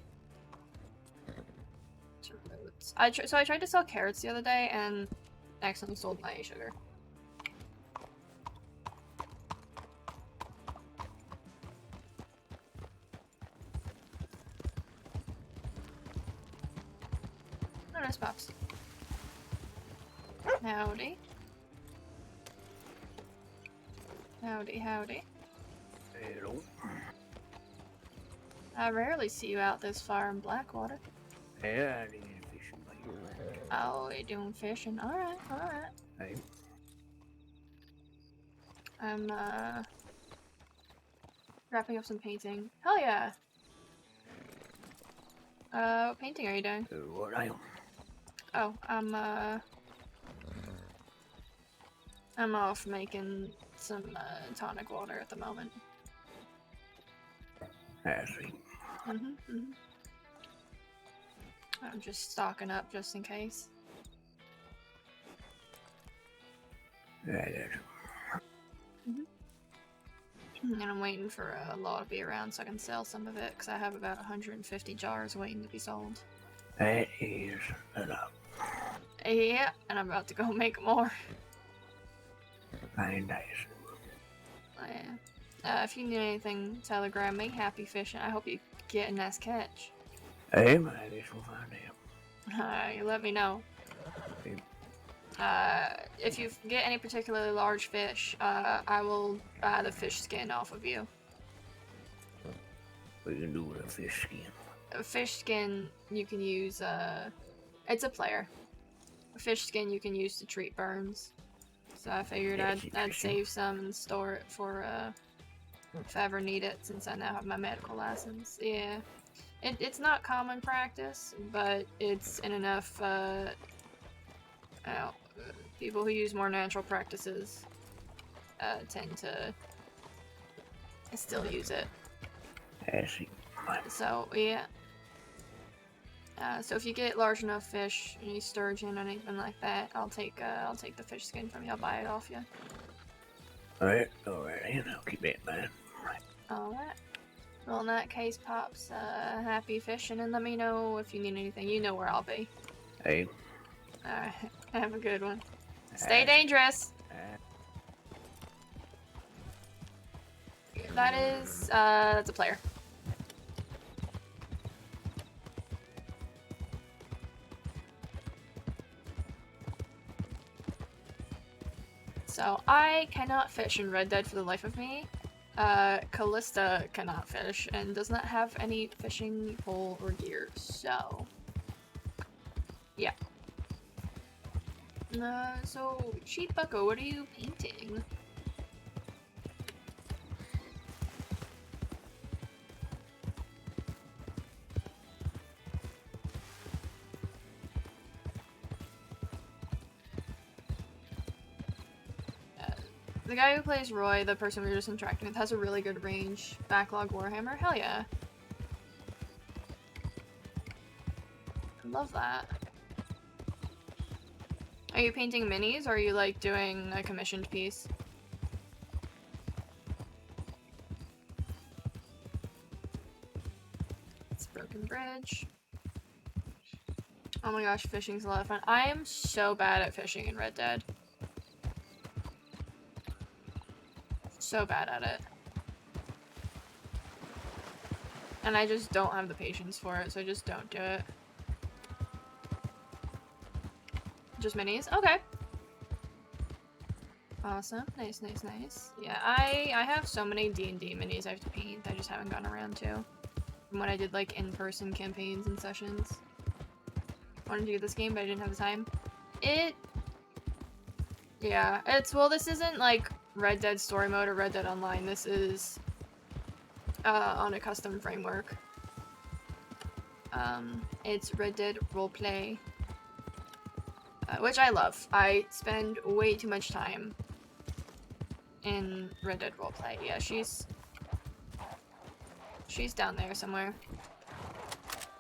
to roads. So I tried to sell carrots the other day and accidentally sold my sugar. Oh, nice pops. Howdy. Howdy, howdy. Hello. I rarely see you out this far in Blackwater. Yeah, I need fishing, mate. Oh, you're doing fishing. Alright, alright. Hey. I'm, wrapping up some painting. Hell yeah! What painting are you doing? What I am. Oh, I'm off making some, tonic water at the moment. I see. I'm just stocking up just in case. Right. And I'm waiting for a law to be around so I can sell some of it, because I have about 150 jars waiting to be sold. That is enough. Yeah, and I'm about to go make more. Very nice. Yeah. If you need anything, telegram me. Happy fishing. I hope you get a nice catch. Hey, man, this will find out. You let me know. If you get any particularly large fish, I will buy the fish skin off of you. What you can do with a fish skin? A fish skin you can use, it's a player. A fish skin you can use to treat burns. So I figured I'd save some and store it for, if I ever need it, since I now have my medical license. Yeah. It's not common practice, but it's in enough, people who use more natural practices, tend to still use it. I see. So, yeah. So if you get large enough fish, any sturgeon or anything like that, I'll take the fish skin from you. I'll buy it off you. Alright, and I'll keep that in mind. Alright. Well, in that case, Pops, happy fishing, and let me know if you need anything. You know where I'll be. Hey. Alright. Have a good one. Stay dangerous. That is, that's a player. So, I cannot fish in Red Dead for the life of me. Callista cannot fish and does not have any fishing pole or gear, so... yeah. So, Cheat Bucko, what are you painting? The guy who plays Roy, the person we were just interacting with, has a really good range. Backlog Warhammer? Hell yeah. I love that. Are you painting minis, or are you, like, doing a commissioned piece? It's a broken bridge. Oh my gosh, fishing's a lot of fun. I am so bad at fishing in Red Dead. So bad at it. And I just don't have the patience for it, so I just don't do it. Just minis? Okay. Awesome. Nice, nice, nice. Yeah, I have so many D&D minis I have to paint. I just haven't gotten around to. From when I did, like, in-person campaigns and sessions. Wanted to do this game, but I didn't have the time. Yeah, well, this isn't, like, Red Dead Story Mode or Red Dead Online. This is on a custom framework. It's Red Dead Roleplay, which I love. I spend way too much time in Red Dead Roleplay. Yeah, she's down there somewhere.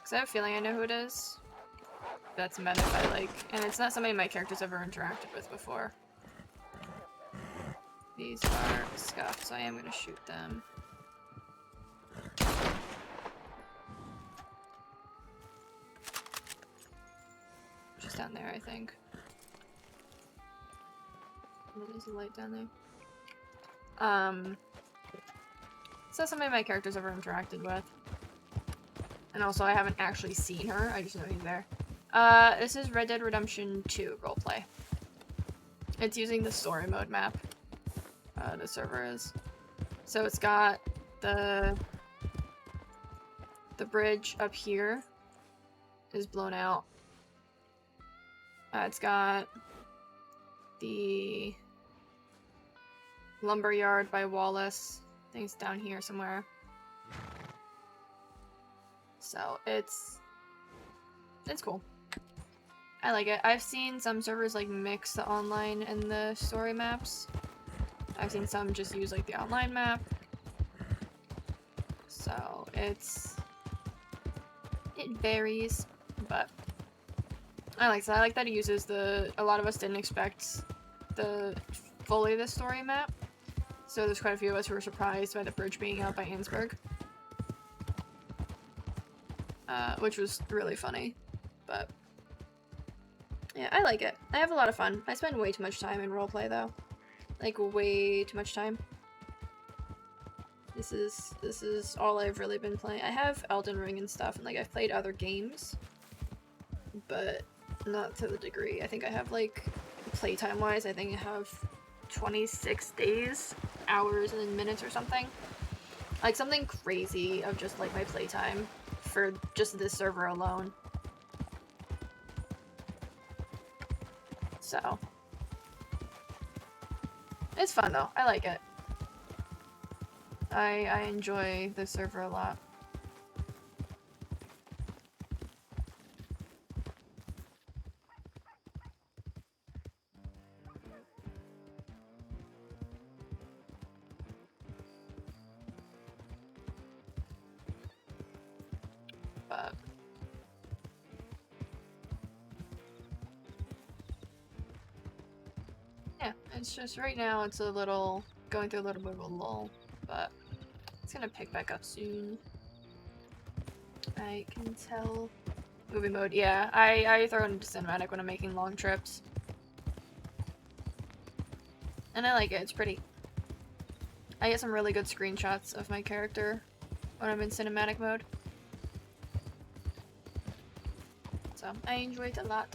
Cause I have a feeling I know who it is. That's meta if I like, and it's not somebody my character's ever interacted with before. These are scuffed, so I am gonna shoot them. She's down there, I think. There's a light down there. It's not somebody my character's ever interacted with. And also, I haven't actually seen her, I just know he's there. This is Red Dead Redemption 2 roleplay. It's using the story mode map. The server is. So it's got the bridge up here is blown out. It's got the lumberyard by Wallace. I think it's down here somewhere. So it's cool. I like it. I've seen some servers like mix the online and the story maps. I've seen some just use like the online map. So it varies, but I like that. I like that it uses a lot of us didn't expect fully the story map. So there's quite a few of us who were surprised by the bridge being out by Ansburg. Which was really funny, but yeah, I like it. I have a lot of fun. I spend way too much time in roleplay though. Like, way too much time. This is all I've really been playing. I have Elden Ring and stuff, and like I've played other games, but not to the degree. I think I have like, playtime wise, I think I have 26 days, hours, and then minutes or something. Like something crazy of just like my playtime for just this server alone. So it's fun though. I like it. I enjoy the server a lot. But yeah, it's just right now it's a little going through a little bit of a lull, but it's gonna pick back up soon. I can tell. Movie mode, yeah. I throw it into cinematic when I'm making long trips. And I like it, it's pretty. I get some really good screenshots of my character when I'm in cinematic mode. So, I enjoy it a lot.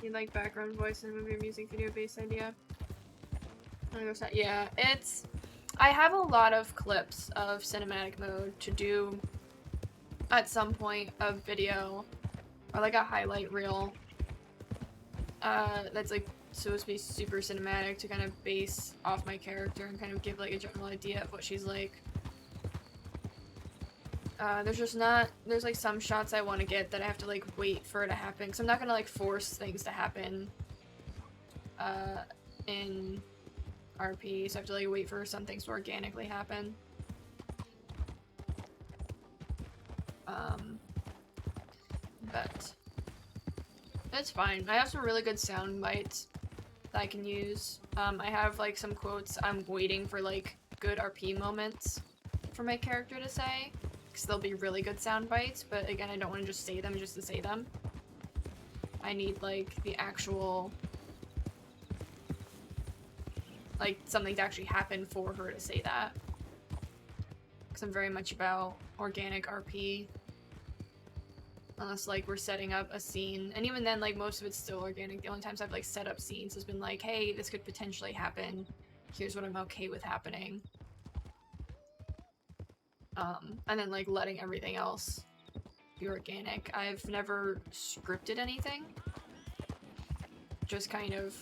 You like background voice in a movie or music video based idea? Yeah, it's... I have a lot of clips of cinematic mode to do at some point of video, or like a highlight reel, that's like supposed to be super cinematic to kind of base off my character and kind of give like a general idea of what she's like. There's like some shots I want to get that I have to like wait for it to happen, because I'm not gonna like force things to happen in RP, so I have to like wait for some things to organically happen. But it's fine. I have some really good sound bites that I can use. I have like some quotes I'm waiting for like good RP moments for my character to say, because they'll be really good sound bites, but again, I don't want to just say them just to say them. I need like the actual, like something to actually happen for her to say that, because I'm very much about organic RP. Unless, like, we're setting up a scene. And even then, like, most of it's still organic. The only times I've, like, set up scenes has been like, hey, this could potentially happen. Here's what I'm okay with happening. And then, like, letting everything else be organic. I've never scripted anything. Just kind of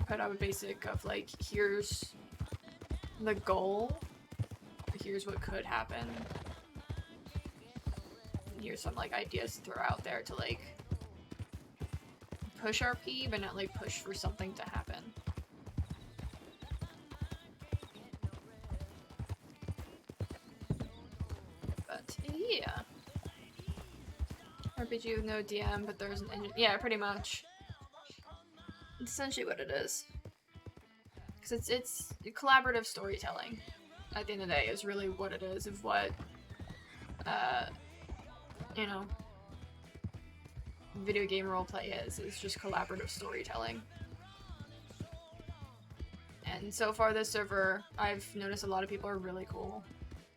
put out a basic of, like, here's the goal. Here's what could happen. Here's some like ideas to throw out there to like push RP, but not like push for something to happen. But yeah, RPG with no DM, but there's an engine. Yeah, pretty much. It's essentially what it is. Because it's collaborative storytelling. At the end of the day, is really what it is. Of what you know, video game roleplay is. It's just collaborative storytelling. And so far this server, I've noticed a lot of people are really cool.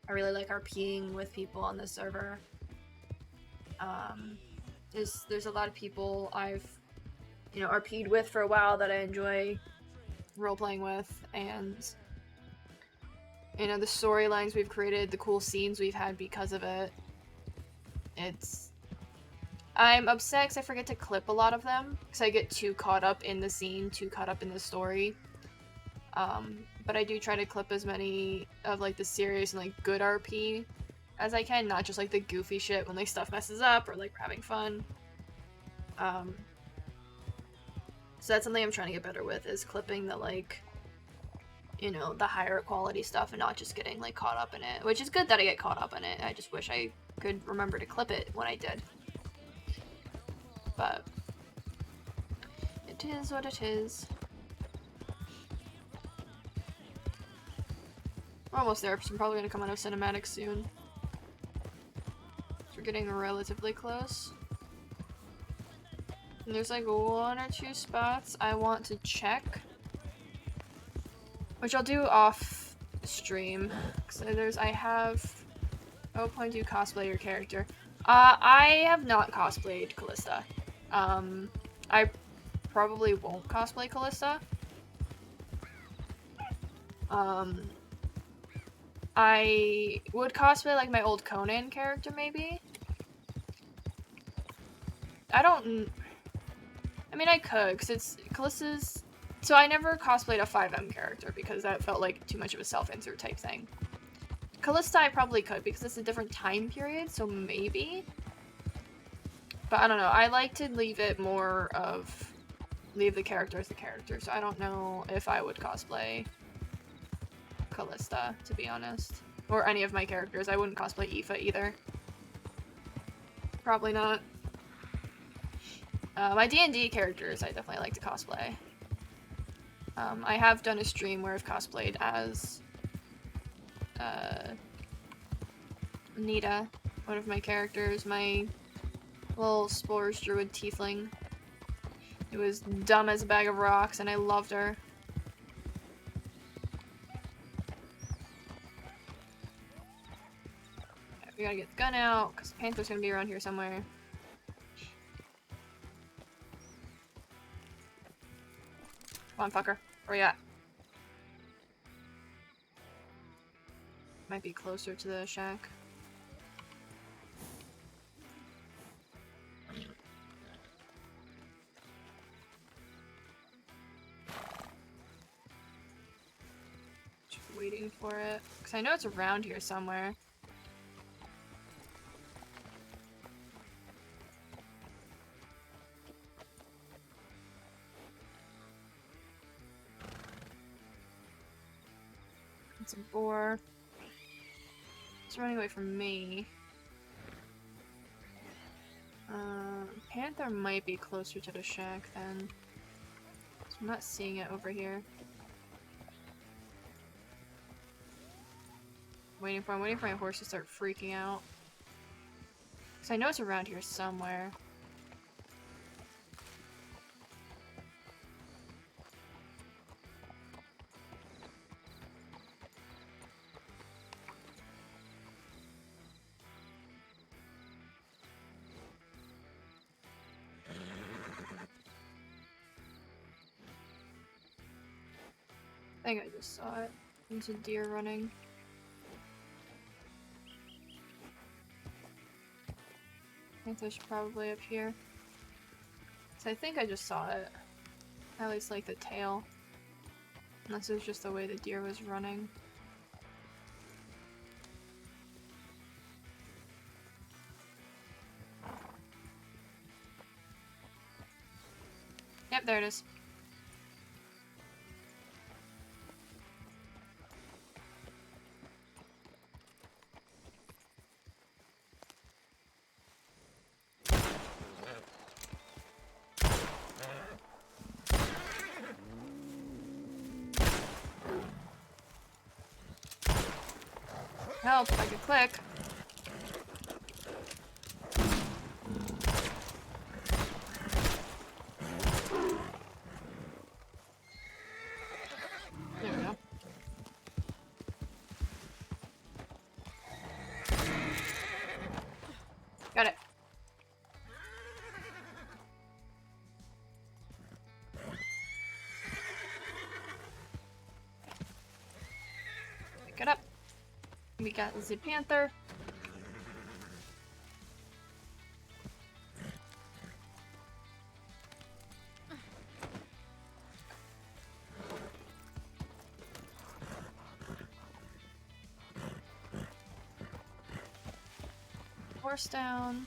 I really like RPing with people on this server. There's a lot of people I've, you know, RP'd with for a while that I enjoy roleplaying with, and you know, the storylines we've created, the cool scenes we've had because of it. I'm upset because I forget to clip a lot of them, because I get too caught up in the scene, too caught up in the story. But I do try to clip as many of like the serious and like good RP as I can, not just like the goofy shit when like stuff messes up or like we're having fun. So that's something I'm trying to get better with, is clipping the like, you know, the higher quality stuff and not just getting like caught up in it, which is good that I get caught up in it. I just wish I could remember to clip it when I did. But it is what it is. We're almost there, because I'm probably gonna come out of cinematic soon. So we're getting relatively close. And there's like 1 or 2 spots I want to check, which I'll do off stream. So I have 0.2 cosplay your character. I have not cosplayed Callista. I probably won't cosplay Callista. I would cosplay like my old Conan character, maybe. I mean, I could, because it's Callista's. So I never cosplayed a 5M character because that felt like too much of a self-insert type thing. Callista I probably could because it's a different time period, so maybe. But I don't know, I like to leave it more of, leave the character as the character, so I don't know if I would cosplay Callista, to be honest. Or any of my characters. I wouldn't cosplay Aoife either. Probably not. My D&D characters I definitely like to cosplay. I have done a stream where I've cosplayed as Nita, one of my characters, my little spores druid tiefling. It was dumb as a bag of rocks, and I loved her. Okay, we gotta get the gun out, because the Panther's gonna be around here somewhere. Come on, fucker. Where you at? Might be closer to the shack. Just waiting for it. Because I know it's around here somewhere. It's a boar. It's running away from me. Panther might be closer to the shack then. So I'm not seeing it over here. I'm waiting for my horse to start freaking out. Because I know it's around here somewhere. I think I just saw it. There's a deer running. Panther's probably up here. So I think I just saw it. At least like the tail. Unless it was just the way the deer was running. Yep, there it is. Help, if I could click. There we go. Got it. Pick it up. We got the Panther. Horse down.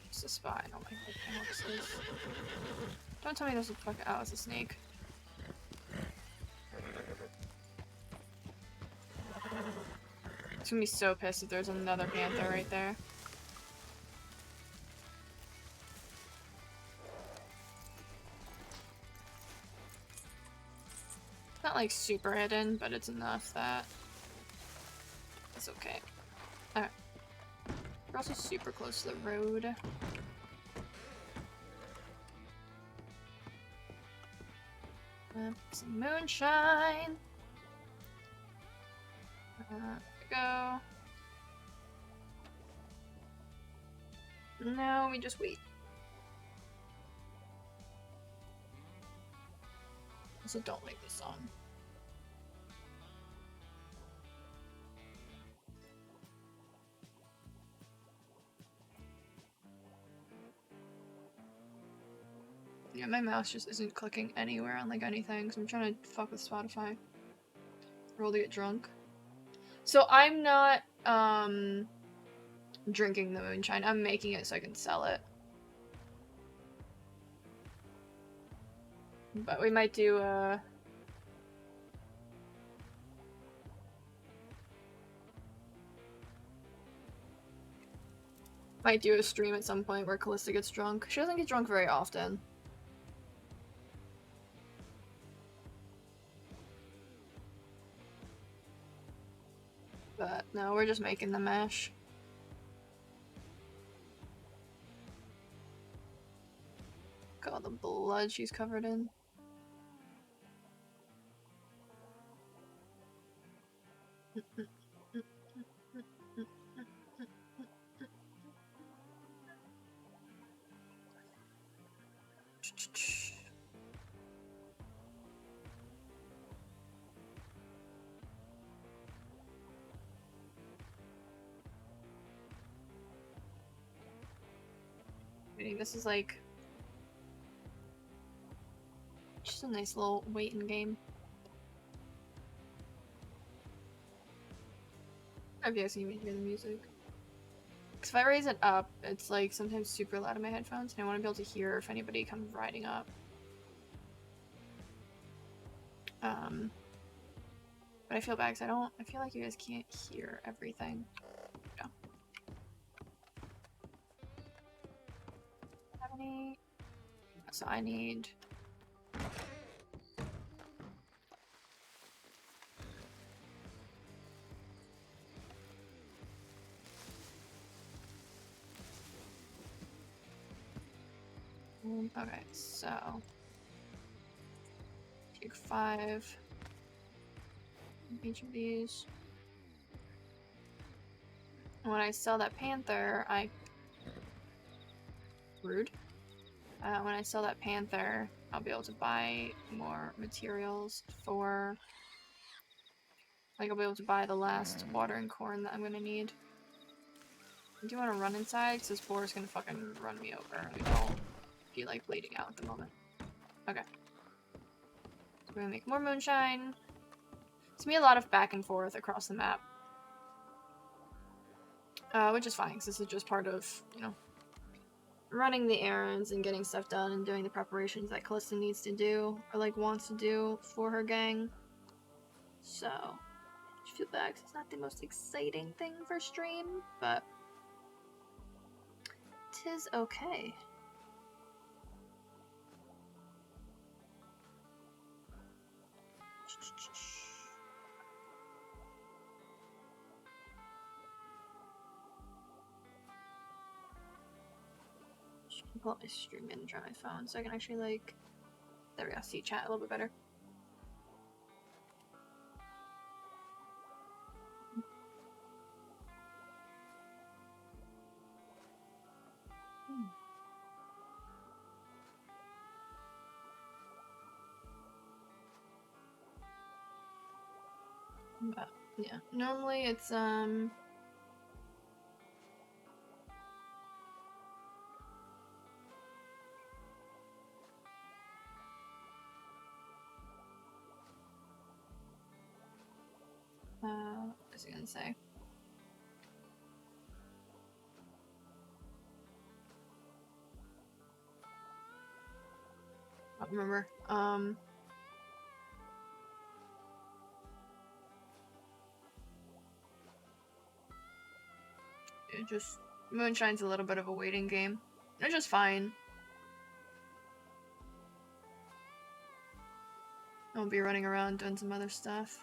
It's a spy. Oh my god, what's this? Don't tell me there's a fucking. Oh, it's a snake. It's gonna be so pissed if there's another panther right there. Not like super hidden, but it's enough that it's okay. Alright. We're also super close to the road. Some moonshine. There we go. No, we just wait. Also, don't like this song. Yeah, my mouse just isn't clicking anywhere on like anything, so I'm trying to fuck with Spotify. Roll to get drunk. So I'm not drinking the moonshine. I'm making it so I can sell it. But we might do Might do a stream at some point where Callista gets drunk. She doesn't get drunk very often. But no, we're just making the mash. Look at all the blood she's covered in. This is like just a nice little waiting game. I've yet to even hear the music. Because if I raise it up, it's like sometimes super loud in my headphones, and I want to be able to hear if anybody comes riding up. But I feel bad because I feel like you guys can't hear everything. Yeah. Have any? So I need. Okay, so take 5 each of these. And when I sell that panther, rude. When I sell that panther, I'll be able to buy more materials for. Like, I'll be able to buy the last water and corn that I'm gonna need. I do want to run inside, because this boar is gonna fucking run me over. I don't feel like bleeding out at the moment. Okay. So we're gonna make more moonshine. It's gonna be a lot of back and forth across the map. Which is fine, because this is just part of, you know, running the errands and getting stuff done and doing the preparations that Callista needs to do, or like wants to do for her gang. So, I feel bad 'cause it's not the most exciting thing for stream, but 'tis okay. Pull up my stream manager on my phone so I can actually, like, there we go, see chat a little bit better. But, yeah, normally it's, what was I gonna say? I don't remember. It just, Moonshine's a little bit of a waiting game. It's just fine. I'll be running around doing some other stuff.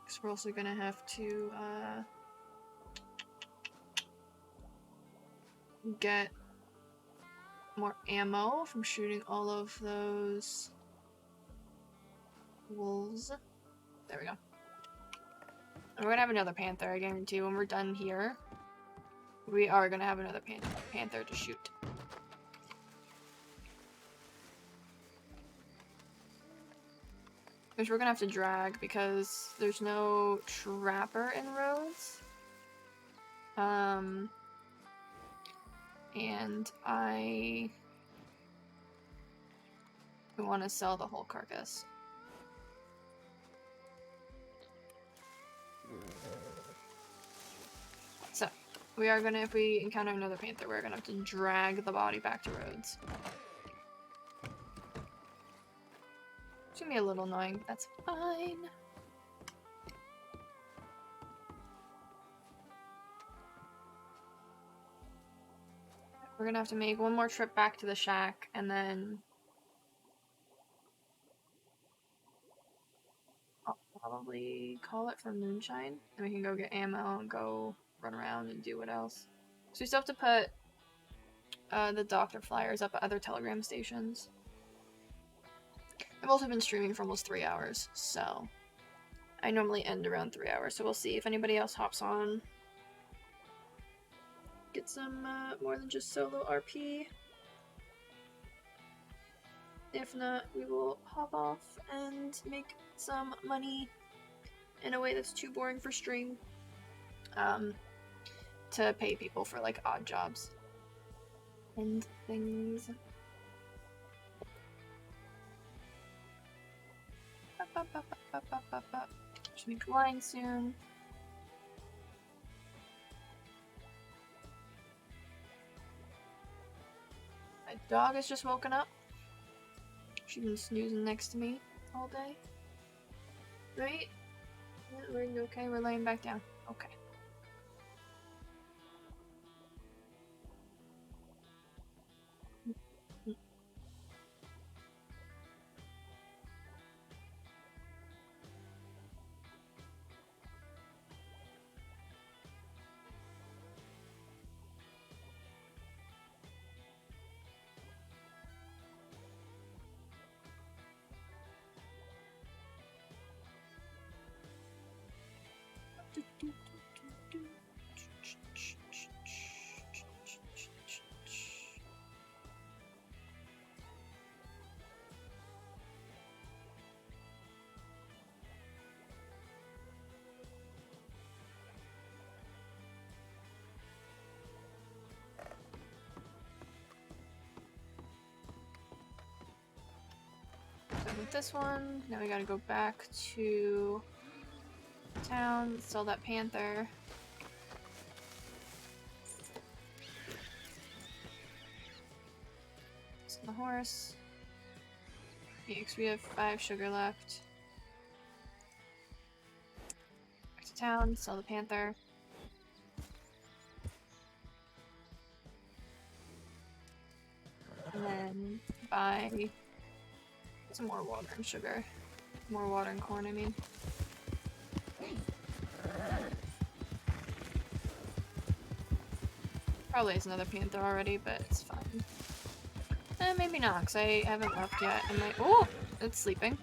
Because we're also gonna have to, get more ammo from shooting all of those wolves. There we go. And we're gonna have another panther, I guarantee. When we're done here, we are gonna have another panther to shoot. Which we're gonna have to drag because there's no trapper in Rhodes. And I want to sell the whole carcass. So, we are gonna, if we encounter another panther, we're gonna have to drag the body back to Rhodes. It's gonna be a little annoying, but that's fine. We're gonna have to make one more trip back to the shack, and then I'll probably call it for moonshine, and we can go get ammo and go run around and do what else. So we still have to put the doctor flyers up at other telegram stations. I've also been streaming for almost 3 hours, so I normally end around 3 hours, so we'll see if anybody else hops on. Get some more than just solo RP. If not, we will hop off and make some money in a way that's too boring for stream. To pay people for like odd jobs and things. Should be flying soon. My dog has just woken up. She's been snoozing next to me all day. Right? Yeah, we're okay. We're laying back down. Okay. With this one, now we gotta go back to town, sell that panther. Sell the horse. Yeah, 'cause we have 5 sugar left. Back to town, sell the panther. And then buy some more water and sugar. More water and corn, I mean. Probably is another panther already, but it's fine. Maybe not, because I haven't left yet. I might— oh! It's sleeping.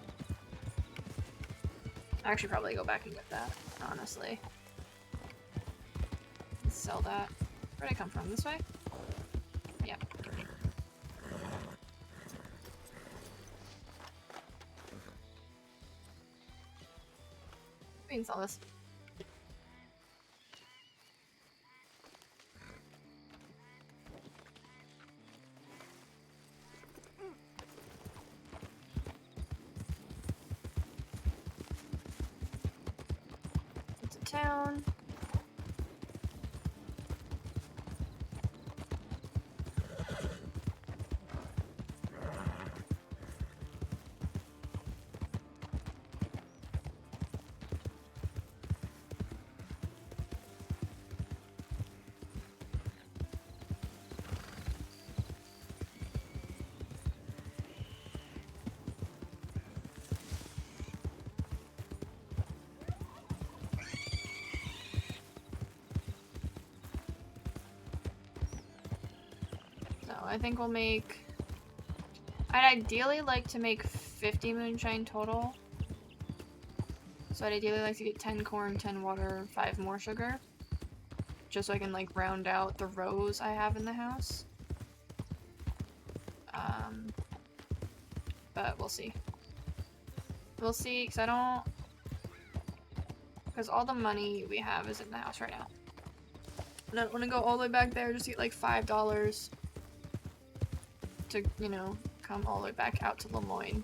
I actually probably go back and get that, honestly. Let's sell that. Where'd I come from? This way? Yeah. We can sell this. Into town. I think we'll make— I'd ideally like to make 50 moonshine total. So I'd ideally like to get 10 corn, 10 water, 5 more sugar. Just so I can like round out the rows I have in the house. But we'll see. We'll see, because I don't— because all the money we have is in the house right now. And I don't want to go all the way back there just to get like $5 to, you know, come all the way back out to Lemoyne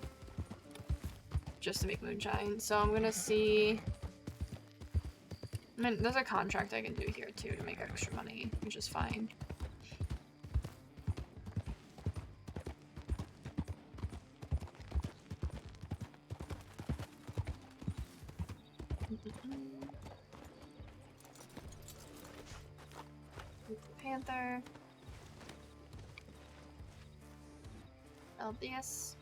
just to make moonshine. So I'm gonna see— I mean, there's a contract I can do here too to make extra money, which is fine. Panther. LDS.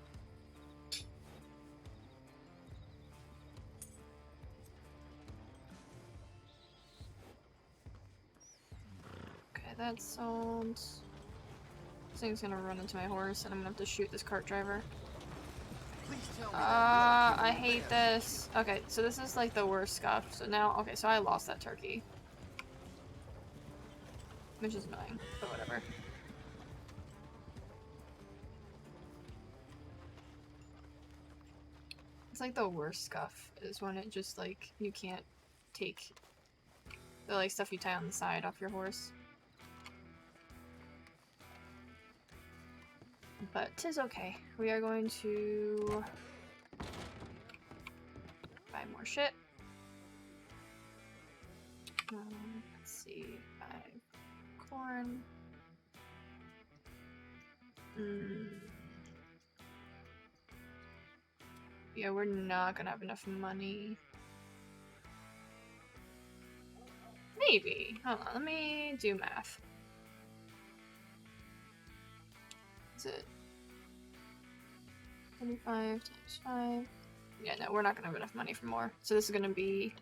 Okay, that's sold. This thing's gonna run into my horse, and I'm gonna have to shoot this cart driver. I hate this. Okay, so this is like the worst scuff. So now, okay, so I lost that turkey. Which is annoying, but whatever. It's like the worst scuff is when it just like, you can't take the like stuff you tie on the side off your horse. But 'tis okay. We are going to buy more shit. Let's see. Buy corn. Yeah, we're not gonna have enough money. Maybe. Hold on, let me do math. Is it 25 times 5? Yeah, no, we're not gonna have enough money for more. So this is gonna be,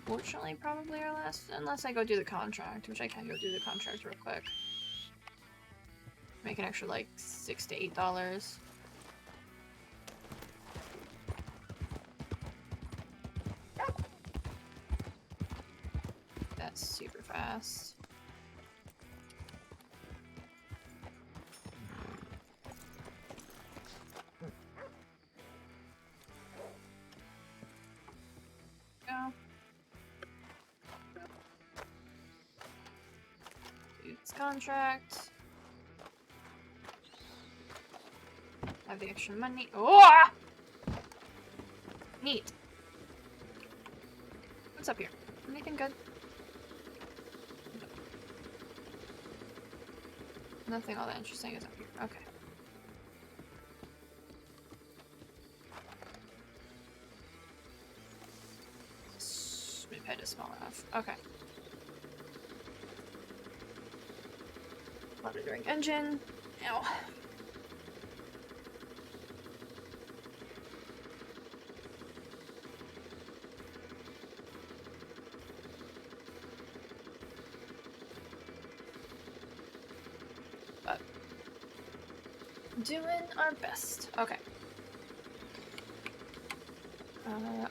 fortunately, probably our last, unless I go do the contract, which I can go do the contract real quick. Make an extra like $6 to $8. That's super fast. Go. Do this contract. Have the extra money. Oh! Neat. What's up here? Anything good? Nothing all that interesting is up here. Okay. My pet is small enough. Okay. Monitoring engine. Ow. But doing our best. Okay.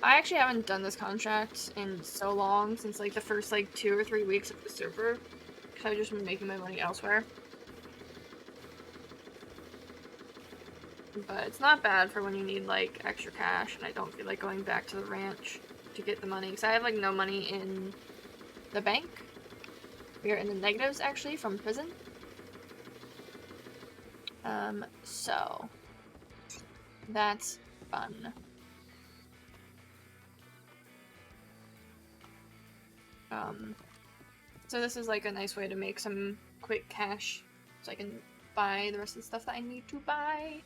I actually haven't done this contract in so long, since like the first like 2 or 3 weeks of the server, because I've just been making my money elsewhere. But it's not bad for when you need like extra cash, and I don't feel like going back to the ranch to get the money, because I have like no money in the bank. We are in the negatives actually from prison. So that's fun. So this is like a nice way to make some quick cash so I can buy the rest of the stuff that I need to buy.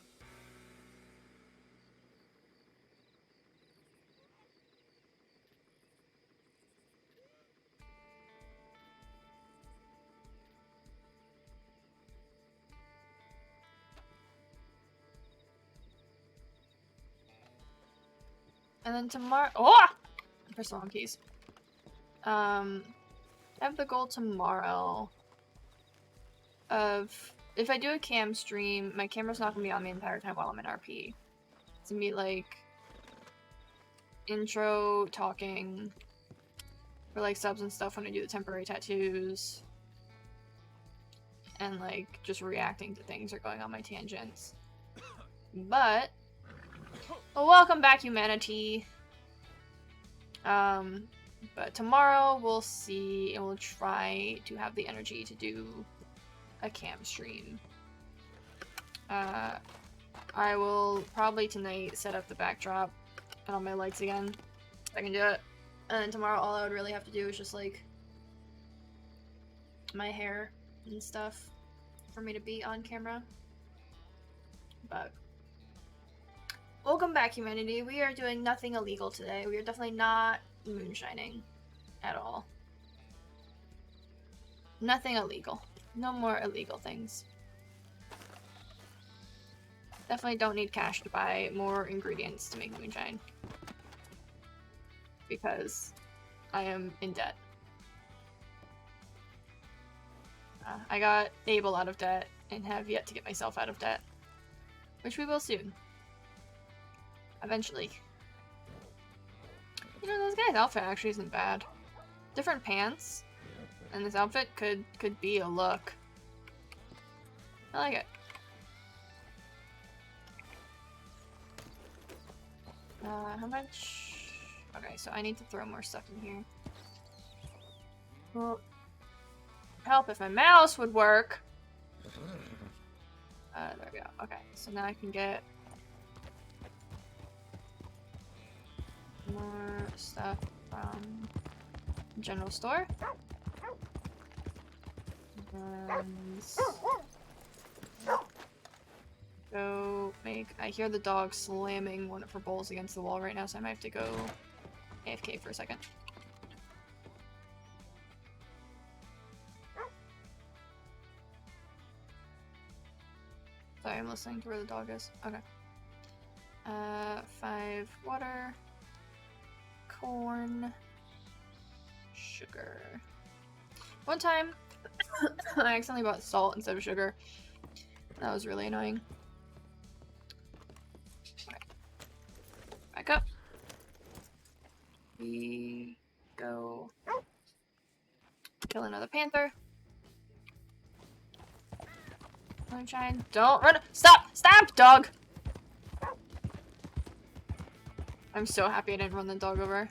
And then tomorrow, oh! I pressed the wrong keys. I have the goal tomorrow of, if I do a cam stream, my camera's not gonna be on the entire time while I'm in RP. It's gonna be like intro talking for like subs and stuff when I do the temporary tattoos, and like just reacting to things or going on my tangents. But well, welcome back, humanity. But tomorrow we'll see, and we'll try to have the energy to do a cam stream. I will probably tonight set up the backdrop and all my lights again, if I can do it. And then tomorrow all I would really have to do is just like my hair and stuff for me to be on camera. But welcome back, humanity. We are doing nothing illegal today. We are definitely not moonshining at all. Nothing illegal. No more illegal things. Definitely don't need cash to buy more ingredients to make moonshine. Because I am in debt. I got Abel out of debt and have yet to get myself out of debt. Which we will soon. Eventually. You know, this guy's outfit actually isn't bad. Different pants. And this outfit could be a look. I like it. How much? Okay, so I need to throw more stuff in here. Well, help if my mouse would work. There we go. Okay, so now I can get more stuff from the general store. And go make. I hear the dog slamming one of her bowls against the wall right now, so I might have to go AFK for a second. Sorry, I'm listening to where the dog is. Okay. 5 water, corn, sugar. One time, I accidentally bought salt instead of sugar. That was really annoying. Okay. Back up. We go kill another panther. Sunshine, don't run! Stop! Stop, dog! I'm so happy I didn't run the dog over.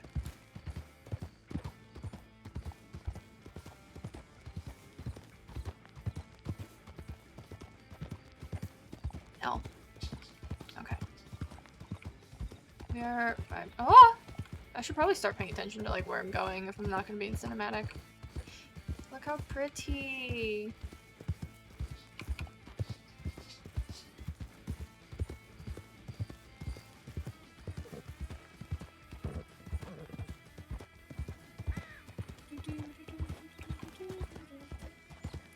No. Okay. We are 5. Oh! I should probably start paying attention to like where I'm going if I'm not gonna be in cinematic. Look how pretty!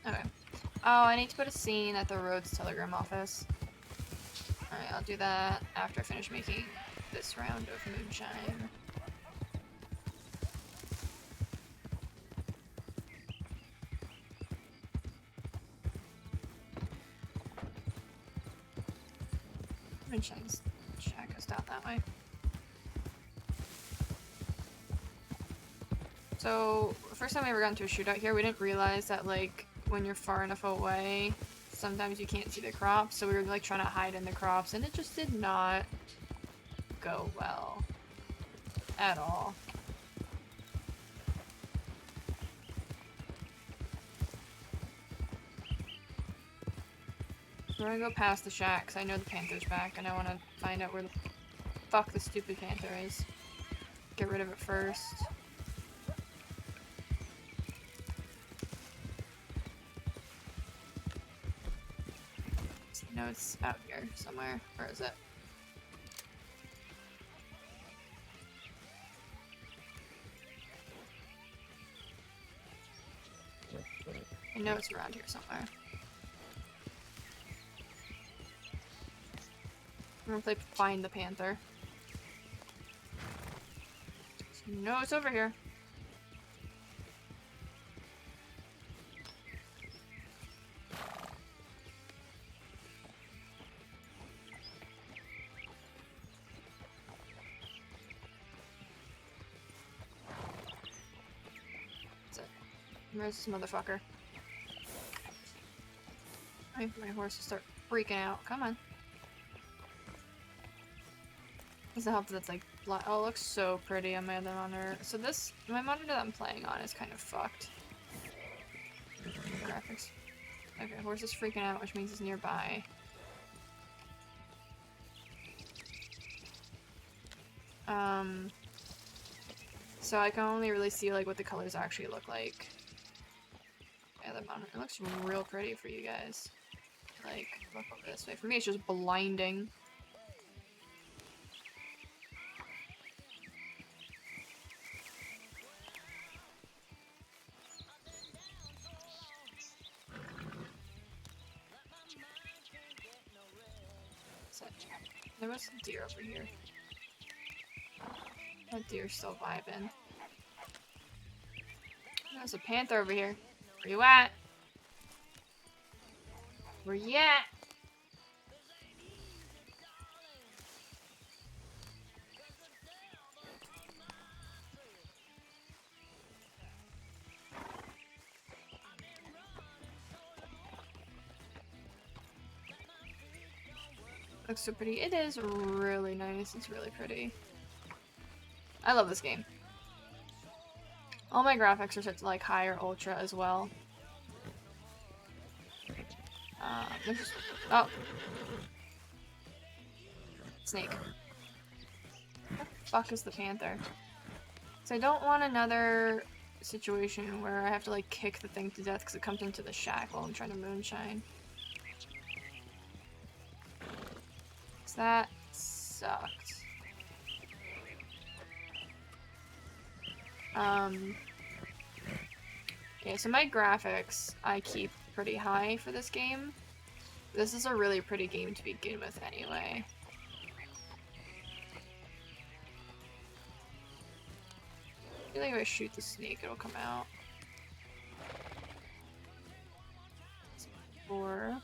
Okay. Oh, I need to put a scene at the Rhodes Telegram office. Alright, I'll do that after I finish making this round of moonshine. Moonshine's shack goes down that way. So, the first time we ever got into a shootout here, we didn't realize that, like, when you're far enough away, sometimes you can't see the crops, so we were, like, trying to hide in the crops, and it just did not go well. At all. So we're gonna go past the shack, because I know the panther's back, and I want to find out where the fuck the stupid panther is. Get rid of it first. No, it's out here somewhere. Where is it? I know it's around here somewhere. I'm gonna play Find the Panther. No, it's over here. Where's this motherfucker? Wait for my horse to start freaking out. Come on. Doesn't help that it's like, oh, it looks so pretty on my other monitor. So this, my monitor that I'm playing on is kind of fucked. Graphics. Okay, horse is freaking out, which means he's nearby. So I can only really see like what the colors actually look like. Yeah, the monitor looks real pretty for you guys. Like, look over this way. For me, it's just blinding. There was a deer over here. That deer's still vibing. There's a panther over here. Where you at? Where you at? Looks so pretty. It is really nice. It's really pretty. I love this game. All my graphics are set to like high or ultra as well. Oh. Snake. What the fuck is the panther? So I don't want another situation where I have to like kick the thing to death because it comes into the shack while I'm trying to moonshine. That sucked. Yeah, so my graphics I keep pretty high for this game. This is a really pretty game to begin with anyway. I feel like if I shoot the snake, it'll come out. 4.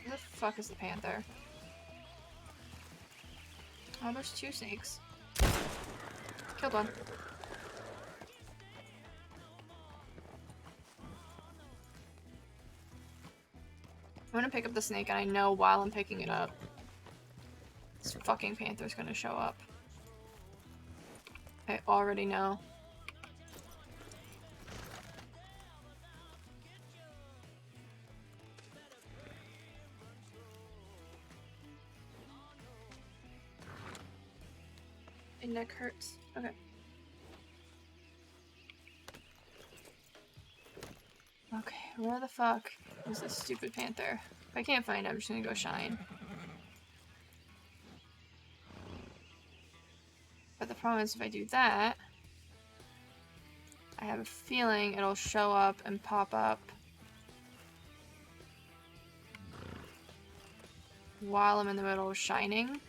Where the fuck is the panther? Oh, there's 2 snakes. Killed one. I'm gonna pick up the snake, and I know while I'm picking it up, this fucking panther's gonna show up. I already know. My neck hurts. Okay. Okay, where the fuck is this stupid panther? If I can't find it, I'm just gonna go shine. But the problem is if I do that, I have a feeling it'll show up and pop up while I'm in the middle of shining.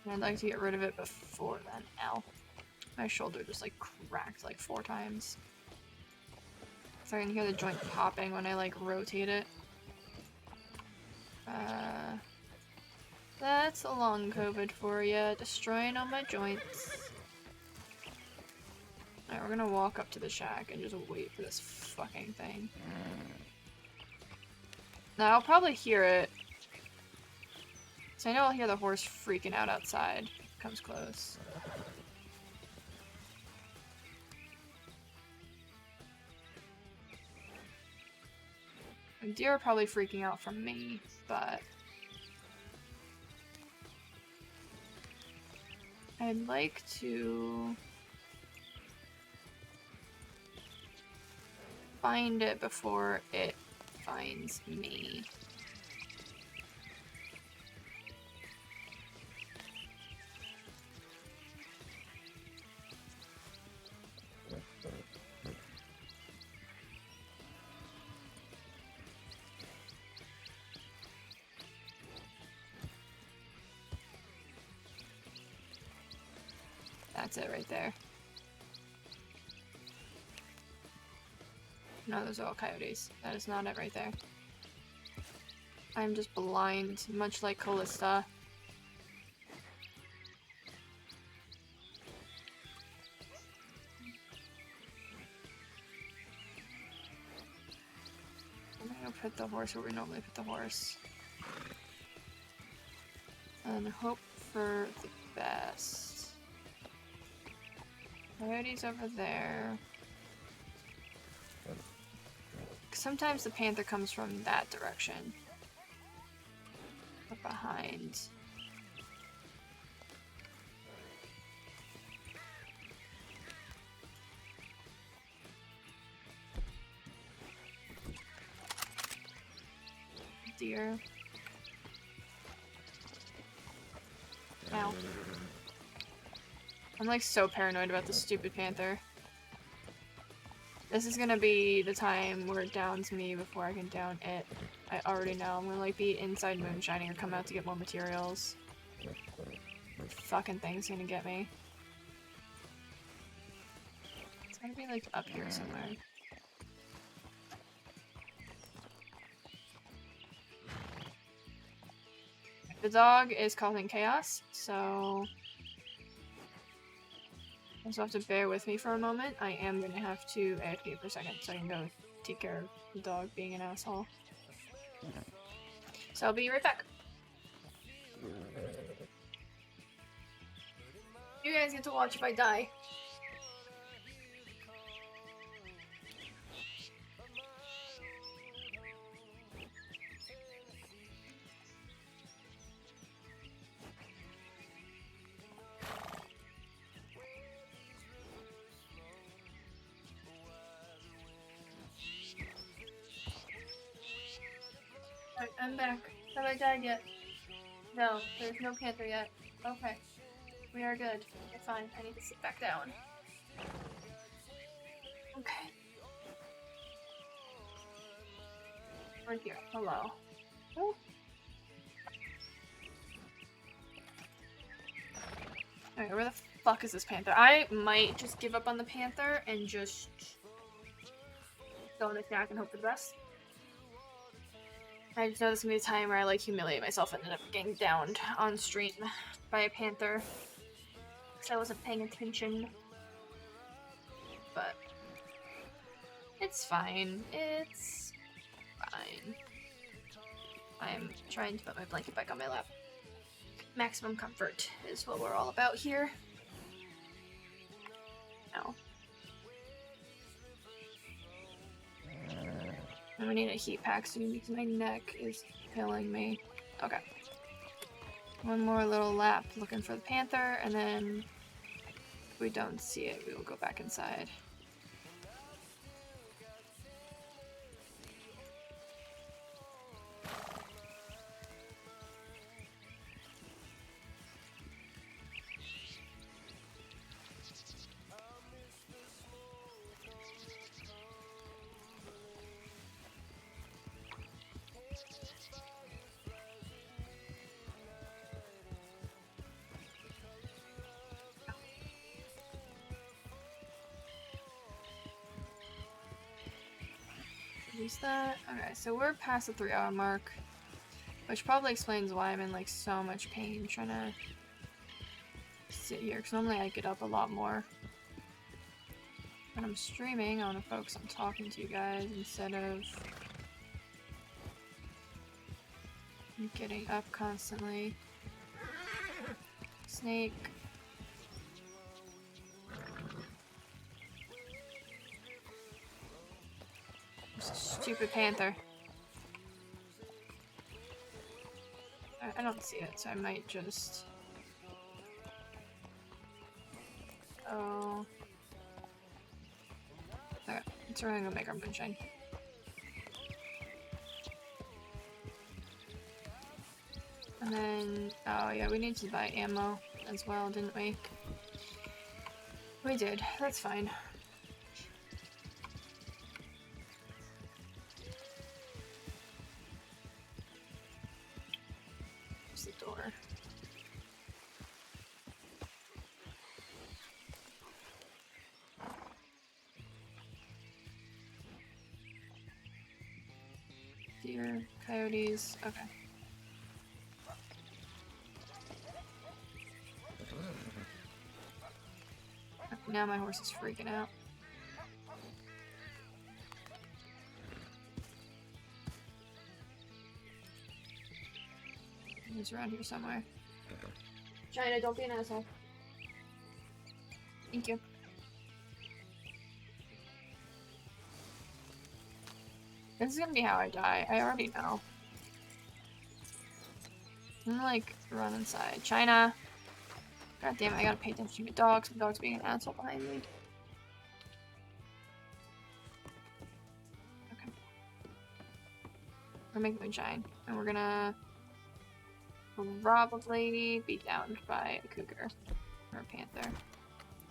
And I'd like to get rid of it before then. Ow. My shoulder just like cracked like 4 times. So I can hear the joint popping when I like rotate it. That's a long COVID for you, destroying all my joints. Alright, we're gonna walk up to the shack and just wait for this fucking thing. Now, I'll probably hear it. So I know I'll hear the horse freaking out outside. If it comes close. The deer are probably freaking out from me, but I'd like to find it before it finds me. That's it right there. No, those are all coyotes. That is not it right there. I'm just blind, much like Callista. I'm gonna put the horse where we normally put the horse. And hope for the best. Coyote's over there. Sometimes the panther comes from that direction. Or behind. Deer. Ow. I'm like so paranoid about this stupid panther. This is gonna be the time where it downs me before I can down it. I already know. I'm gonna like be inside moonshining or come out to get more materials. Fucking thing's gonna get me. It's gonna be like up here somewhere. The dog is causing chaos, so you also have to bear with me for a moment. I am gonna have to AFK for a second so I can go take care of the dog being an asshole. So I'll be right back. You guys get to watch if I die. Alright, I'm back. Have I died yet? No, there's no panther yet. Okay. We are good. Okay, fine. I need to sit back down. Okay. We're here. Hello. Oh. Alright, where the fuck is this panther? I might just give up on the panther and just go in the stack and hope for the best. I just know this is gonna be a time where I like humiliate myself and end up getting downed on stream by a panther. Because I wasn't paying attention. But it's fine. It's fine. I'm trying to put my blanket back on my lap. Maximum comfort is what we're all about here. No. I need a heat pack soon because my neck is killing me. Okay. One more little lap looking for the panther, and then if we don't see it, we will go back inside. That? Okay, so we're past the 3-hour mark, which probably explains why I'm in like so much pain trying to sit here, because normally I get up a lot more. When I'm streaming, I want to focus on talking to you guys instead of getting up constantly. Snake. Stupid panther. I don't see it, so I might just... Oh... Okay, let's really go make our moonshine. And then... Oh yeah, we need to buy ammo as well, didn't we? We did. That's fine. The door. Deer, coyotes, okay. Now my horse is freaking out. He's around here somewhere. China, don't be an asshole. Thank you. This is gonna be how I die. I already know. I'm gonna like run inside. China! God damn it, I gotta pay attention to my dogs. My dog's being an asshole behind me. Okay. We're making moonshine. And we're gonna probably be downed by a cougar or a panther.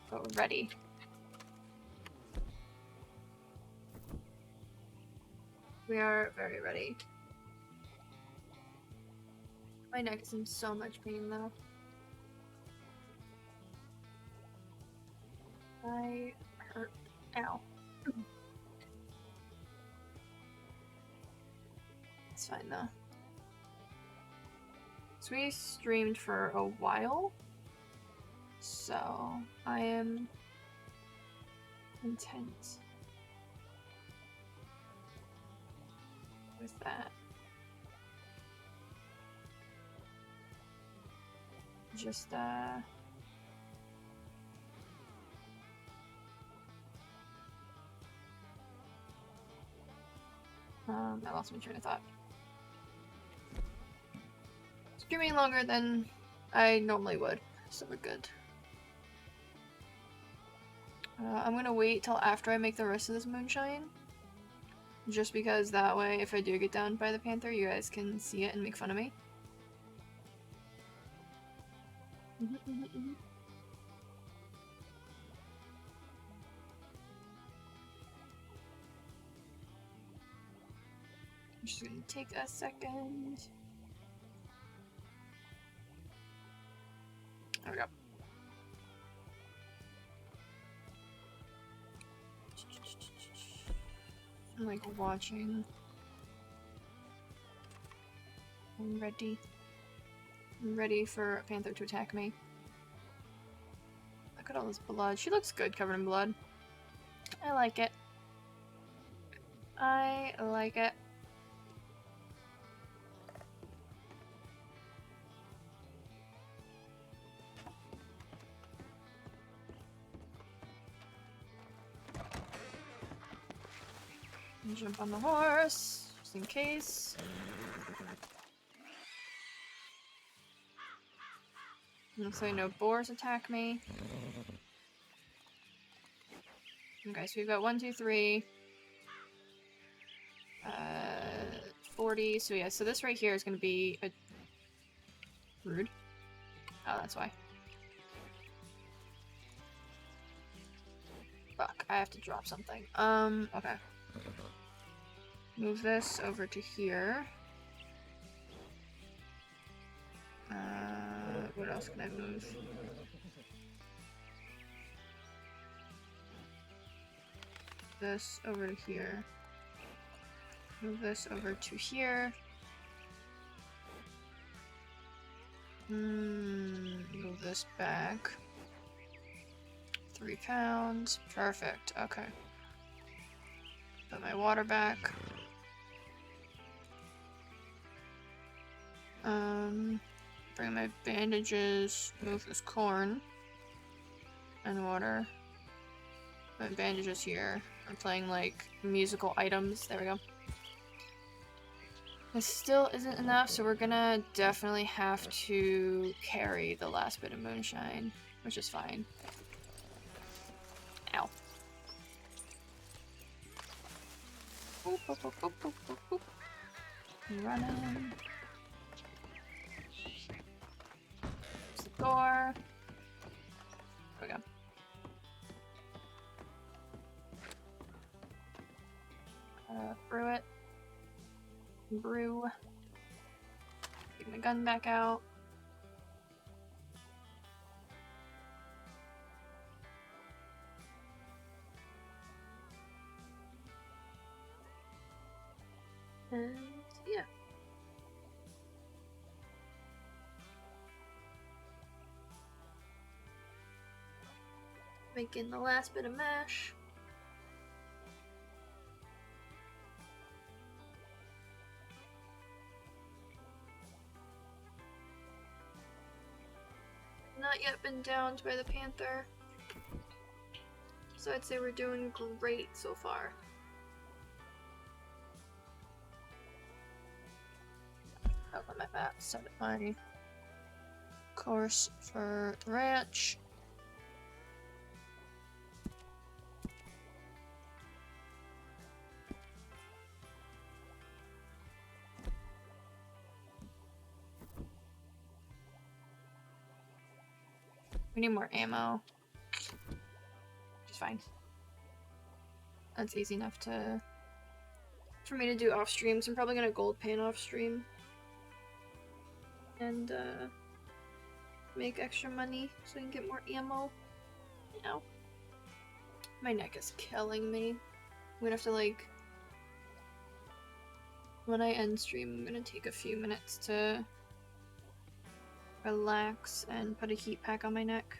But we're ready. We are very ready. My neck is in so much pain though. I hurt. Ow. It's fine though. So we streamed for a while. So I am content with that. Just I lost my train of thought. Streaming longer than I normally would, so we're good. I'm gonna wait till after I make the rest of this moonshine. Just because that way, if I do get downed by the panther, you guys can see it and make fun of me. I'm just gonna take a second. There we go. I'm like watching. I'm ready. I'm ready for a panther to attack me. Look at all this blood. She looks good covered in blood. I like it. I like it. Jump on the horse, just in case. Looks like no boars attack me. Okay, so we've got 1, 2, 3. 40. So yeah, so this right here is going to be a rude. Oh, that's why. Fuck, I have to drop something. Okay. Move this over to here. What else can I move? This over to here. Move this over to here. Move this back. 3 pounds. Perfect. Okay. Put my water back. Bring my bandages. Move this corn. And water. My bandages here. I'm playing like musical items. There we go. This still isn't enough, so we're gonna definitely have to carry the last bit of moonshine, which is fine. Ow. Boop, boop, boop, boop, boop, boop, boop. Running. There's the door. There we go. Brew it. Brew. Take my gun back out. And yeah. Making the last bit of mash. Not yet been downed by the panther. So I'd say we're doing great so far. Out on my map, set my course for the ranch. We need more ammo. Which is fine. That's easy enough to for me to do off stream, so I'm probably gonna gold paint off stream. And make extra money so we can get more ammo. Ow. My neck is killing me. I'm gonna have to like... When I end stream, I'm gonna take a few minutes to relax and put a heat pack on my neck.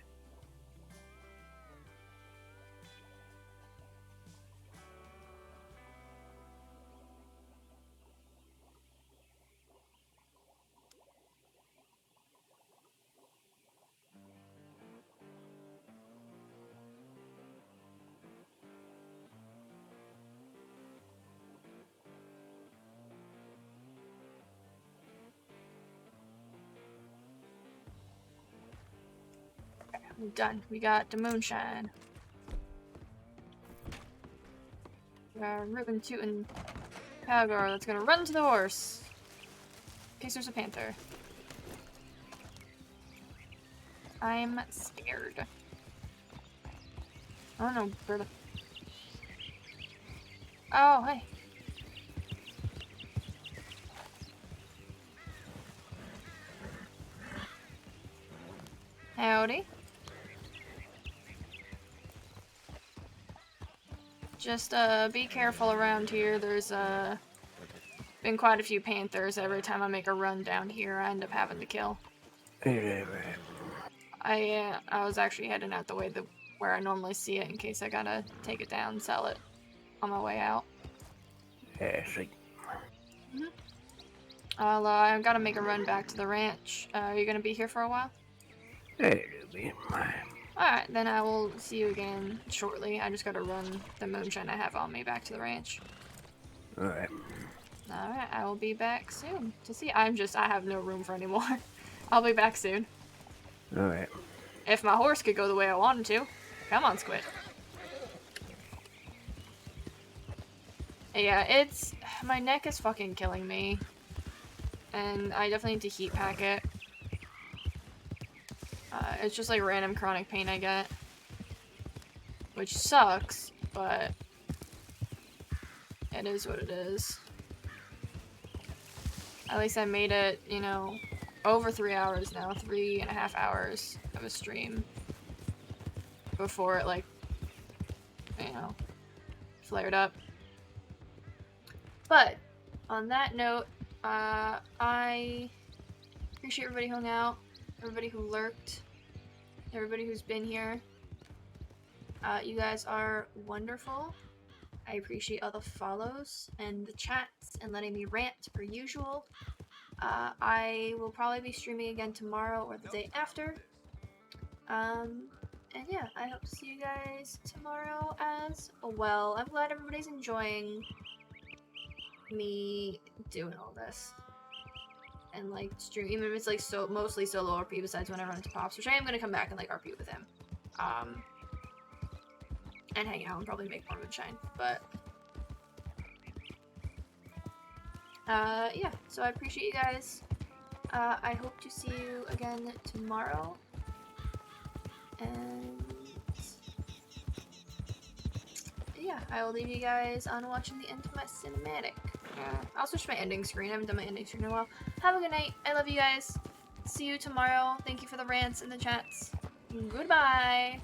We're done. We got the moonshine. We got a ribbon tootin' cowgirl that's gonna run to the horse. In case there's a panther. I'm scared. Oh no, Berta. Oh, hey. Howdy. Just be careful around here. There's been quite a few panthers. Every time I make a run down here, I end up having to kill. I was actually heading out the way where I normally see it in case I gotta take it down and sell it on my way out. Yeah, sweet. I gotta make a run back to the ranch. Are you gonna be here for a while? Hey, Ruby. Alright, then I will see you again shortly. I just gotta run the moonshine I have on me back to the ranch. Alright. Alright, I will be back soon to see. I have no room for any more. I'll be back soon. Alright. If my horse could go the way I want him to. Come on, Squid. Yeah, my neck is fucking killing me. And I definitely need to heat pack it. It's just like random chronic pain I get. Which sucks, but it is what it is. At least I made it, you know, over 3 hours now, 3.5 hours of a stream. Before it, like, you know, flared up. But, on that note, I appreciate everybody who hung out, everybody who lurked, everybody who's been here. You guys are wonderful. I appreciate all the follows and the chats and letting me rant per usual. I will probably be streaming again tomorrow or the day after. And yeah, I hope to see you guys tomorrow as well. I'm glad everybody's enjoying me doing all this. And like stream, even if it's like mostly solo RP besides when I run into Pops, which I am gonna come back and like RP with him. And hang out and probably make more moonshine. But yeah, so I appreciate you guys. I hope to see you again tomorrow. And yeah, I will leave you guys on watching the end of my cinematic. I'll switch my ending screen. I haven't done my ending screen in a while. Have a good night. I love you guys. See you tomorrow. Thank you for the rants and the chats. Goodbye.